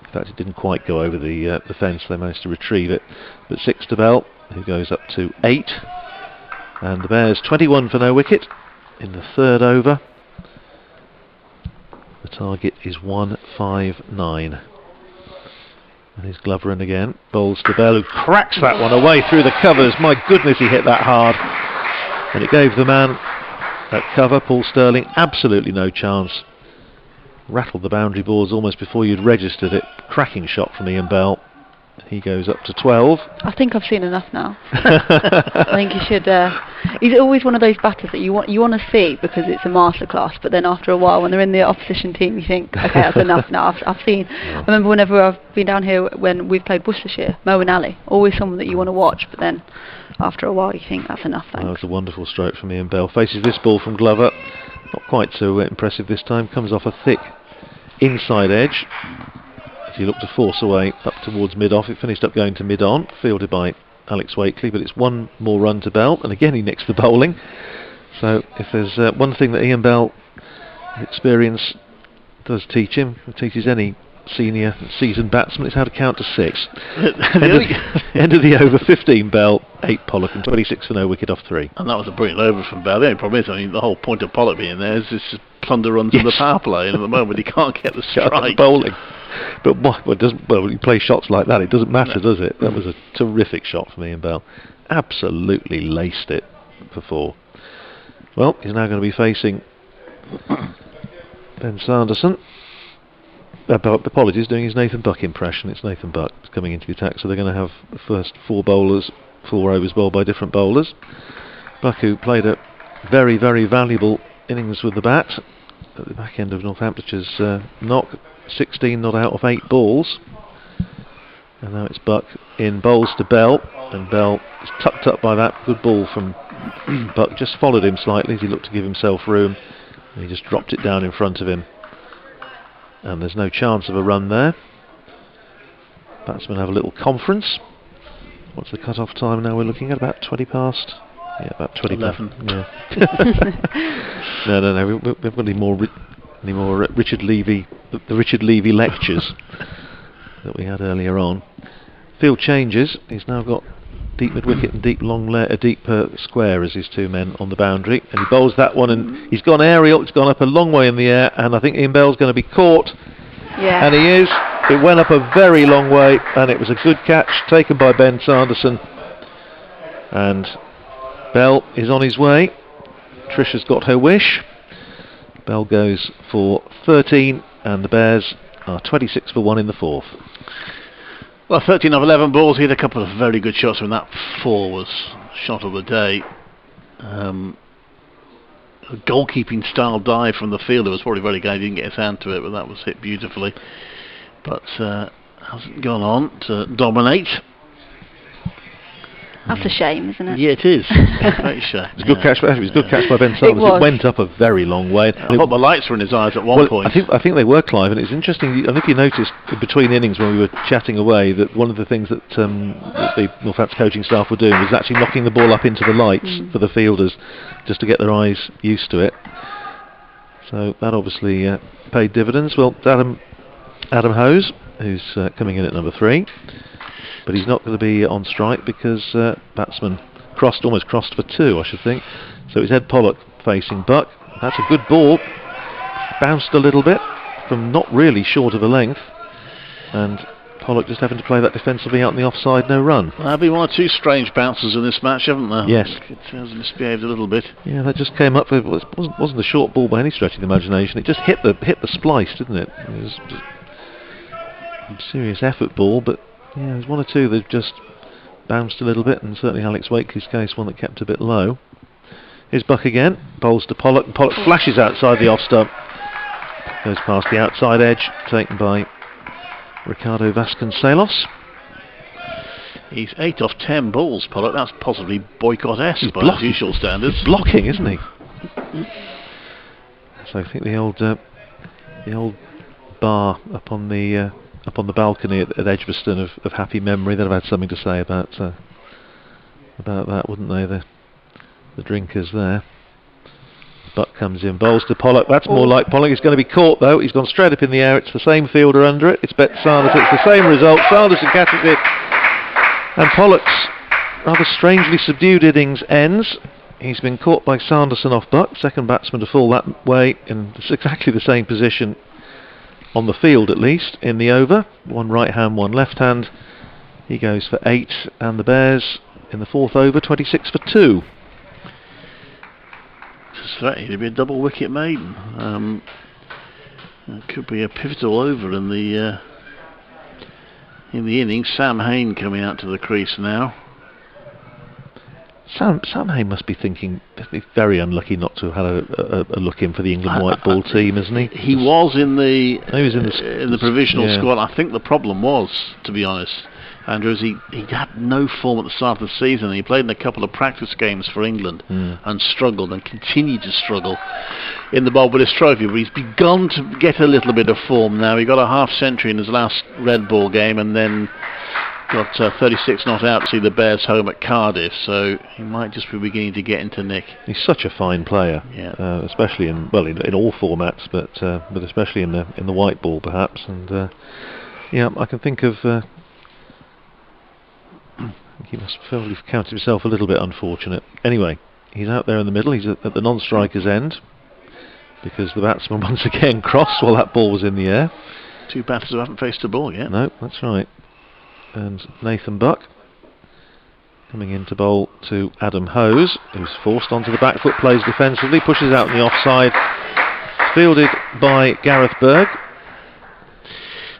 In fact, it didn't quite go over the fence. They managed to retrieve it. But 6 to Bell, who goes up to 8. And the Bears 21 for no wicket in the 3rd over. The target is 159. And here's Glover in again. Bowls to Bell, who cracks that one away through the covers. My goodness, he hit that hard. And it gave the man at cover, Paul Sterling, absolutely no chance. Rattled the boundary boards almost before you'd registered it. Cracking shot from Ian Bell. He goes up to 12. I think I've seen enough now. I think he should. He's always one of those batters that you want to see because it's a masterclass. But then after a while, when they're in the opposition team, you think, okay, that's enough now. I've seen. I remember whenever I've been down here when we've played Worcestershire, Mo and Ali, always someone that you want to watch. But then after a while, you think that's enough. Thanks. That was a wonderful stroke from Ian Bell. Faces this ball from Glover. Not quite so impressive this time. Comes off a thick inside edge. He looked to force away up towards mid-off. It finished up going to mid-on, fielded by Alex Wakely, but it's one more run to Bell, and again he nicks the bowling. So if there's one thing that Ian Bell experience does teach him, it teaches any senior seasoned batsman, it's how to count to 6. End of the over, 15 Bell, 8 Pollock, and 26 for no wicket off 3. And that was a brilliant over from Bell. The only problem is, I mean, the whole point of Pollock being there is this plunder runs in the power play, and at the moment he can't get the strike. Bowling. But when you play shots like that, it doesn't matter, does it? That was a terrific shot from Ian Bell. Absolutely laced it for 4. Well, he's now going to be facing Ben Sanderson. Apologies, doing his Nathan Buck impression. It's Nathan Buck coming into the attack, so they're going to have the first 4 bowlers, 4 overs bowled by different bowlers. Buck, who played a very, very valuable innings with the bat at the back end of Northamptonshire's knock. 16 not out of 8 balls, and now it's Buck in bowls to Bell, and Bell is tucked up by that good ball from Buck. Just followed him slightly as he looked to give himself room, and he just dropped it down in front of him, and there's no chance of a run there. Batsmen have a little conference. What's the cut-off time now? We're looking at about 20 past. Yeah, about 20 11. Yeah. No. We've got any more Richard Levy, the Richard Levy lectures that we had earlier on. Field changes. He's now got deep mid-wicket and deep square as his 2 men on the boundary, and he bowls that one, and he's gone aerial. It's gone up a long way in the air, and I think Ian Bell's going to be caught. Yeah. And he is. It went up a very long way, and it was a good catch taken by Ben Sanderson. And Bell is on his way. Trisha's got her wish. Bell goes for 13, and the Bears are 26 for 1 in the 4th. Well, 13 of 11 balls. He had a couple of very good shots, and that 4 was shot of the day. A goalkeeping style dive from the fielder was probably very good. He didn't get his hand to it, but that was hit beautifully. But hasn't gone on to dominate. That's a shame, isn't it? Yeah, it is. Very shame. It's a good catch. It was a good catch by Ben Sanders. It went up a very long way. I thought the lights were in his eyes at one point. I think they were, Clive, and it's interesting. I think you noticed between innings when we were chatting away that one of the things that the Northampton coaching staff were doing was actually knocking the ball up into the lights for the fielders, just to get their eyes used to it. So that obviously paid dividends. Well, Adam Hose, who's coming in at number 3. But he's not going to be on strike because batsman almost crossed for 2, I should think. So it's Ed Pollock facing Buck. That's a good ball. Bounced a little bit from not really short of a length. And Pollock just having to play that defensively out in the offside, no run. There have been 1 or 2 strange bounces in this match, haven't there? Yes. It has misbehaved a little bit. Yeah, that just came up. It wasn't a short ball by any stretch of the imagination. It just hit the splice, didn't it? It was just a serious effort ball, but yeah, there's 1 or 2 that just bounced a little bit, and certainly Alex Wakely's case, one that kept a bit low. Here's Buck again, bowls to Pollock, and Pollock flashes outside the off stump. Goes past the outside edge, taken by Ricardo Vasconcelos. He's 8 off 10 balls, Pollock. That's possibly boycott-esque by his usual standards. He's blocking, isn't he? So I think the old bar up on the balcony at Edgbaston of happy memory, they'd have had something to say about that, wouldn't they? The drinkers there. Buck comes in, bowls to Pollock. That's more like Pollock. He's going to be caught though. He's gone straight up in the air. It's the same fielder under it. It's Bet Sanderson. It's the same result. Sanderson catches it, and Pollock's rather strangely subdued innings ends. He's been caught by Sanderson off Buck, second batsman to fall that way, in exactly the same position on the field, at least in the over. 1 right hand, 1 left hand. He goes for 8, and the Bears in the 4th over 26 for 2. It's threatening to be a double wicket maiden. It could be a pivotal over in the in the innings. Sam Hain coming out to the crease now. Sam Hain must be thinking he's very unlucky not to have had a look in for the England white ball team, isn't he? He was in the in the provisional squad. I think the problem was, to be honest, Andrew, is he had no form at the start of the season. He played in a couple of practice games for England and struggled and continued to struggle in the Bob Willis Trophy. But he's begun to get a little bit of form now. He got a half century in his last red ball game and then got 36 not out to see the Bears home at Cardiff, so he might just be beginning to get into nick. He's such a fine player, especially in all formats, but especially in the white ball perhaps. And I can think of. He must have counted himself a little bit unfortunate. Anyway, he's out there in the middle. He's at the non-striker's end because the batsman once again crossed while that ball was in the air. Two batters who haven't faced a ball yet. No, that's right. And Nathan Buck coming in to bowl to Adam Hose, who's forced onto the back foot, plays defensively, pushes out in the offside, fielded by Gareth Berg.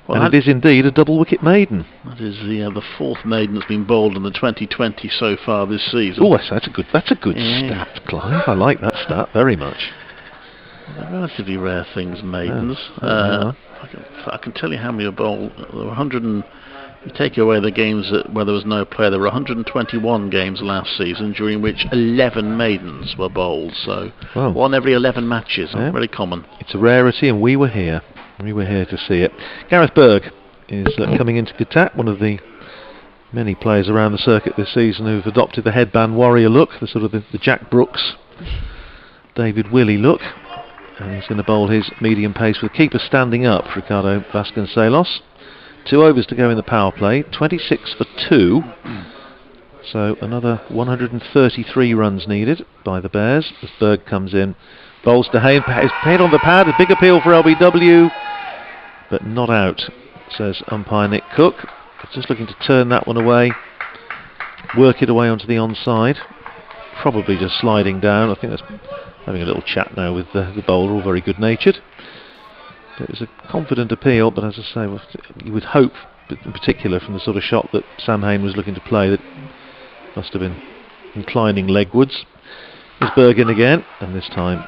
Well, and it is indeed a double wicket maiden. That is the fourth maiden that's been bowled in the 2020 so far this season. Oh, that's a good stat, Clive. I like that stat very much. They're relatively rare things, maidens. I can tell you how many are bowled. There were 100 and you take away the games where there was no player. There were 121 games last season, during which 11 maidens were bowled. So one every 11 matches. Very common. It's a rarity, and we were here. We were here to see it. Gareth Berg is coming into Qatar, one of the many players around the circuit this season who've adopted the headband warrior look, the sort of the Jack Brooks, David Willey look. And he's going to bowl his medium pace with the keeper standing up, Ricardo Vasconcelos. 2 overs to go in the power play, 26 for 2. So another 133 runs needed by the Bears as Berg comes in. Bowls to Hain, his head on the pad, a big appeal for LBW, but not out, says umpire Nick Cook. Just looking to turn that one away, work it away onto the onside, probably just sliding down. I think that's having a little chat now with the bowler, all very good natured. It was a confident appeal, but as I say, you would hope, in particular from the sort of shot that Sam Hain was looking to play, that must have been inclining legwards. There's Berg in again, and this time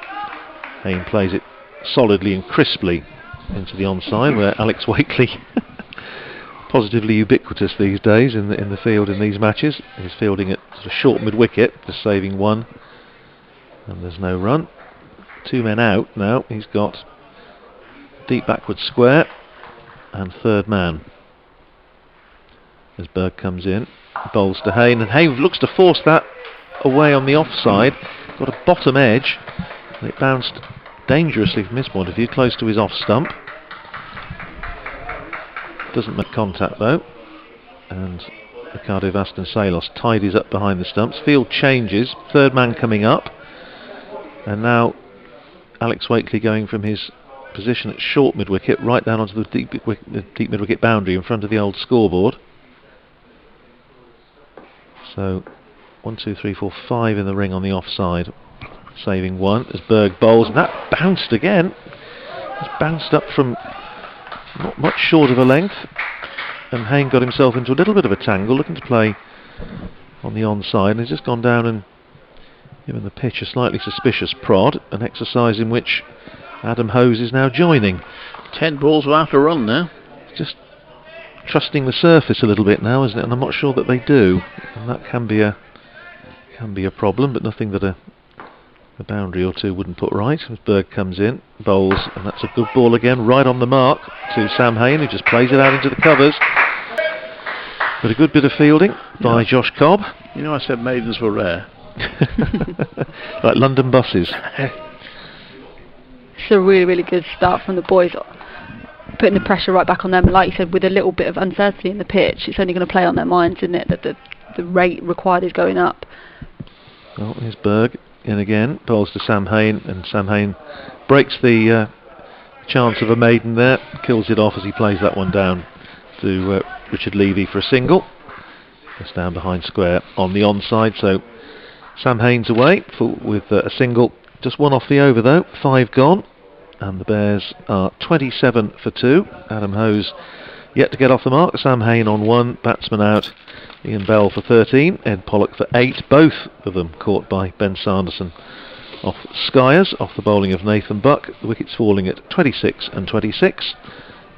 Hain plays it solidly and crisply into the onside, where Alex Wakely, positively ubiquitous these days in the field in these matches. He's fielding at sort of short mid-wicket, just saving one, and there's no run. 2 men out now. He's got deep backward square and third man. As Berg comes in, bowls to Hain, and Hain looks to force that away on the offside. Got a bottom edge, and it bounced dangerously from his point of view, close to his off stump. Doesn't make contact though, and Ricardo Vasconcelos tidies up behind the stumps. Field changes, third man coming up, and now Alex Wakely going from his position at short mid-wicket right down onto the deep mid-wicket boundary in front of the old scoreboard. So 1, 2, 3, 4, 5 in the ring on the offside, saving one as Berg bowls, and that bounced again. It's bounced up from not much short of a length, and Hain got himself into a little bit of a tangle, looking to play on the onside, and he's just gone down and given the pitch a slightly suspicious prod, an exercise in which Adam Hose is now joining. 10 balls without a run now. Just trusting the surface a little bit now, isn't it? And I'm not sure that they do, and that can be a problem, but nothing that a boundary or two wouldn't put right. As Berg comes in, bowls, and that's a good ball again, right on the mark to Sam Hain, who just plays it out into the covers. But a good bit of fielding by Josh Cobb. You know, I said maidens were rare. Like London buses. It's a really, really good start from the boys, putting the pressure right back on them. Like you said, with a little bit of uncertainty in the pitch, it's only going to play on their minds, isn't it, that the rate required is going up. Well, here's Berg in again, bowls to Sam Hain, and Sam Hain breaks the chance of a maiden there, kills it off as he plays that one down to Richard Levy for a single. Just down behind square on the onside, so Sam Hain's away with a single. Just one off the over though, 5 gone, and the Bears are 27 for 2. Adam Hose yet to get off the mark. Sam Hain on 1, batsman out. Ian Bell for 13, Ed Pollock for 8. Both of them caught by Ben Sanderson off Skyers, off the bowling of Nathan Buck. The wickets falling at 26 and 26.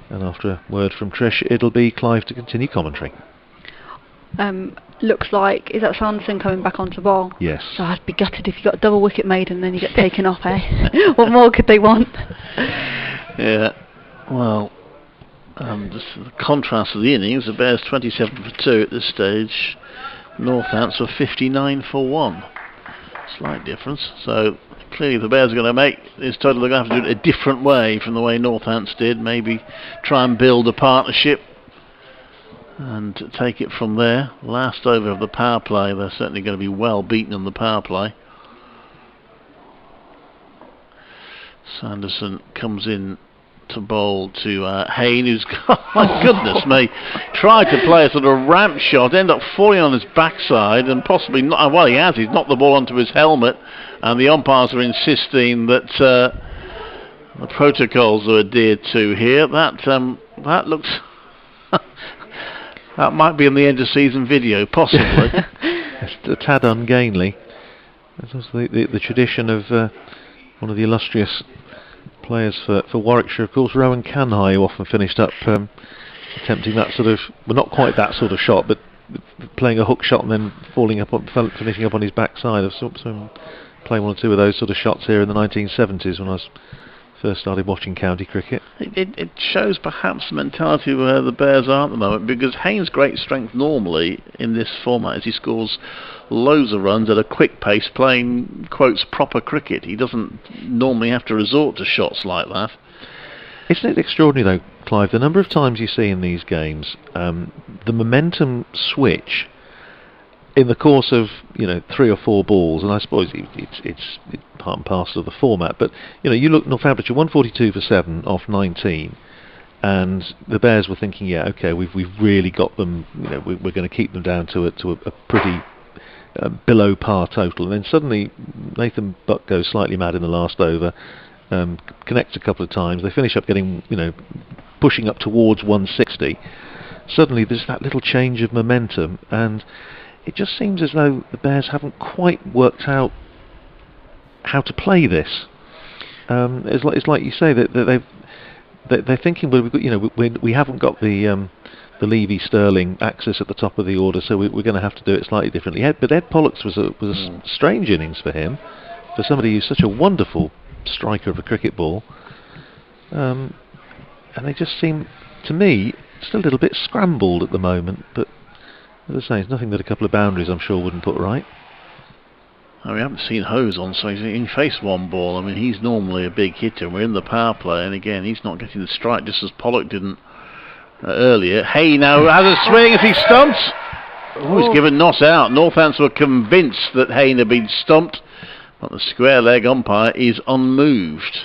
And after a word from Trish, it'll be Clive to continue commentary. Looks like, is that Sanderson coming back onto bowl? Yes. So I'd be gutted if you got a double wicket made and then you get taken off, eh? What more could they want? Yeah, well, just the contrast of the innings, the Bears 27 for 2 at this stage, Northants were 59 for 1. Slight difference, so clearly the Bears are going to make this total. They're going to have to do it a different way from the way Northants did, maybe try and build a partnership and take it from there. Last over of the power play, they're certainly going to be well beaten on the power play. Sanderson comes in to bowl to Hain, who's, oh my goodness me, tried to play a sort of ramp shot, ended up falling on his backside and possibly not, well he has, he's knocked the ball onto his helmet, and the umpires are insisting that the protocols are adhered to here. That looks that might be in the end of season video, possibly. It's a tad ungainly. This was the tradition of one of the illustrious players for Warwickshire, of course, Rowan Canhigh, who often finished up attempting that sort of, well, not quite that sort of shot, but playing a hook shot and then finishing up on his backside. I've sort of playing one or two of those sort of shots here in the 1970s when I was first started watching county cricket. It shows perhaps the mentality where the Bears are at the moment, because Hain's great strength normally in this format is he scores loads of runs at a quick pace playing, quotes, proper cricket. He doesn't normally have to resort to shots like that. Isn't it extraordinary though, Clive, the number of times you see in these games the momentum switch in the course of 3 or 4 balls, and I suppose it's part and parcel of the format, but you look, Northamptonshire 142 for 7 off 19, and the Bears were thinking, yeah, okay, we've really got them, we're going to keep them down to a pretty below par total, and then suddenly Nathan Buck goes slightly mad in the last over, connects a couple of times, they finish up getting, pushing up towards 160. Suddenly there's that little change of momentum, and it just seems as though the Bears haven't quite worked out how to play this. It's like you say that they're thinking, well, we haven't got the Levy Sterling axis at the top of the order, so we're going to have to do it slightly differently. But Ed Pollock's was a strange innings for him, for somebody who's such a wonderful striker of a cricket ball, and they just seem, to me, still a little bit scrambled at the moment. But as I say, it's nothing that a couple of boundaries I'm sure wouldn't put right. We haven't seen Hose on, so he faced one ball. I mean, he's normally a big hitter. We're in the power play, and again, he's not getting the strike, just as Pollock didn't earlier. Hay now has a swing as he stumps. Oh, he's given not out. Northants were convinced that Hayne had been stumped, but the square leg umpire is unmoved.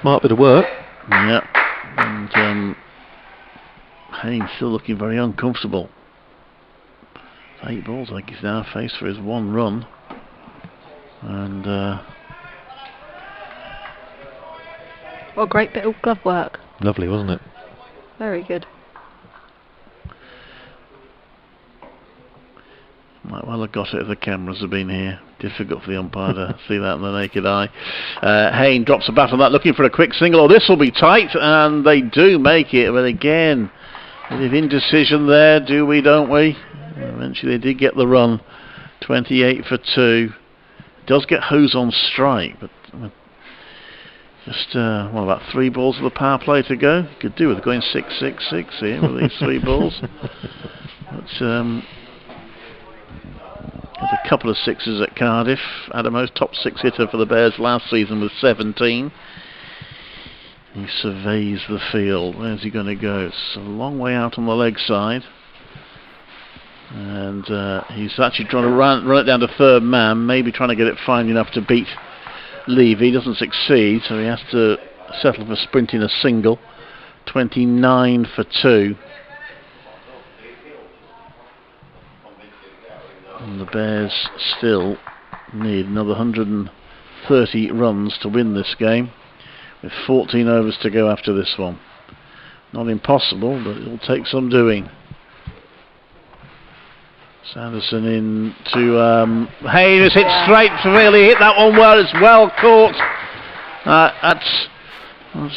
Smart bit of work. Yeah, and Hayne still looking very uncomfortable. 8 balls, I think he's now faced for his 1 run. And what a great bit of glove work. Lovely, wasn't it? Very good. Might well have got it if the cameras had been here. Difficult for the umpire to see that in the naked eye. Hayne drops a bat on that, looking for a quick single. Oh, this will be tight, and they do make it. But again, a bit of indecision there. Do we, don't we? Eventually they did get the run. 28 for 2. Does get Hose on strike, but just about 3 balls of the power play to go. Could do with going 6-6-6 here with these 3 balls. But had a couple of sixes at Cardiff. Adamo's top 6 hitter for the Bears last season with 17. He surveys the field. Where's he going to go? It's a long way out on the leg side. And he's actually trying to run it down to third man, maybe trying to get it fine enough to beat Levy. He doesn't succeed, so he has to settle for sprinting a single. 29 for 2. And the Bears still need another 130 runs to win this game. with 14 overs to go after this one. Not impossible, but it'll take some doing. Sanderson in to Haynes, hit straight, severely hit that one well. It's well caught. That's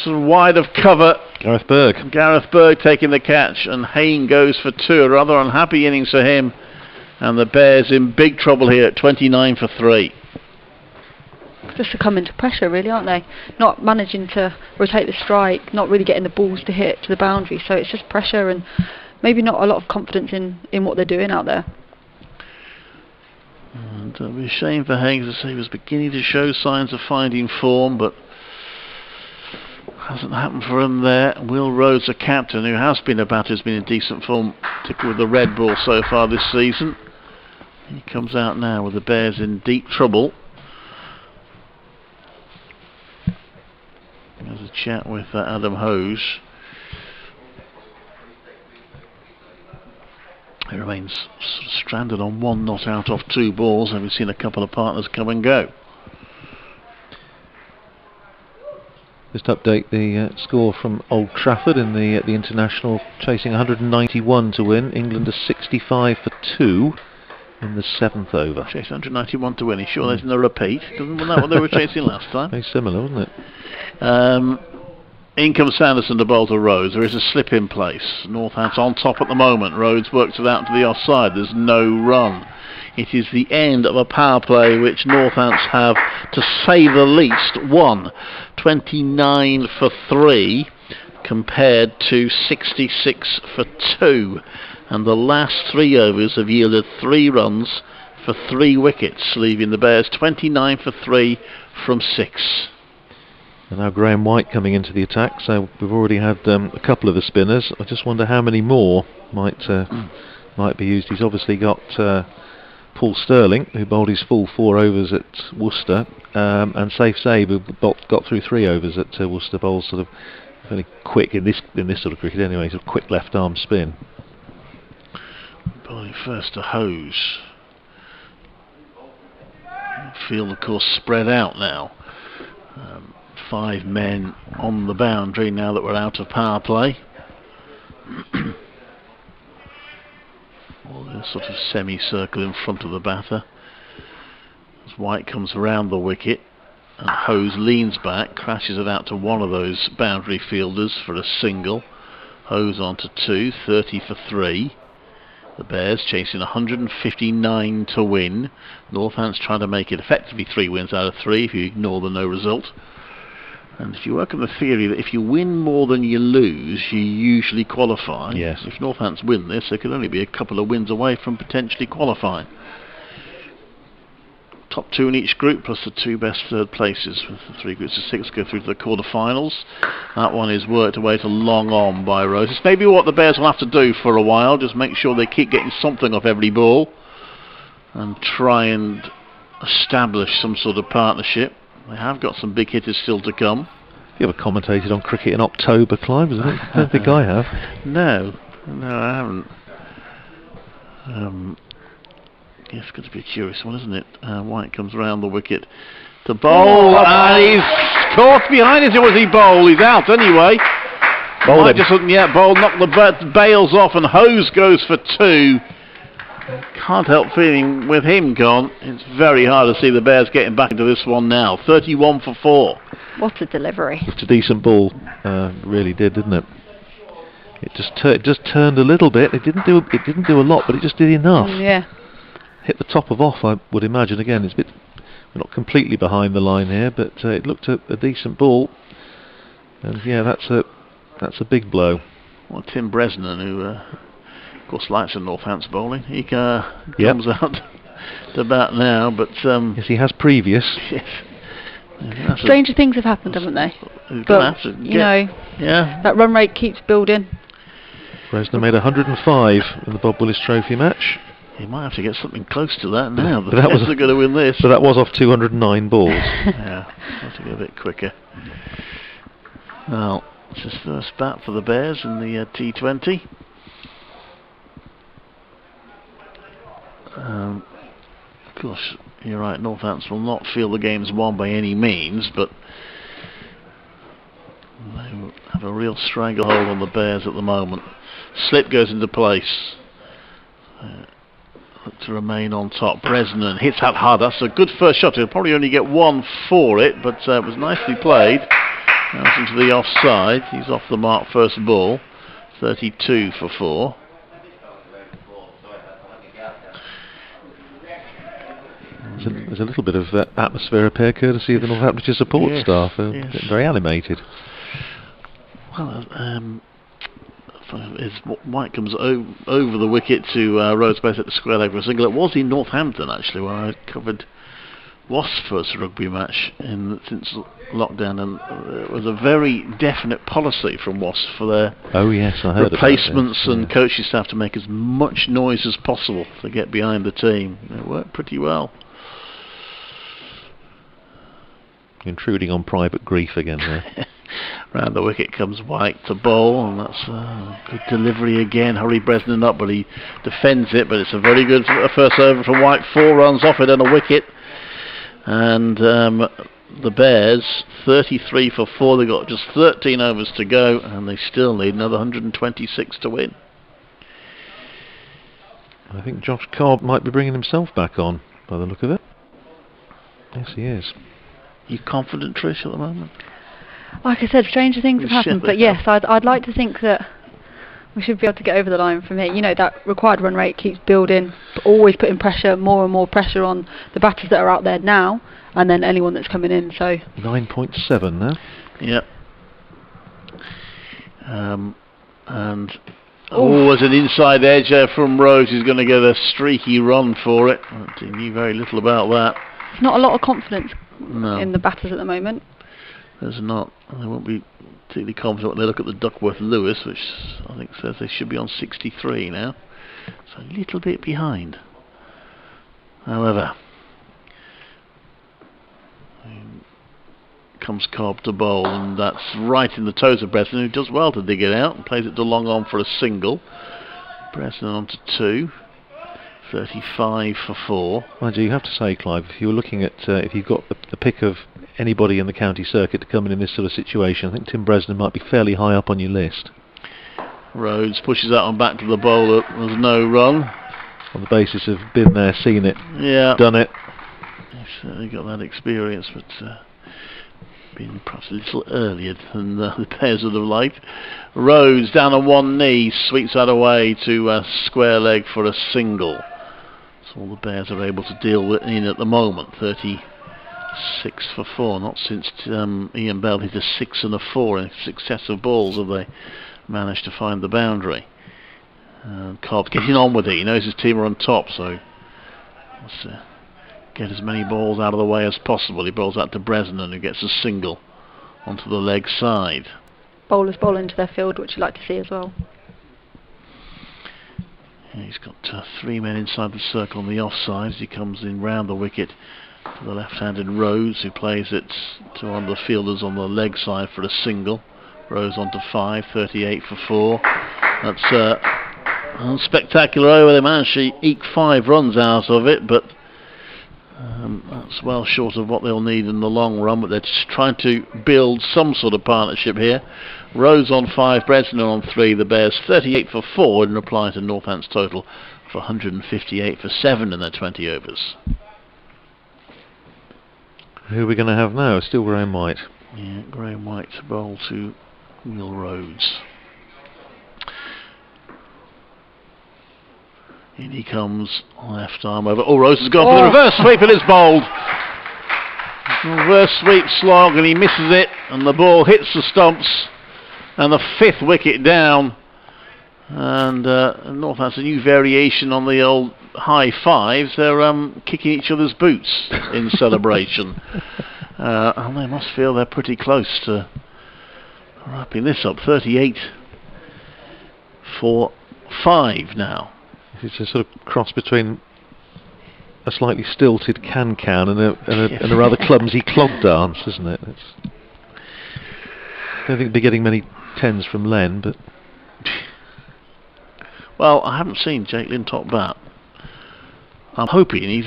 sort of wide of cover. Gareth Berg taking the catch, and Haynes goes for 2. A rather unhappy innings for him, and the Bears in big trouble here at 29 for 3. Just succumbing to pressure, really, aren't they? Not managing to rotate the strike, not really getting the balls to hit to the boundary. So it's just pressure and maybe not a lot of confidence in what they're doing out there. And it'll be a shame for Haynes, as he was beginning to show signs of finding form, but hasn't happened for him there. Will Rhodes, the captain, who has been about, has been in decent form, particularly with the red ball so far this season. He comes out now with the Bears in deep trouble. There's a chat with Adam Hose. He remains sort of stranded on 1 not out off 2 balls, and we've seen a couple of partners come and go. Just update the score from Old Trafford in the International, chasing 191 to win. England are 65 for 2 in the 7th over. Chase 191 to win. Are you sure there's no repeat? Wasn't that what they were chasing last time? Very similar, wasn't it? In comes Sanderson to bowl to Rhodes. There is a slip in place. Northants on top at the moment. Rhodes works it out to the offside. There's no run. It is the end of a power play which Northants have, to say the least, won. 29 for 3 compared to 66 for 2. And the last 3 overs have yielded 3 runs for 3 wickets, leaving the Bears 29 for 3 from 6. And now Graham White coming into the attack, so we've already had a couple of the spinners. I just wonder how many more might be used. He's obviously got Paul Sterling, who bowled his full 4 overs at Worcester, and Saif Saib, who got through 3 overs at Worcester. Bowls sort of fairly quick in this sort of cricket anyway, sort of quick left arm spin. Bowling first to Hose. Field, of course, spread out now. 5 men on the boundary now that we're out of power play. Well, a sort of semicircle in front of the batter. As White comes around the wicket, and Hose leans back, crashes it out to one of those boundary fielders for a single. Hose on to 2, 30 for 3. The Bears chasing 159 to win. Northants trying to make it effectively 3 wins out of 3 if you ignore the no result. And if you work on the theory that if you win more than you lose, you usually qualify. Yes. If Northants win this, they could only be a couple of wins away from potentially qualifying. Top 2 in each group, plus the 2 best third places, with the 3 groups of 6 go through to the quarter-finals. That one is worked away to long on by Rose. It's maybe what the Bears will have to do for a while, just make sure they keep getting something off every ball and try and establish some sort of partnership. They have got some big hitters still to come. You ever commentated on cricket in October, Clive? I don't think I have. No, I haven't. It's going to be a curious one, isn't it? White comes around the wicket to bowl, and he's caught behind it. Was he bowl? He's out anyway. Bowled him. Bowl knocked the bails off, and Hose goes for 2. Can't help feeling, with him gone, it's very hard to see the Bears getting back into this one now. 31 for 4. What a delivery. It's a decent ball, really didn't it? It just turned a little bit. It didn't do a lot, but it just did enough. Yeah. Hit the top of off, I would imagine. Again, we're not completely behind the line here, but it looked a decent ball. And yeah, that's a big blow. Well, Tim Bresnan, who of course likes the Northants bowling, he comes out to bat now, but yes, he has previous. Yes. Stranger things have happened, haven't they? But that run rate keeps building. Bresnan made 105 in the Bob Willis Trophy match. He might have to get something close to that now. But that was going to win this. But that was off 209 balls. Yeah, have to go a bit quicker. Well, it's his first bat for the Bears in the T20. Of course, you're right, Northants will not feel the game's won by any means, but have a real stranglehold on the Bears at the moment. Slip goes into place. To remain on top. Bresnan hits that hard. That's a good first shot. He'll probably only get one for it, but it was nicely played. Now it's into the offside. He's off the mark first ball. 32 for 4. There's a little bit of atmosphere up here, courtesy of the Northamptonshire support staff. Getting very animated. Well, as White comes over the wicket to Rhodes base at the square leg for a single. It was in Northampton actually where I covered Wasp's first rugby match since lockdown, and it was a very definite policy from Wasp for their replacements and coaching staff to make as much noise as possible to get behind the team. It worked pretty well. Intruding on private grief again there. Round the wicket comes White to bowl, and that's a good delivery again. Hurry Bresnan up, but he defends it. But it's a very good first over from White. 4 runs off it on a wicket, and the Bears 33 for 4. They've got just 13 overs to go, and they still need another 126 to win. I think Josh Cobb might be bringing himself back on by the look of it. Yes, he is. You confident, Trish, at the moment? Like I said, stranger things have happened, but yes, I'd like to think that we should be able to get over the line from here. You know, that required run rate keeps building, always putting pressure, more and more pressure on the batters that are out there now, and then anyone that's coming in. So 9.7 now. Yep. And there's an inside edge there from Rhodes. He's going to get a streaky run for it. He knew very little about that. There's not a lot of confidence in the batters at the moment. There's not. They won't be particularly confident when they look at the Duckworth-Lewis, which I think says they should be on 63 now. So a little bit behind. However, comes Cobb to bowl, and that's right in the toes of Bresnan, who does well to dig it out and plays it to long on for a single. Bresnan on to 2. 35 for 4. Mind you have to say, Clive, if you were looking at if you've got the pick of anybody in the county circuit to come in this sort of situation, I think Tim Bresnan might be fairly high up on your list. Rhodes pushes that one back to the bowler. There's no run. On the basis of been there, seen it, done it. He's certainly got that experience, but been perhaps a little earlier than the Bears would have liked. Rhodes down on one knee, sweeps that away to a square leg for a single. That's all the Bears are able to deal with in at the moment. 36 for 4. Not since Ian Bell hit a 6 and a 4 in successive balls have they managed to find the boundary. And Cobb getting on with it. He knows his team are on top, so let's get as many balls out of the way as possible. He bowls out to Bresnan, who gets a single onto the leg side. Bowlers bowl into their field, which you like to see as well. Yeah, he's got 3 men inside the circle on the offside as he comes in round the wicket to the left-handed Rhodes, who plays it to one of the fielders on the leg side for a single. Rhodes on to 5, 38 for 4. That's a spectacular over. They managed to eke 5 runs out of it, but that's well short of what they'll need in the long run. But they're just trying to build some sort of partnership here. Rhodes on 5, Bresnan on 3. The Bears 38 for 4 in reply to Northant's total for 158 for 7 in their 20 overs. Who are we going to have now? Still Graham White. Yeah, Graham White to bowl to Will Rhodes. In he comes, left arm over. Oh, Rhodes has gone for the reverse sweep and it's bowled. Reverse sweep slog, and he misses it, and the ball hits the stumps, and the 5th wicket down. And North has a new variation on the old high fives. They're kicking each other's boots in celebration. And they must feel they're pretty close to wrapping this up. 38 for 5 now. It's a sort of cross between a slightly stilted can-can and a rather clumsy clog dance, isn't it? I don't think they're getting many 10s from Len, but... Well, I haven't seen Jake Lintop bat. I'm hoping he's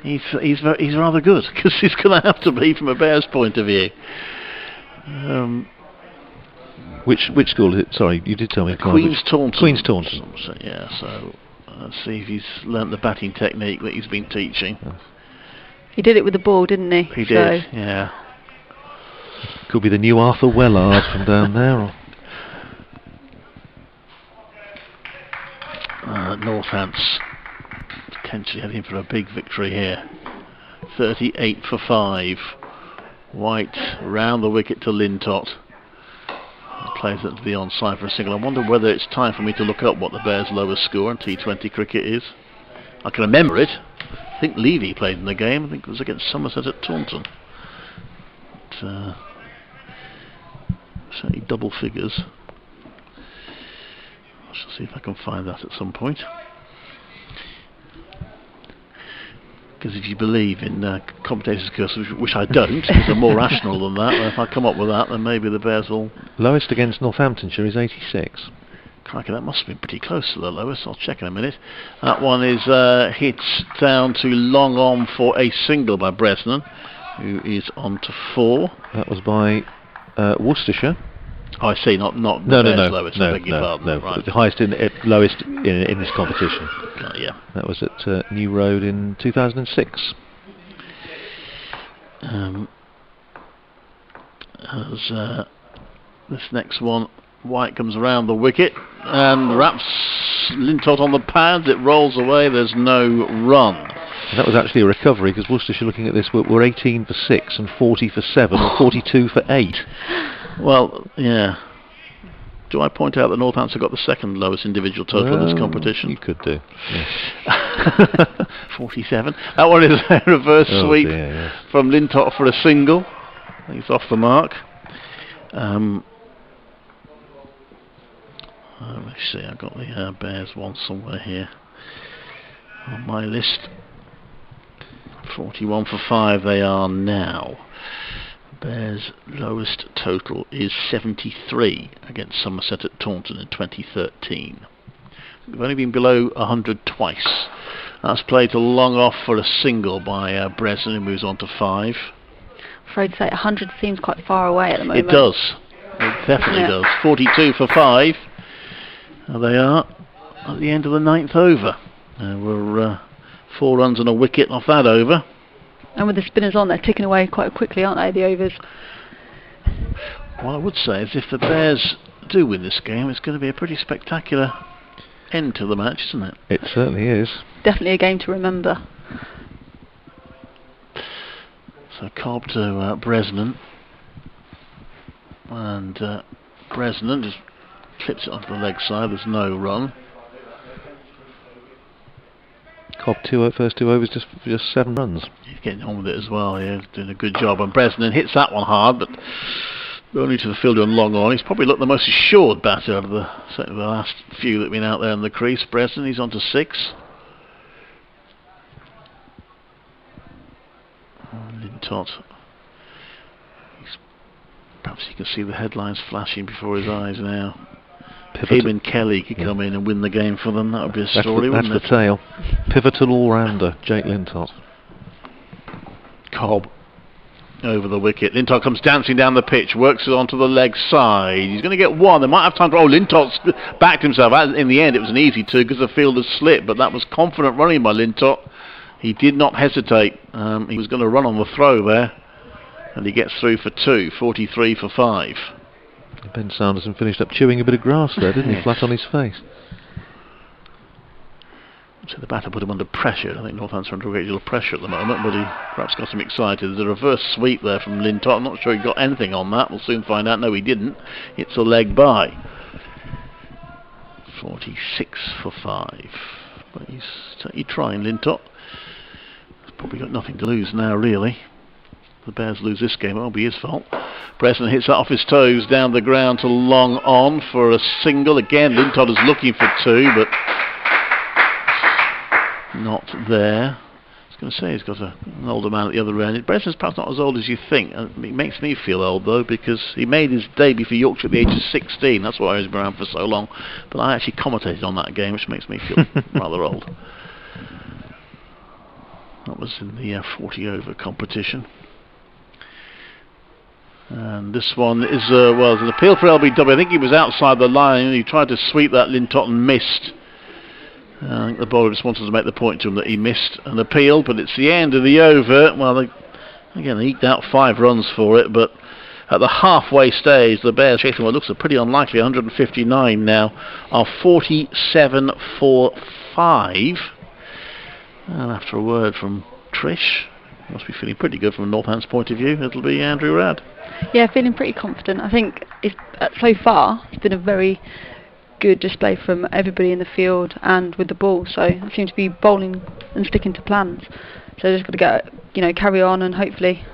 he's rather good, because he's going to have to be from a Bears point of view. Which school is it? Sorry, you did tell me. Queen's Taunton. Queen's Taunton. So, yeah, so let's see if he's learnt the batting technique that he's been teaching. He did it with the ball, didn't he? He did, yeah. Could be the new Arthur Wellard from down there. Or Northants potentially heading for a big victory here. 38 for 5. White round the wicket to Lintott. Plays it to the onside for a single. I wonder whether it's time for me to look up what the Bears' lowest score in T20 cricket is. I can remember it. I think Levy played in the game. I think it was against Somerset at Taunton. But, certainly double figures. I shall see if I can find that at some point. Because if you believe in commentators' curses, which I don't, because I'm more rational than that, if I come up with that, then maybe the Bears will... Lowest against Northamptonshire is 86. Crikey, that must have been pretty close to the lowest. I'll check in a minute. That one is hit down to long on for a single by Bresnan, who is on to 4. That was by Worcestershire. Oh, I see, not No, lowest, I beg your pardon. Right. The highest lowest in this competition. Yeah. That was at New Road in 2006. This next one, White comes around the wicket and wraps Lintott on the pads. It rolls away. There's no run. And that was actually a recovery, because Worcestershire, looking at this, were 18 for 6 and 40 for 7 and 42 for 8. Well, yeah. Do I point out that Northampton got the second lowest individual total in this competition? You could do. Yes. 47. That one is a reverse sweep from Lintott for a single. He's off the mark. Let me see, I've got the Bears one somewhere here on my list. 41 for 5 they are now. Bears' lowest total is 73 against Somerset at Taunton in 2013. They've only been below 100 twice. That's played to long off for a single by Bresnan, who moves on to 5. I'm afraid to say 100 seems quite far away at the moment. It does. It definitely does. 42 for 5. They are at the end of the 9th over. We're 4 runs and a wicket off that over. And with the spinners on, they're ticking away quite quickly, aren't they, the overs? What I would say is if the Bears do win this game, it's going to be a pretty spectacular end to the match, isn't it? It certainly is. Definitely a game to remember. So Cobb to Bresnan. And Bresnan just clips it onto the leg side. There's no run. Cobb first 2 overs, just 7 runs. He's getting on with it as well. Yeah, he's doing a good job. And Bresnan hits that one hard, but only to the fielder and long on. He's probably looked the most assured batter out of the last few that have been out there in the crease. Bresnan, he's on to 6. Lintott. Perhaps you can see the headlines flashing before his eyes now. Him and Kelly could come in and win the game for them. That would be a story, wouldn't it? That's the tale. Pivotal all-rounder, Jake Lintott. Cobb over the wicket. Lintott comes dancing down the pitch, works it onto the leg side. He's going to get one. They might have time to... Oh, Lintott's backed himself. In the end, it was an easy 2 because the fielder slipped, but that was confident running by Lintott. He did not hesitate. He was going to run on the throw there, and he gets through for 2, 43 for 5. Ben Sanderson finished up chewing a bit of grass there, didn't he? Flat on his face. So the batter put him under pressure. I think Northampton are under a great deal of pressure at the moment, but he perhaps got him excited. There's a reverse sweep there from Lintott. I'm not sure he got anything on that. We'll soon find out. No, he didn't. It's a leg by. 46 for 5. But he's trying, Lintott. He's probably got nothing to lose now, really. The Bears lose this game, it won't be his fault. Bresnan hits that off his toes down the ground to long on for a single. Again, Lintott is looking for 2, but not there. I was going to say he's got an older man at the other end. Bresnan's perhaps not as old as you think. It makes me feel old, though, because he made his debut for Yorkshire at the age of 16. That's why he's been around for so long. But I actually commentated on that game, which makes me feel rather old. That was in the 40 over competition. And this one is, well, it's an appeal for LBW. I think he was outside the line. He tried to sweep that Lintott and missed. I think the bowler just wanted to make the point to him that he missed an appeal, but it's the end of the over. Well, they eked out 5 runs for it, but at the halfway stage, the Bears chasing what looks a pretty unlikely 159 now, are 47 for 5. And after a word from Trish, must be feeling pretty good from Northampton's point of view. It'll be Andrew Radd. Yeah, feeling pretty confident. I think so far it's been a very good display from everybody in the field and with the ball. So I seem to be bowling and sticking to plans. So just got to carry on and hopefully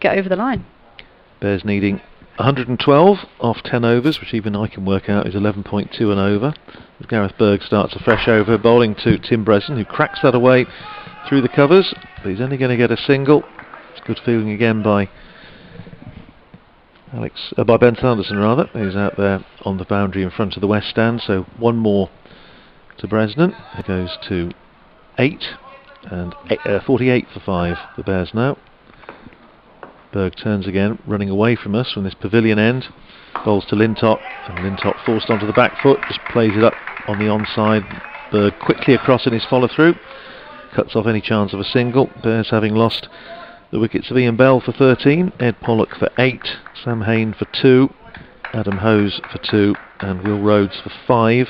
get over the line. Bears needing 112 off 10 overs, which even I can work out is 11.2 and over. As Gareth Berg starts a fresh over, bowling to Tim Bresnan, who cracks that away through the covers, but he's only going to get a single. It's good fielding again by Ben Sanderson, rather, who's out there on the boundary in front of the west stand. So one more to Bresnan. It goes to 8 and 48 for 5. The Bears now. Berg turns again, running away from us from this pavilion end. Bowls to Lintott, and Lintott forced onto the back foot, just plays it up on the onside. Berg quickly across in his follow through, cuts off any chance of a single. Bears having lost the wickets of Ian Bell for 13, Ed Pollock for 8, Sam Hain for 2, Adam Hose for 2, and Will Rhodes for 5.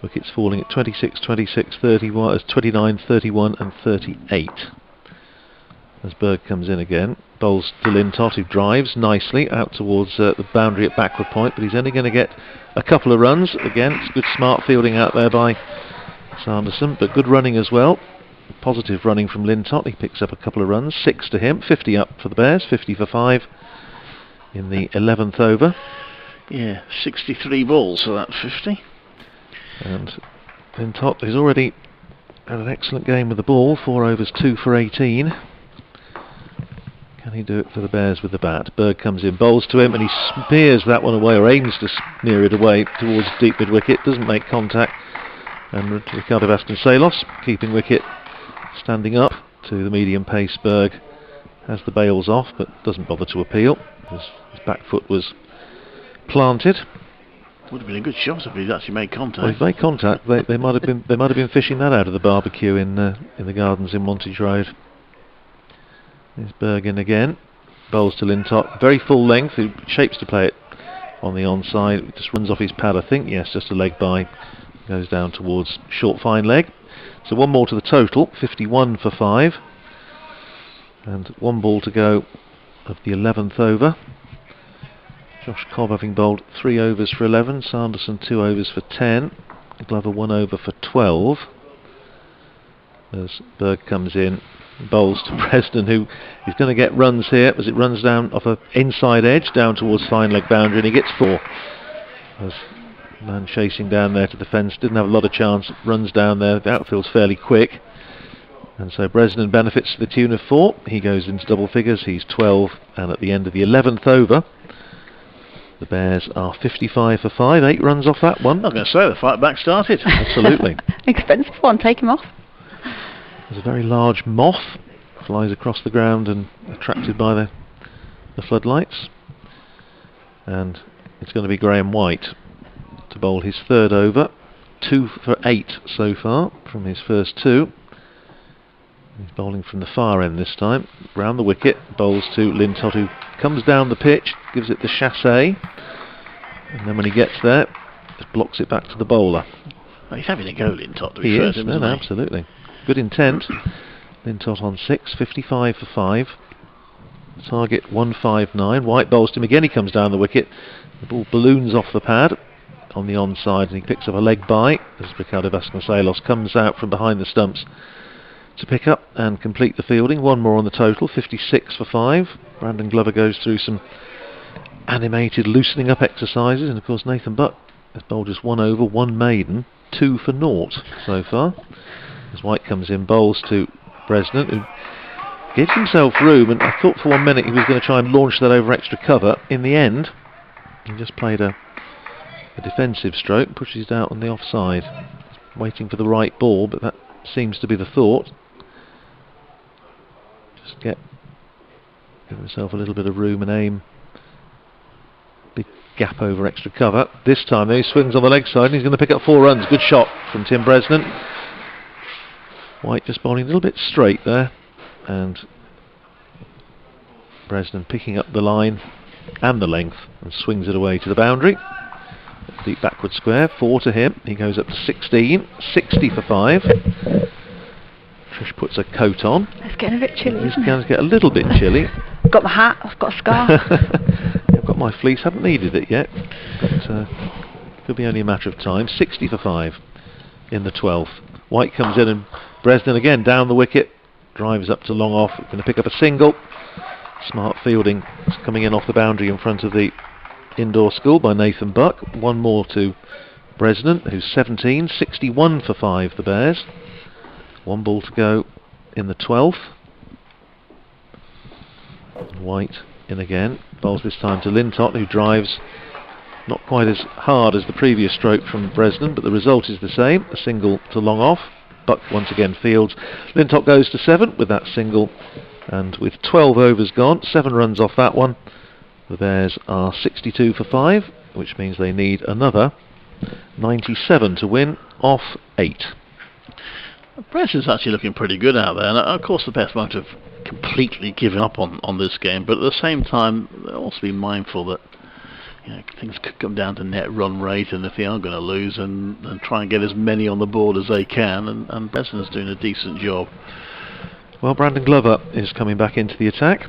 Wickets falling at 26, 26, 31, 29, 31 and 38. As Berg comes in again, bowls to Lintott, who drives nicely out towards the boundary at backward point, but he's only going to get a couple of runs. Again, it's good smart fielding out there by Sanderson, but good running as well. Positive running from Lintott. He picks up a couple of runs, 6 to him, 50 up for the Bears, 50 for 5 in the 11th over. Yeah, 63 balls for that 50. And Lintott has already had an excellent game with the ball, 4 overs, 2 for 18. Can he do it for the Bears with the bat? Berg comes in, bowls to him, and he spears that one away, or aims to smear it away towards deep mid wicket, doesn't make contact. And Ricardo Vasconcelos, keeping wicket, standing up to the medium pace. Berg has the bails off, but doesn't bother to appeal. His back foot was planted. Would have been a good shot if he'd actually made contact. Well, if they made contact, they might have been fishing that out of the barbecue in the gardens in Montage Road. There's Berg in again. Bowls to Lintott, very full length. He shapes to play it on the onside. It just runs off his pad, I think. Yes, just a leg by. Goes down towards short fine leg. So one more to the total, 51 for 5. And one ball to go of the 11th over. Josh Cobb having bowled 3 overs for 11, Sanderson 2 overs for 10, Glover 1 over for 12. As Berg comes in, bowls to Preston, who is going to get runs here as it runs down off an inside edge down towards fine leg boundary, and he gets 4. As man chasing down there to the fence, didn't have a lot of chance, runs down there, the outfield's fairly quick, and so Bresnan benefits to the tune of 4. He goes into double figures, he's 12, and at the end of the 11th over, the Bears are 55 for 5, 8 runs off that one. I'm going to say the fight back started. Absolutely. Expensive one, take him off. There's a very large moth, flies across the ground and attracted by the floodlights, and it's going to be Graham White to bowl his 3rd over, 2 for 8 so far from his first 2. He's bowling from the far end this time, round the wicket, bowls to Lintott, who comes down the pitch, gives it the chassé, and then when he gets there, just blocks it back to the bowler. Well, he's having a go, Lintott, to be He fair is, to him, no, isn't he? absolutely. Good intent. Lintott on 6, 55 for 5. Target 159. White bowls to him again, he comes down the wicket. The ball balloons off the pad on the onside, and he picks up a leg by as Ricardo Vasconcelos comes out from behind the stumps to pick up and complete the fielding. One more on the total, 56 for 5. Brandon Glover goes through some animated loosening up exercises, and of course Nathan Butt has bowled just 1 over, 1 maiden, 2 for 0 so far. As White comes in, bowls to Bresnan, who gives himself room, and I thought for 1 minute he was going to try and launch that over extra cover. In the end, he just played a defensive stroke, pushes it out on the offside, waiting for the right ball, but that seems to be the thought. Just get Give himself a little bit of room and aim. Big gap over extra cover. This time though, he swings on the leg side and he's going to pick up 4 runs. Good shot from Tim Bresnan. White just bowling a little bit straight there, and Bresnan picking up the line and the length and swings it away to the boundary. Deep backward square, 4 to him. He goes up to 16, 60 for 5. Trish puts a coat on. It's getting a bit chilly. It's going to get a little bit chilly. I've got my hat, I've got a scarf. I've got my fleece, haven't needed it yet, but could be only a matter of time. 60 for 5 in the 12th. White comes in and Bresnan again down the wicket, drives up to long off, going to pick up a single. Smart fielding coming in off the boundary in front of the indoor school by Nathan Buck. 1 more to Bresnan, who's 17, 61 for 5 the Bears. 1 ball to go in the 12th. White in again, bowls this time to Lintott, who drives not quite as hard as the previous stroke from Bresnan, but the result is the same, a single to long off. Buck once again fields. Lintott goes to 7 with that single, and with 12 overs gone, 7 runs off that one, the Bears are 62 for 5, which means they need another 97 to win off 8. Bresnan's actually looking pretty good out there, and of course the Bears won't have completely given up on this game, but at the same time they'll also be mindful that things could come down to net run rate, and if they are going to lose, and try and get as many on the board as they can, and Bresnan's doing a decent job. Well, Brandon Glover is coming back into the attack.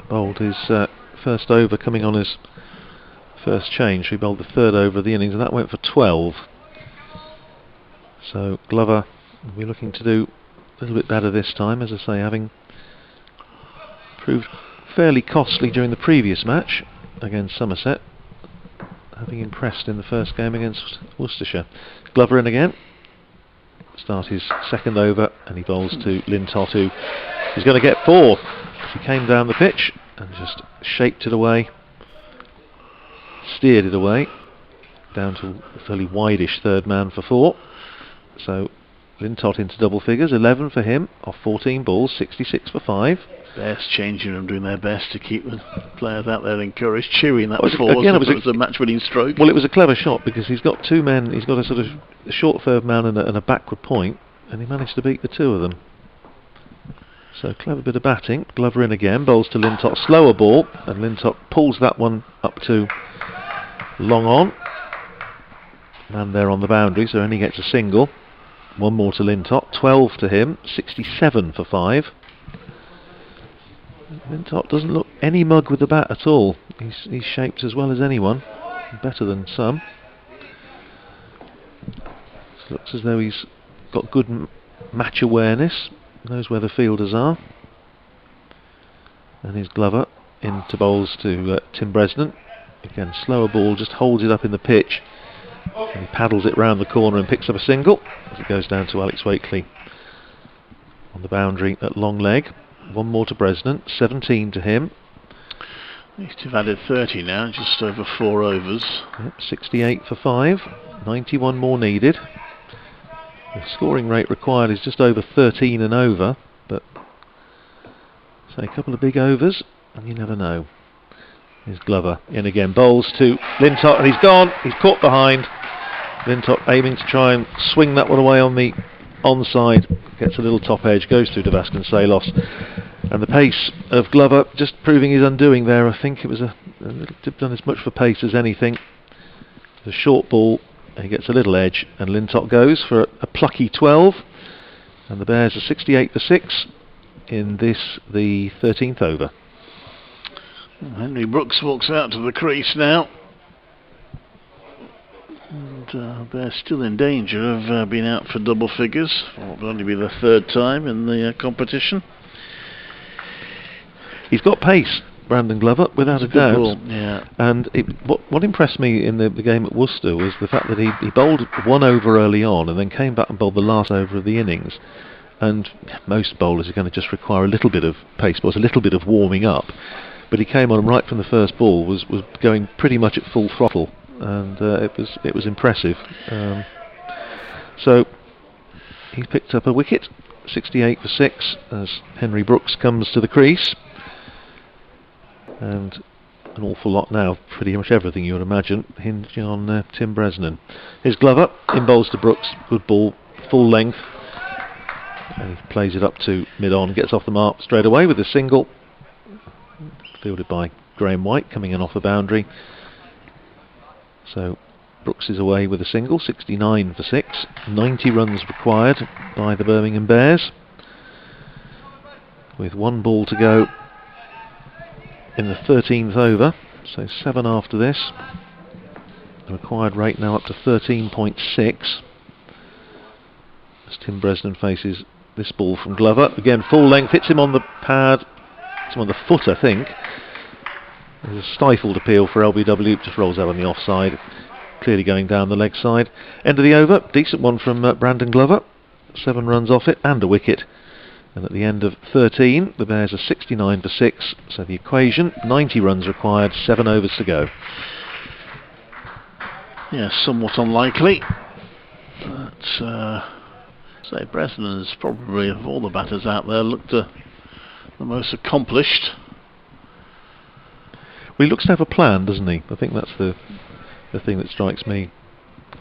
Bowled his first over, coming on his first change. He bowled the 3rd over of the innings, and that went for 12. So Glover will be looking to do a little bit better this time, as I say, having proved fairly costly during the previous match against Somerset, having impressed in the first game against Worcestershire. Glover in again. Start his 2nd over, and he bowls to Lintott, who is going to get 4. He came down the pitch and just shaped it away, steered it away down to a fairly wideish 3rd man for 4. So Lintott into double figures, 11 for him off 14 balls, 66 for 5. Bears changing them, doing their best to keep the players out there encouraged, cheering that before. Again, it was a match-winning stroke. Well, it was a clever shot because he's got 2 men. He's got a sort of short 3rd man and a backward point, and he managed to beat the 2 of them. So clever bit of batting. Glover in again, bowls to Lintott, slower ball, and Lintott pulls that one up to long on. Man there on the boundary, so only gets a single. 1 more to Lintott, 12 to him, 67 for 5. Lintott doesn't look any mug with the bat at all. He's shaped as well as anyone, better than some. It looks as though he's got good match awareness, knows where the fielders are. And his Glover into bowls to Tim Bresnan. Again, slower ball, just holds it up in the pitch, and he paddles it round the corner and picks up a single as it goes down to Alex Wakefield on the boundary at long leg. 1 more to Bresnan, 17 to him. Needs to have added 30 now, just over 4 overs. Yep, 68 for 5, 91 more needed. The scoring rate required is just over 13 and over, but say a couple of big overs and you never know. Here's Glover in again, bowls to Lintott, and he's gone, he's caught behind. Lintott aiming to try and swing that one away on the onside, gets a little top edge, goes through to Vasconcelos, and the pace of Glover just proving his undoing there. I think it was done as much for pace as anything. The short ball, he gets a little edge, and Lintott goes for a plucky 12, and the Bears are 68 for 6 in this, the 13th over. Henry Brooks walks out to the crease now, and they're still in danger of being out for double figures. It will only be the 3rd time in the competition. He's got pace, Brandon Glover, without a doubt. Ball, yeah. And what impressed me in the game at Worcester was the fact that he bowled 1 over early on and then came back and bowled the last over of the innings. And most bowlers are going to just require a little bit of pace, but a little bit of warming up. But he came on right from the first ball, was going pretty much at full throttle, and it was impressive. So he picked up a wicket, 68 for 6, as Henry Brooks comes to the crease. and an awful lot now, pretty much everything you would imagine, hinging on Tim Bresnan. Here's Glover, in bowls to Brooks, good ball, full length, and he plays it up to mid-on, gets off the mark straight away with a single, fielded by Graham White, coming in off the boundary. So Brooks is away with a single, 69 for 6, 90 runs required by the Birmingham Bears, with 1 ball to go in the 13th over, so 7 after this. The required rate now up to 13.6 as Tim Bresnan faces this ball from Glover. Again, full length, hits him on the pad, hits him on the foot, I think. There's a stifled appeal for LBW, just rolls out on the offside, clearly going down the leg side. End of the over, decent one from Brandon Glover, 7 runs off it and a wicket. And at the end of 13, the Bears are 69 for 6, so the equation, 90 runs required, 7 overs to go. Yeah, somewhat unlikely. But, say Bresnan is probably, of all the batters out there, looked the most accomplished. Well, he looks to have a plan, doesn't he? I think that's the thing that strikes me,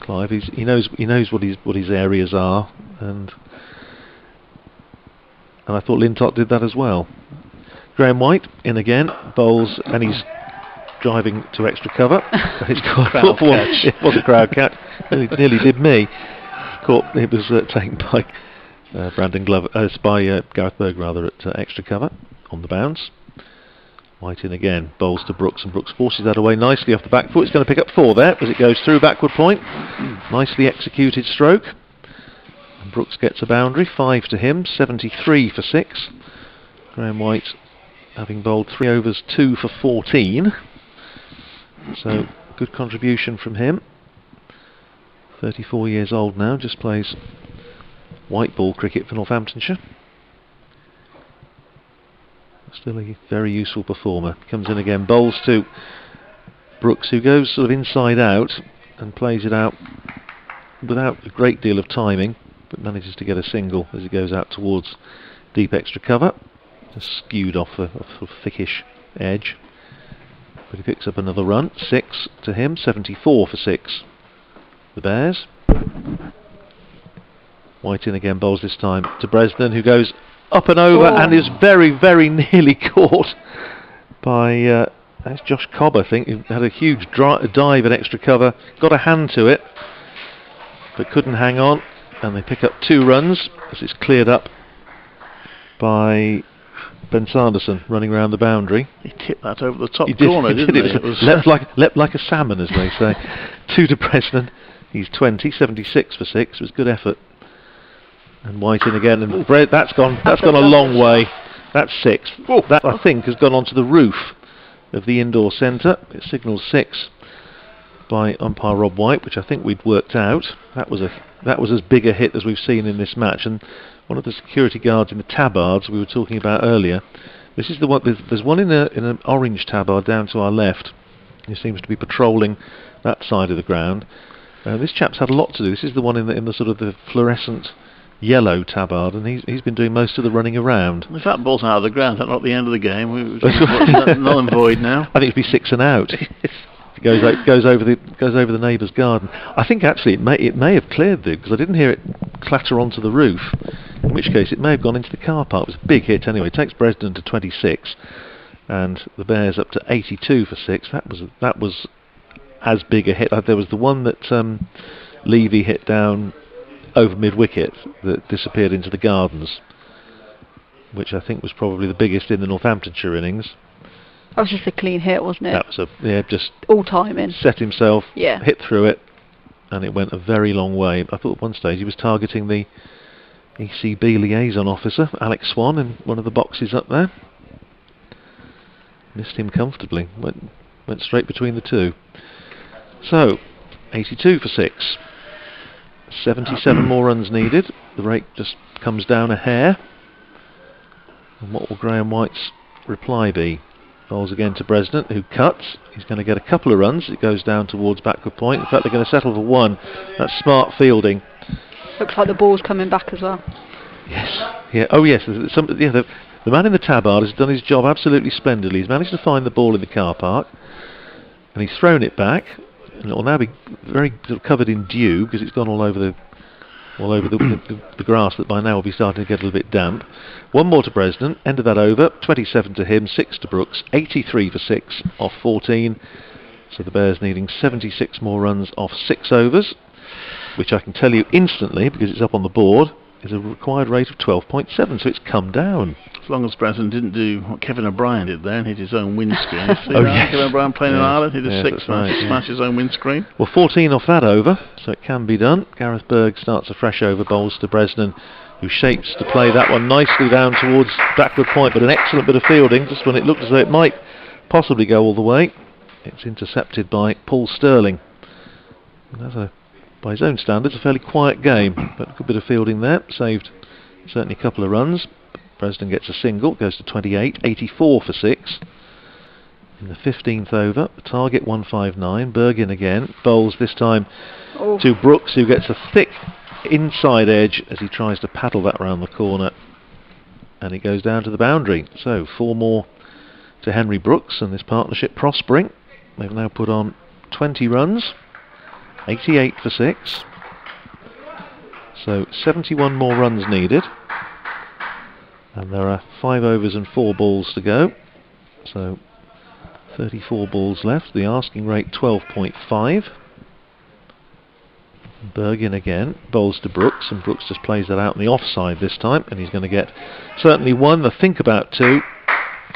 Clive. He knows what his areas are, and I thought Lintott did that as well. Graham White in again, bowls, and he's driving to extra cover. He's got crowd catch. It was a crowd catch. Nearly did me. Caught. It was taken by Brandon Glover, by Gareth Berg rather, at extra cover on the bounce. White in again, bowls to Brooks, and Brooks forces that away nicely off the back foot. It's going to pick up 4 there as it goes through backward point. Nicely executed stroke. And Brooks gets a boundary, 5 to him, 73 for 6. Graham White having bowled 3 overs, 2 for 14. So good contribution from him. 34 years old now, just plays white ball cricket for Northamptonshire. Still a very useful performer. Comes in again, bowls to Brooks, who goes sort of inside out and plays it out without a great deal of timing, but manages to get a single as he goes out towards deep extra cover. Just skewed off a sort of thickish edge. But he picks up another run, 6 to him, 74 for 6. The Bears. White in again, bowls this time to Bresnan, who goes up and over and is very, very nearly caught by that's Josh Cobb, I think. He had a huge dive at extra cover, got a hand to it, but couldn't hang on, and they pick up 2 runs as it's cleared up by Ben Sanderson running around the boundary. He tipped that over the top corner, didn't he? It was leapt like a salmon, as they say. 2 to Bresnan. He's 20, 76 for 6. It was good effort. And White in again, and that's gone a long way. That's 6. That, I think, has gone onto the roof of the indoor centre. It signals 6 by umpire Rob White, which I think we'd worked out. That was as big a hit as we've seen in this match. And one of the security guards in the tabards we were talking about earlier. This is the one. There's one in an orange tabard down to our left. He seems to be patrolling that side of the ground. This chap's had a lot to do. This is the one in the sort of the fluorescent yellow tabard, and he's been doing most of the running around. If that ball's out of the ground, that's not the end of the game. Null and void now. I think it'd be 6 and out. It goes over the neighbour's garden. I think actually it may have cleared because I didn't hear it clatter onto the roof. In which case it may have gone into the car park. It was a big hit anyway. It takes Bresnan to 26, and the Bears up to 82 for 6. That was as big a hit. There was the one that Levy hit down over mid-wicket that disappeared into the gardens, which I think was probably the biggest in the Northamptonshire innings. That was just a clean hit, wasn't it? That was just all timing. Set himself, yeah. Hit through it, and it went a very long way. I thought at one stage he was targeting the ECB liaison officer, Alex Swan, in one of the boxes up there. Missed him comfortably. Went straight between the two. So, 82 for 6. 77 more runs needed. The rate just comes down a hair. And what will Graham White's reply be? Bowls again to Bresnan, who cuts. He's going to get a couple of runs. It goes down towards backward point. In fact, they're going to settle for 1. That's smart fielding. Looks like the ball's coming back as well. Yes. Yeah. Oh yes. The man in the tabard has done his job absolutely splendidly. He's managed to find the ball in the car park, and he's thrown it back, and it will now be very sort of covered in dew because it's gone all over the grass that by now will be starting to get a little bit damp. One more to Bresnan, end of that over, 27 to him, 6 to Brooks, 83 for 6 off 14. So the Bears needing 76 more runs off 6 overs, which I can tell you instantly, because it's up on the board, is a required rate of 12.7, so it's come down. As long as Bresnan didn't do what Kevin O'Brien did there and hit his own windscreen. You see Oh, that? yes. Kevin O'Brien playing in Yes. Ireland, hit a Yes, 6 that's right, yeah. smash his own windscreen. Well, 14 off that over, so it can be done. Gareth Berg starts a fresh over, bowls to Bresnan, who shapes to play that one nicely down towards backward point, but an excellent bit of fielding, just when it looked as though it might possibly go all the way. It's intercepted by Paul Sterling. And that's by his own standards, a fairly quiet game, but a good bit of fielding there, saved certainly a couple of runs. Bresnan gets a single, goes to 28, 84 for 6. In the 15th over, target 159, Berg in again, bowls this time to Brooks, who gets a thick inside edge as he tries to paddle that round the corner, and it goes down to the boundary. So 4 more to Henry Brooks, and this partnership prospering. They've now put on 20 runs, 88 for 6. So 71 more runs needed, and there are 5 overs and 4 balls to go, so 34 balls left. The asking rate 12.5. Berg in again, bowls to Brooks, and Brooks just plays that out on the offside this time, and he's going to get certainly 1, I think about 2,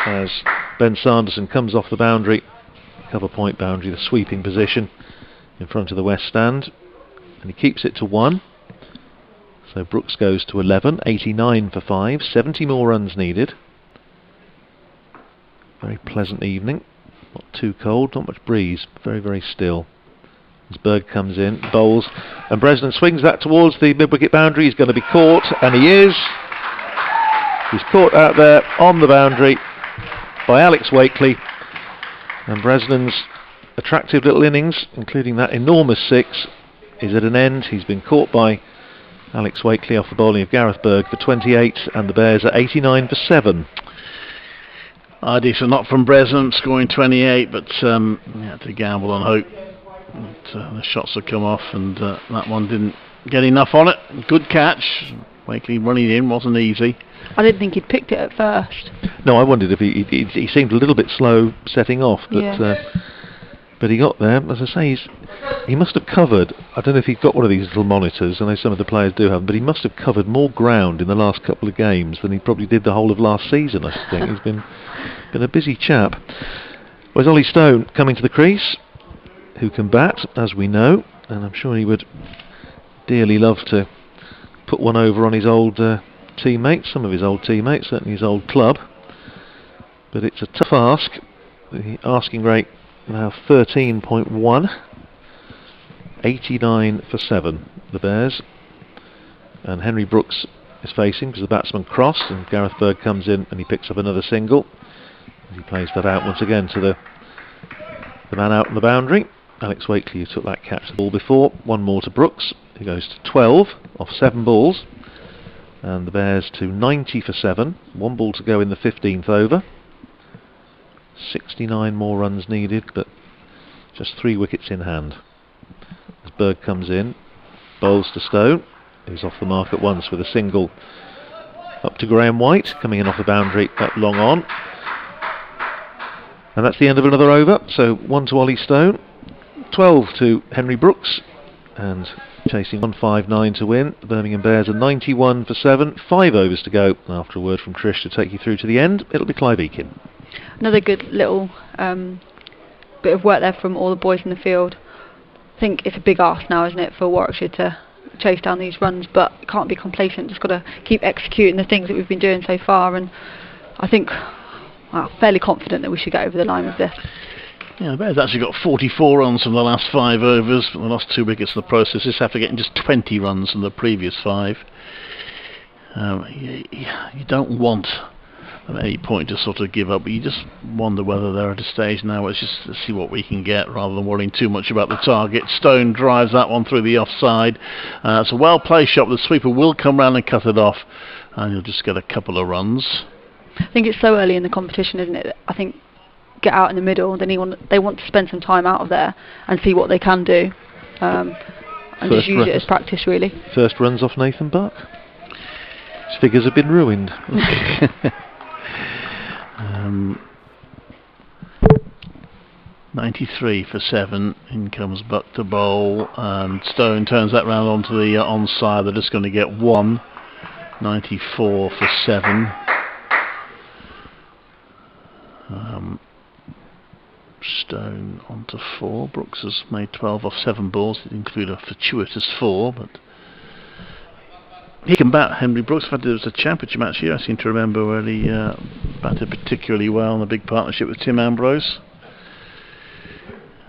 as Ben Sanderson comes off the boundary, cover point boundary, the sweeping position in front of the west stand, and he keeps it to 1. So Brooks goes to 11, 89 for 5, 70 more runs needed. Very pleasant evening, not too cold, not much breeze, very, very still. As Berg comes in, bowls, and Bresnan swings that towards the mid-wicket boundary. He's going to be caught, and he is. He's caught out there on the boundary by Alex Wakely, and Bresnan's attractive little innings, including that enormous 6, is at an end. He's been caught by Alex Wakely off the bowling of Gareth Berg for 28, and the Bears are 89 for 7. Decent, not from Bresnan, scoring 28, but you had to gamble on hope. The shots had come off, and that one didn't get enough on it. Good catch. Wakely running in wasn't easy. I didn't think he'd picked it at first. No, I wondered if he seemed a little bit slow setting off, but but he got there. As I say, he must have covered, I don't know if he's got one of these little monitors, I know some of the players do have them, but he must have covered more ground in the last couple of games than he probably did the whole of last season, I think. He's been a busy chap. Where's Ollie Stone coming to the crease, who can bat, as we know, and I'm sure he would dearly love to put one over on his old teammates, some of his old teammates, certainly his old club, but it's a tough ask. The asking rate now 13.1, 89 for 7, the Bears, and Henry Brooks is facing because the batsman crossed, and Gareth Berg comes in and he picks up another single. He plays that out once again to the man out on the boundary, Alex Wakely, who took that catch the ball before. 1 more to Brooks, who goes to 12 off 7 balls, and the Bears to 90 for 7, 1 ball to go in the 15th over. 69 more runs needed, but just 3 wickets in hand. As Berg comes in, bowls to Stone, who's off the mark at once with a single up to Graham White, coming in off the boundary up long on. And that's the end of another over, so 1 to Ollie Stone, 12 to Henry Brooks, and chasing 159 to win. The Birmingham Bears are 91 for 7, 5 overs to go. After a word from Trish to take you through to the end, it'll be Clive Eakin. Another good little bit of work there from all the boys in the field. I think it's a big ask now, isn't it, for Warwickshire to chase down these runs, but can't be complacent, just got to keep executing the things that we've been doing so far, and I think fairly confident that we should get over the line with this. Yeah, the Bears actually got 44 runs from the last 5 overs, but they lost 2 wickets in the process. This after getting just 20 runs from the previous 5. You don't want at any point to sort of give up, but you just wonder whether they're at a stage now where it's just to see what we can get rather than worrying too much about the target. Stone drives that one through the offside. It's a well placed shot, but the sweeper will come round and cut it off, and you'll just get a couple of runs. I think it's so early in the competition, isn't it? I think get out in the middle. They want to spend some time out of there and see what they can do, and just use it as practice, really. First runs off Nathan Buck. His figures have been ruined. 93 for 7. In comes Buck to bowl, and Stone turns that round onto the onside. They're just going to get 1. 94 for 7. Stone onto 4. Brooks has made 12 off 7 balls. It include a fortuitous 4, but he can bat. Henry Brooks. In fact, there was a championship match here, I seem to remember, where he batted particularly well in a big partnership with Tim Ambrose.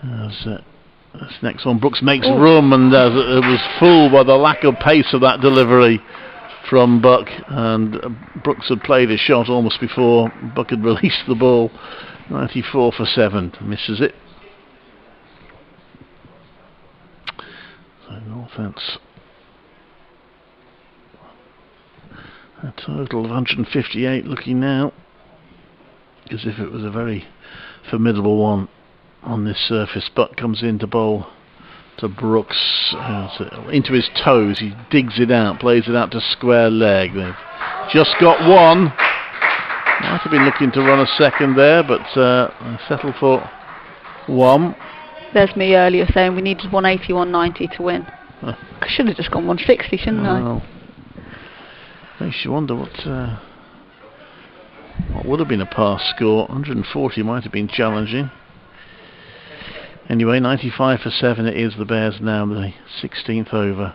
This next one, Brooks makes room, and it was fooled by the lack of pace of that delivery from Buck, and Brooks had played a shot almost before Buck had released the ball. 94 for 7, misses it. So no offence. A total of 158 looking now, as if it was a very formidable one on this surface. Buck comes in to bowl to Brooks, into his toes. He digs it out, plays it out to square leg. They've just got 1. Might have been looking to run a second there, but settle for 1. There's me earlier saying we needed 180, 190 to win. I should have just gone 160, shouldn't I? Makes you wonder what would have been a pass score. 140 might have been challenging. Anyway, 95 for 7 it is. The Bears now the 16th over.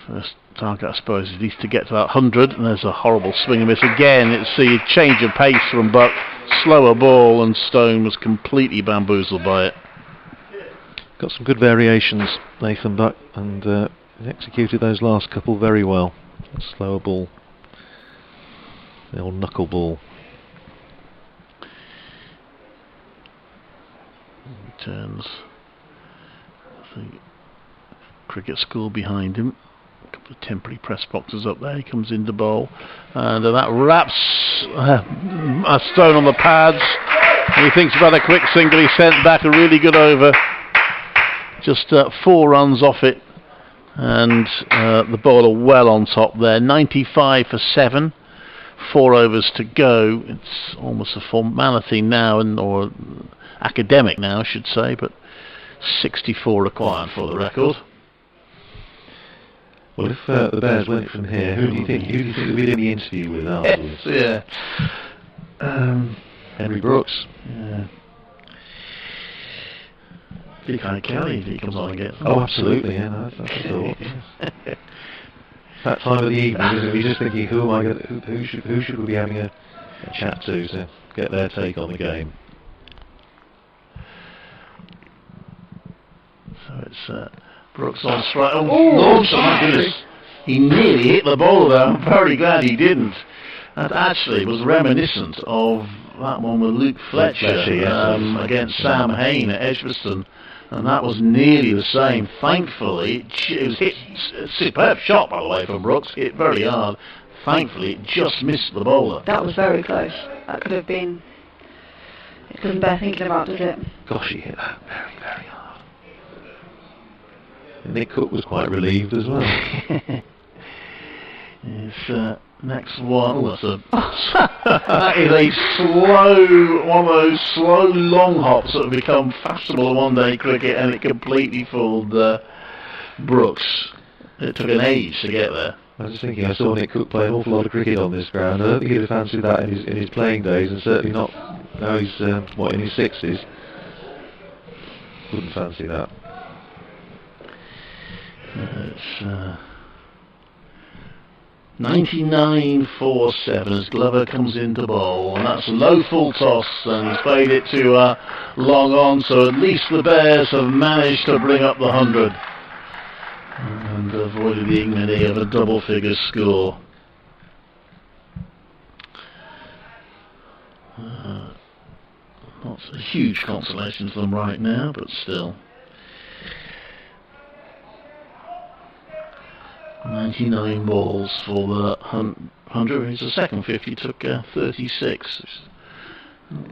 First target, I suppose, is at least to get to that 100, and there's a horrible swing and miss again. It's the change of pace from Buck, slower ball, and Stone was completely bamboozled by it. Got some good variations, Nathan Buck, and he executed those last couple very well. A slower ball, the old knuckle ball. He turns, I think, cricket school behind him. A couple of temporary press boxes up there. He comes in to bowl, and that wraps a Stone on the pads. And he thinks about a quick single. He sent back a really good over. Just 4 runs off it, and the bowler well on top there. 95 for 7. 4 overs to go. It's almost a formality now, or academic now, I should say, but 64 required for the record. Well, if the Bears went from here, who do you think would be in the interview with afterwards? Yeah. Henry Brooks. Yeah. Big High Kelly if he comes on again. Oh, absolutely, yeah, that's a thought. Yes. That time of the evening, isn't it? You're just thinking, who should we be having a chat to get their take on the game? So it's Brooks on strike. Oh, Lord, my goodness. He nearly hit the ball there. I'm very glad he didn't. That actually was reminiscent of that one with Luke Fletcher against Sam Hain at Edgbaston. And that was nearly the same. Thankfully, it was hit, a superb shot, by the way, from Brooks. Hit very hard. Thankfully, it just missed the bowler. That was very close. That could have been... It doesn't bear thinking about, does it? Gosh, he hit that very, very hard. Nick Cook was quite relieved as well. It's next one. That is a slow, one of those slow long hops that have become fashionable in one-day cricket, and it completely fooled Brooks. It took an age to get there. I was just thinking, I saw Nick Cook play an awful lot of cricket on this ground. I don't think he'd have fancied that in his playing days, and certainly not now he's in his 60s. Wouldn't fancy that. It's 99 for 7 as Glover comes into bowl, and that's a low full toss, and he's played it to long on, so at least the Bears have managed to bring up the 100 and avoided the ignominy of a double figure score. Not a huge consolation for them right now, but still. 99 balls for the 100. His second 50 took 36.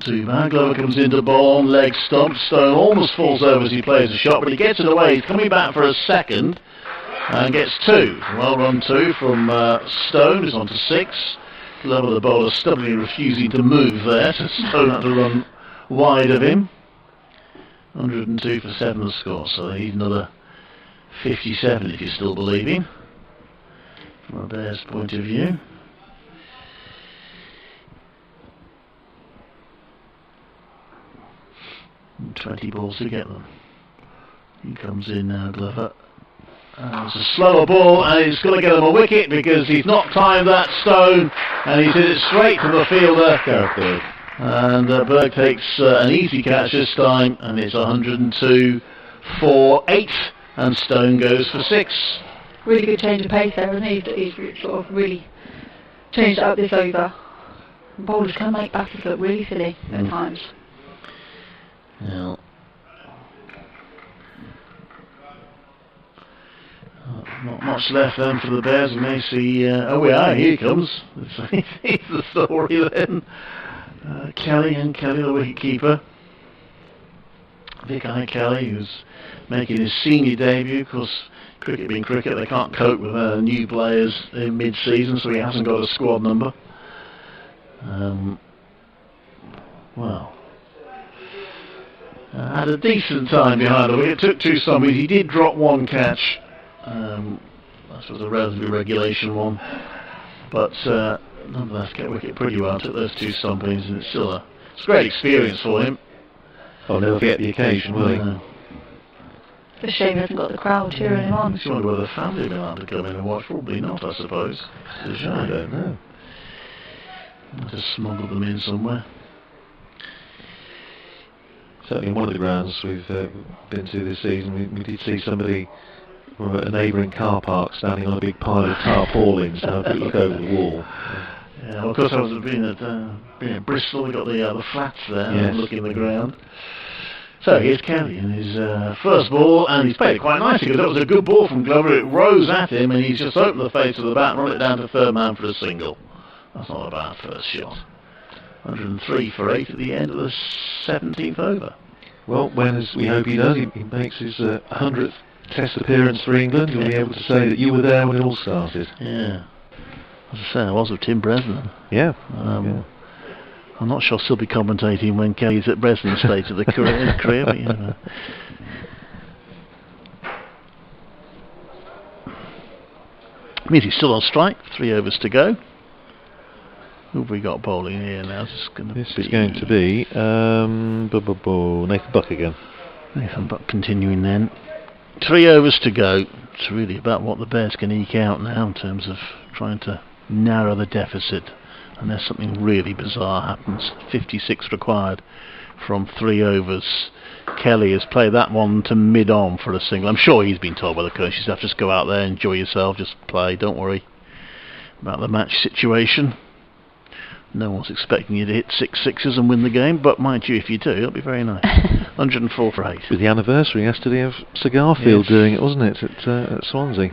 Too bad. Glover comes into the ball on leg stump. Stone almost falls over as he plays the shot, but he gets it away. He's coming back for a second and gets 2. Well run 2 from Stone, who's on to 6. Glover, the bowler, stubbornly refusing to move there, so Stone had to run wide of him. 102 for 7 the score, so they need another 57 if you're still believing, from a Bears point of view. And 20 balls to get them. He comes in now, Glover. And it's a slower ball, and he's going to get him a wicket because he's not timed that Stone, and he's hit it straight to the fielder, Gareth Berg. And Berg takes an easy catch this time, and it's 102 for 8, and Stone goes for 6. Really good change of pace there, hasn't he? He's sort of really changed up this over. Bowlers can make batters look really silly at times. Well, not much left then for the Bears, and they see, oh yeah, here he comes. He's the story then. Kelly the wicketkeeper. Vic Kelly, who's making his senior debut. Of course, cricket being cricket, they can't cope with new players in mid-season, so he hasn't got a squad number. Well, had a decent time behind the wicket. Took 2 stumpies. He did drop 1 catch. That was a relatively regulation one, but nonetheless kept wicket pretty well. Took those 2 stumpings, and it's a great experience for him. I'll never forget the occasion, will he? It's a shame he hasn't got the crowd cheering him on. I wonder whether the family have been allowed to come in and watch. Probably not, I suppose. It's a shame. I don't know. I'll just smuggle them in somewhere. Certainly in one of the grounds we've been to this season, we did see somebody from a neighbouring car park standing on a big pile of tarpaulins to have a look over the wall. Yeah, well, of course I was being at Bristol. We got the flats there, yes. Looking at the ground. So here's Kelly in his first ball, and he's played it quite nicely because that was a good ball from Glover. It rose at him, and he's just opened the face of the bat and run it down to third man for a single. That's not a bad first shot. 103 for 8 at the end of the 17th over. Well, when, as we hope he does, he makes his 100th Test appearance for England, you'll be able to say that you were there when it all started. Yeah. As I say, I was with Tim Bresnan. Yeah. I'm not sure I'll still be commentating when Kelly's at Bresnan's stage of the career, but yeah. Means he's still on strike, 3 overs to go. Who have we got bowling here now? This is going to be Nathan Buck again. Nathan Buck continuing then. 3 overs to go. It's really about what the Bears can eke out now in terms of trying to narrow the deficit, unless something really bizarre happens. 56 required from 3 overs. Kelly has played that one to mid-on for a single. I'm sure he's been told by the coach, he's have to just go out there, enjoy yourself, just play, don't worry about the match situation. No one's expecting you to hit 6 sixes and win the game, but mind you, if you do, it'll be very nice. 104 for 8. It was the anniversary yesterday of Sir Garfield doing it, wasn't it, at Swansea?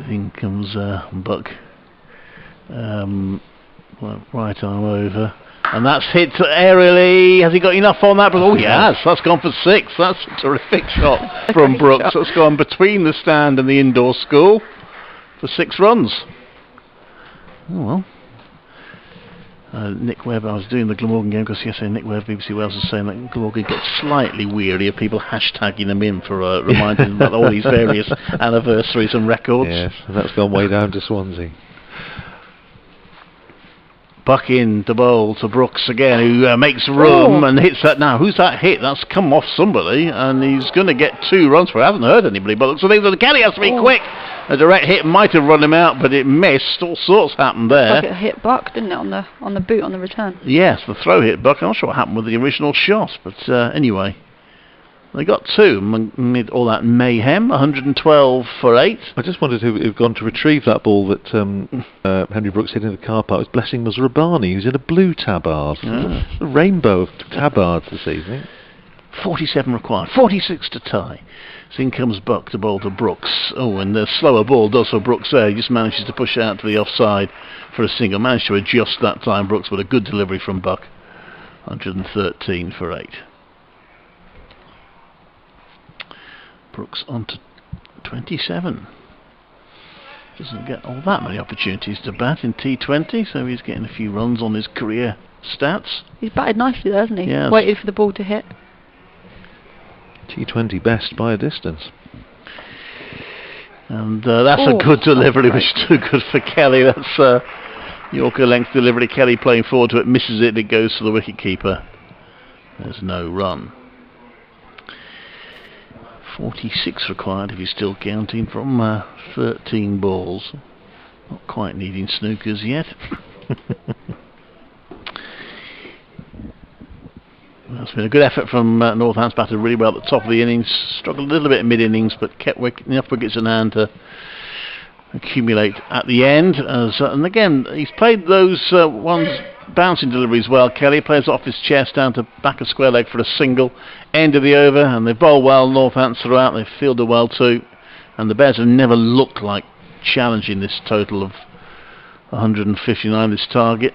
In comes Buck. Right arm over. And that's hit aerially. Has he got enough on that? Oh, he has. That's gone for 6. That's a terrific shot from Brooks. That's gone between the stand and the indoor school for 6 runs. Oh well. Nick Webb, I was doing the Glamorgan game because yesterday Nick Webb, BBC Wales, was saying that Glamorgan gets slightly weary of people hashtagging them in for reminding them about all these various anniversaries and records. Yes, and that's gone way down to Swansea. Buck in to bowl to Brooks again, who makes room and hits that. Now, who's that hit? That's come off somebody, and he's going to get 2 runs for it. I haven't heard anybody, but looks like Kelly has to be quick. A direct hit might have run him out, but it missed. All sorts happened there. Like it hit Buck, didn't it, on the boot on the return? Yes, the throw hit Buck. I'm not sure what happened with the original shot, but anyway. They got 2 amid all that mayhem. 112 for 8. I just wondered who had gone to retrieve that ball that Henry Brooks hit in the car park. It was Blessing Rabbani, who's in a blue tabard. A rainbow of tabards this evening. 47 required, 46 to tie. So in comes Buck to bowl to Brooks. Oh, and the slower ball does for Brooks there. He just manages to push it out to the offside for a single. Managed to adjust that time, Brooks, with a good delivery from Buck. 113 for 8. Brooks on to 27. Doesn't get all that many opportunities to bat in T20, so he's getting a few runs on his career stats. He's batted nicely there, hasn't he? Yes. Waited for the ball to hit. T20 best by a distance. And that's a good delivery, which is too good for Kelly. That's Yorker length delivery. Kelly playing forward to it, misses it, it goes to the wicketkeeper. There's no run. 46 required if he's still counting from 13 balls. Not quite needing snookers yet. That's been a good effort from Northants. Batted really well at the top of the innings. Struggled a little bit in mid-innings, but kept enough wickets in hand to accumulate at the end. And again, he's played those ones bouncing deliveries well. Kelly plays off his chest down to back of square leg for a single. End of the over, and they bowl well. Northants throughout. They fielded well too. And the Bears have never looked like challenging this total of 159, this target.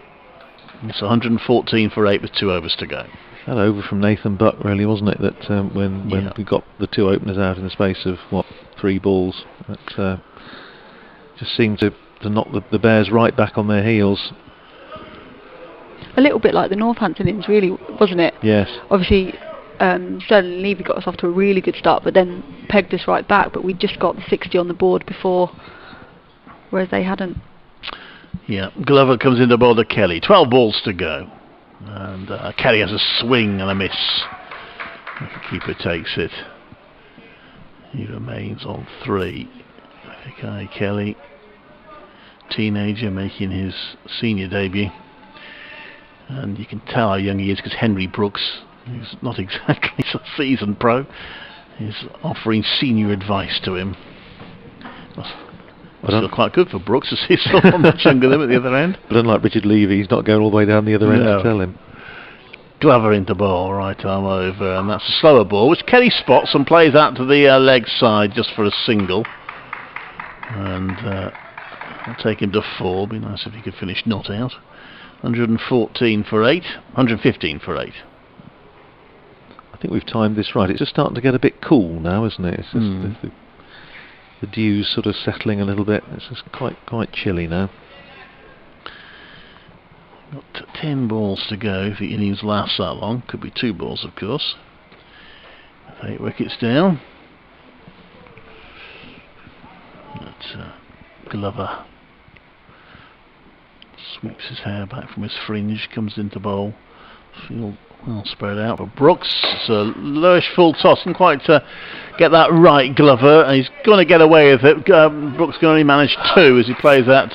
It's 114 for 8 with 2 overs to go. That over from Nathan Buck, really, wasn't it? That when we got the 2 openers out in the space of 3 balls, that just seemed to knock the Bears right back on their heels. A little bit like the Northampton innings, really, wasn't it? Yes. Obviously, Sterling Levy got us off to a really good start, but then pegged us right back. But we just got the 60 on the board before, whereas they hadn't. Yeah, Glover comes in to bowl to Kelly. 12 balls to go. And Kelly has a swing and a miss. The keeper takes it. He remains on 3. Okay, Kelly, teenager, making his senior debut. And you can tell how young he is because Henry Brooks, who's not exactly a seasoned pro, is offering senior advice to him. That's still quite good for Brooks, as he's still much younger than him at the other end. But unlike Richard Levy, he's not going all the way down the other end to tell him. Glover into ball, right arm over, and that's a slower ball, which Kelly spots and plays out to the leg side just for a single. And I'll take him to 4. Be nice if he could finish not out. 114 for 8, 115 for 8. I think we've timed this right. It's just starting to get a bit cool now, isn't it? It's just the dew's sort of settling a little bit. It's just quite chilly now. Got 10 balls to go if the innings lasts that long. Could be 2 balls, of course. 8 wickets down. But Glover sweeps his hair back from his fringe, comes into bowl. Field well spread out, but Brooks, it's a lowish full toss, didn't quite get that right, Glover. He's going to get away with it. Brooks can only manage 2 as he plays that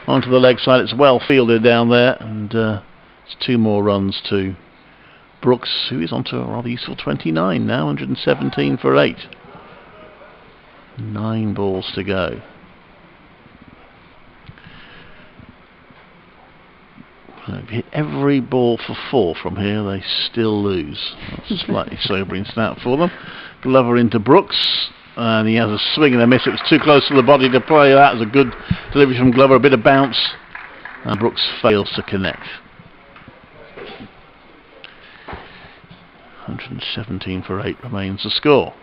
onto the leg side. It's well fielded down there, and it's 2 more runs to Brooks, who is onto a rather useful 29 now, 117 for 8. 9 balls to go. Hit every ball for 4 from here, they still lose. That's a slightly sobering stat for them. Glover into Brooks, and he has a swing and a miss. It was too close to the body to play. That was a good delivery from Glover, a bit of bounce, and Brooks fails to connect. 117 for 8 remains the score.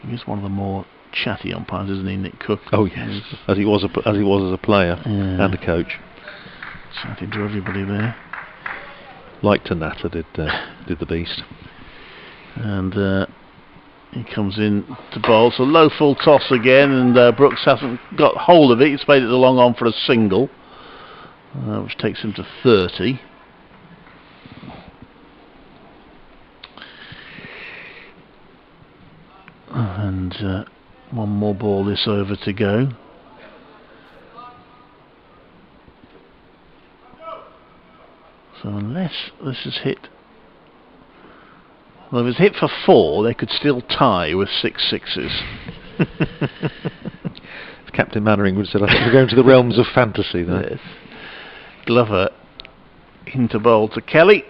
He's one of the more chatty umpires, isn't he, Nick Cook? Oh yes, as he was as a player and a coach. Chatting to everybody there. Like to natter, did the beast. And he comes in to bowl. So low full toss again, and Brooks hasn't got hold of it. He's played it long on for a single, which takes him to 30. And 1 more ball this over to go. So unless this is hit, well, if it's hit for 4, they could still tie with 6 sixes. Captain Mannering would have said, I think we're going to the realms of fantasy there. Yes. Glover into bowl to Kelly.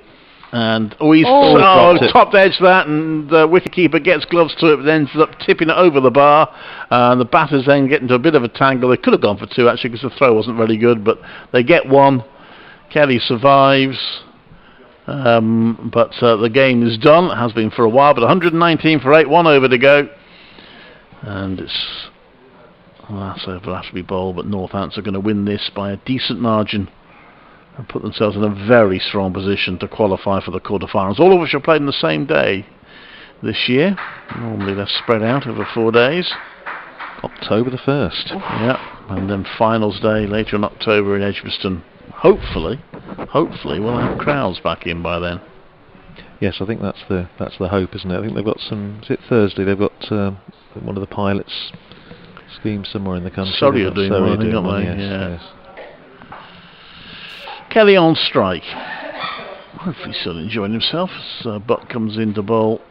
And he's top edge that, and the wicketkeeper gets gloves to it, but ends up tipping it over the bar. And the batters then get into a bit of a tangle. They could have gone for 2 actually, because the throw wasn't very good, but they get 1. Kelly survives, but the game is done. It has been for a while, but 119 for 8, 1 over to go, and it's last over has to be bowled. But Northants are going to win this by a decent margin and put themselves in a very strong position to qualify for the quarterfinals, all of which are played on the same day this year. Normally they're spread out over 4 days. October the 1st. Yeah, and then finals day later in October in Edgbaston. Hopefully we'll have crowds back in by then. Yes, I think that's the hope, isn't it? I think they've got some. Is it Thursday? They've got one of the pilots schemes somewhere in the country. Surrey are doing one, aren't they? Yes. Kelly on strike. Hopefully still enjoying himself as Buck comes in to bowl.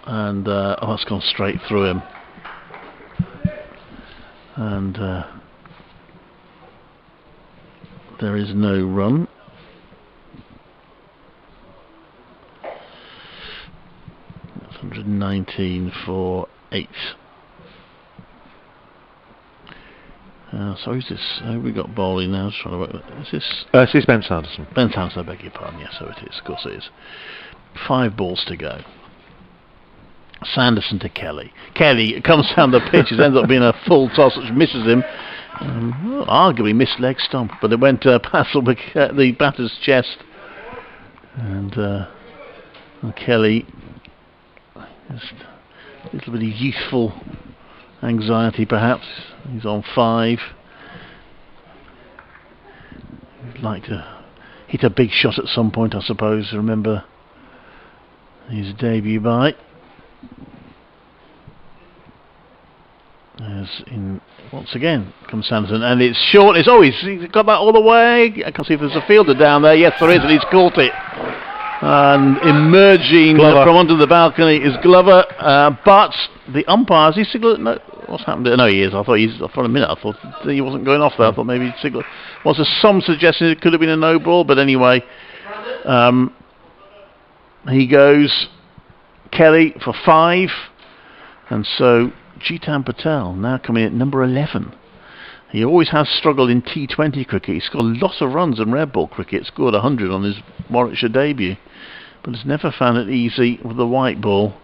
And that's gone straight through him. And there is no run. That's 119 for 8. So who's this? We got bowling now. Just trying to work. Is this? This is Ben Sanderson. Ben Sanderson, I beg your pardon. Yes, so it is. Of course it is. 5 balls to go. Sanderson to Kelly. Kelly comes down the pitch. It ends up being a full toss, which misses him. Arguably missed leg stump, but it went past the batter's chest. And Kelly, just a little bit of youthful anxiety perhaps. He's on 5. He'd like to hit a big shot at some point, I suppose. Remember his debut bite. As in, once again comes Sanderson, and it's short. He's got that all the way. I can see if there's a fielder down there. Yes, there is, and he's caught it. And emerging from under the balcony is Glover, but the umpires, he signalled. No, what's happened? No, he is. I thought for a minute I thought he wasn't going off there. I thought maybe he'd signalled. Was there some suggestion it could have been a no ball? But anyway, he goes Kelly for 5, and so Chetan Patel now coming in at number 11. He always has struggled in T20 cricket. He scored a lot of runs in red ball cricket. Scored 100 on his Warwickshire debut, but has never found it easy with the white ball.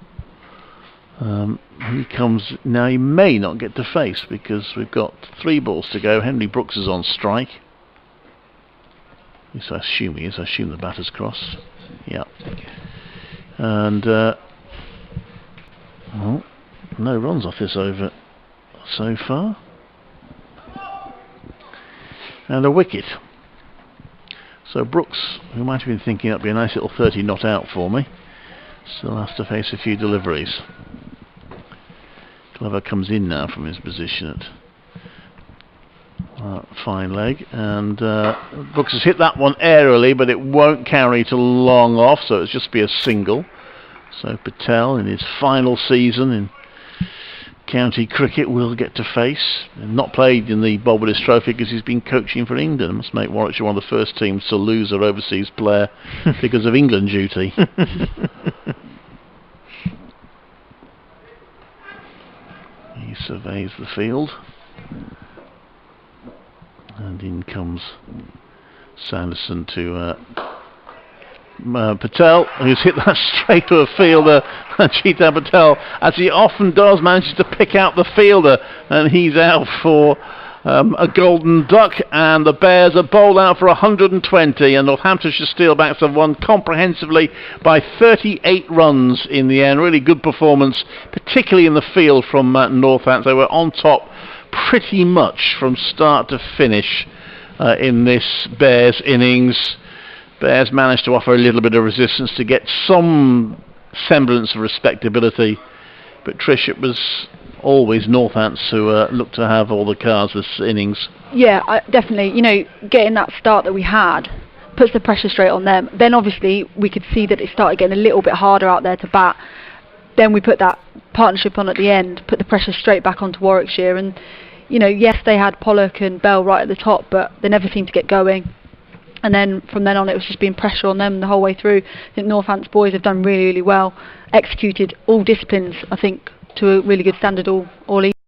He comes now. He may not get to face because we've got 3 balls to go. Henry Brooks is on strike. At least I assume he is. I assume the batter's crossed. Yeah. And well, no runs off this over so far. And a wicket. So Brooks, who might have been thinking that'd be a nice little 30 not out for me, still has to face a few deliveries. Glover comes in now from his position at fine leg, and Brooks has hit that one aerially, but it won't carry to long off, so it'll just be a single. So Patel, in his final season in county cricket, will get to face. Not played in the Bob Willis Trophy because he's been coaching for England. It must make Warwickshire one of the first teams to lose their overseas player because of England duty. He surveys the field, and in comes Sanderson to Patel, who's hit that straight to a fielder. Chetan Patel, as he often does, manages to pick out the fielder, and he's out for a golden duck, and the Bears are bowled out for 120, and Northamptonshire Steelbacks have won comprehensively by 38 runs in the end. Really good performance, particularly in the field from Northampton. They were on top pretty much from start to finish in this Bears innings. Bears managed to offer a little bit of resistance to get some semblance of respectability, but Trish, it was always Northants who looked to have all the cards this innings. Yeah, definitely. You know, getting that start that we had puts the pressure straight on them. Then obviously we could see that it started getting a little bit harder out there to bat. Then we put that partnership on at the end, put the pressure straight back onto Warwickshire, and you know, yes, they had Pollock and Bell right at the top, but they never seemed to get going. And then from then on, it was just being pressure on them the whole way through. I think Northants boys have done really, really well, executed all disciplines, I think, to a really good standard all evening.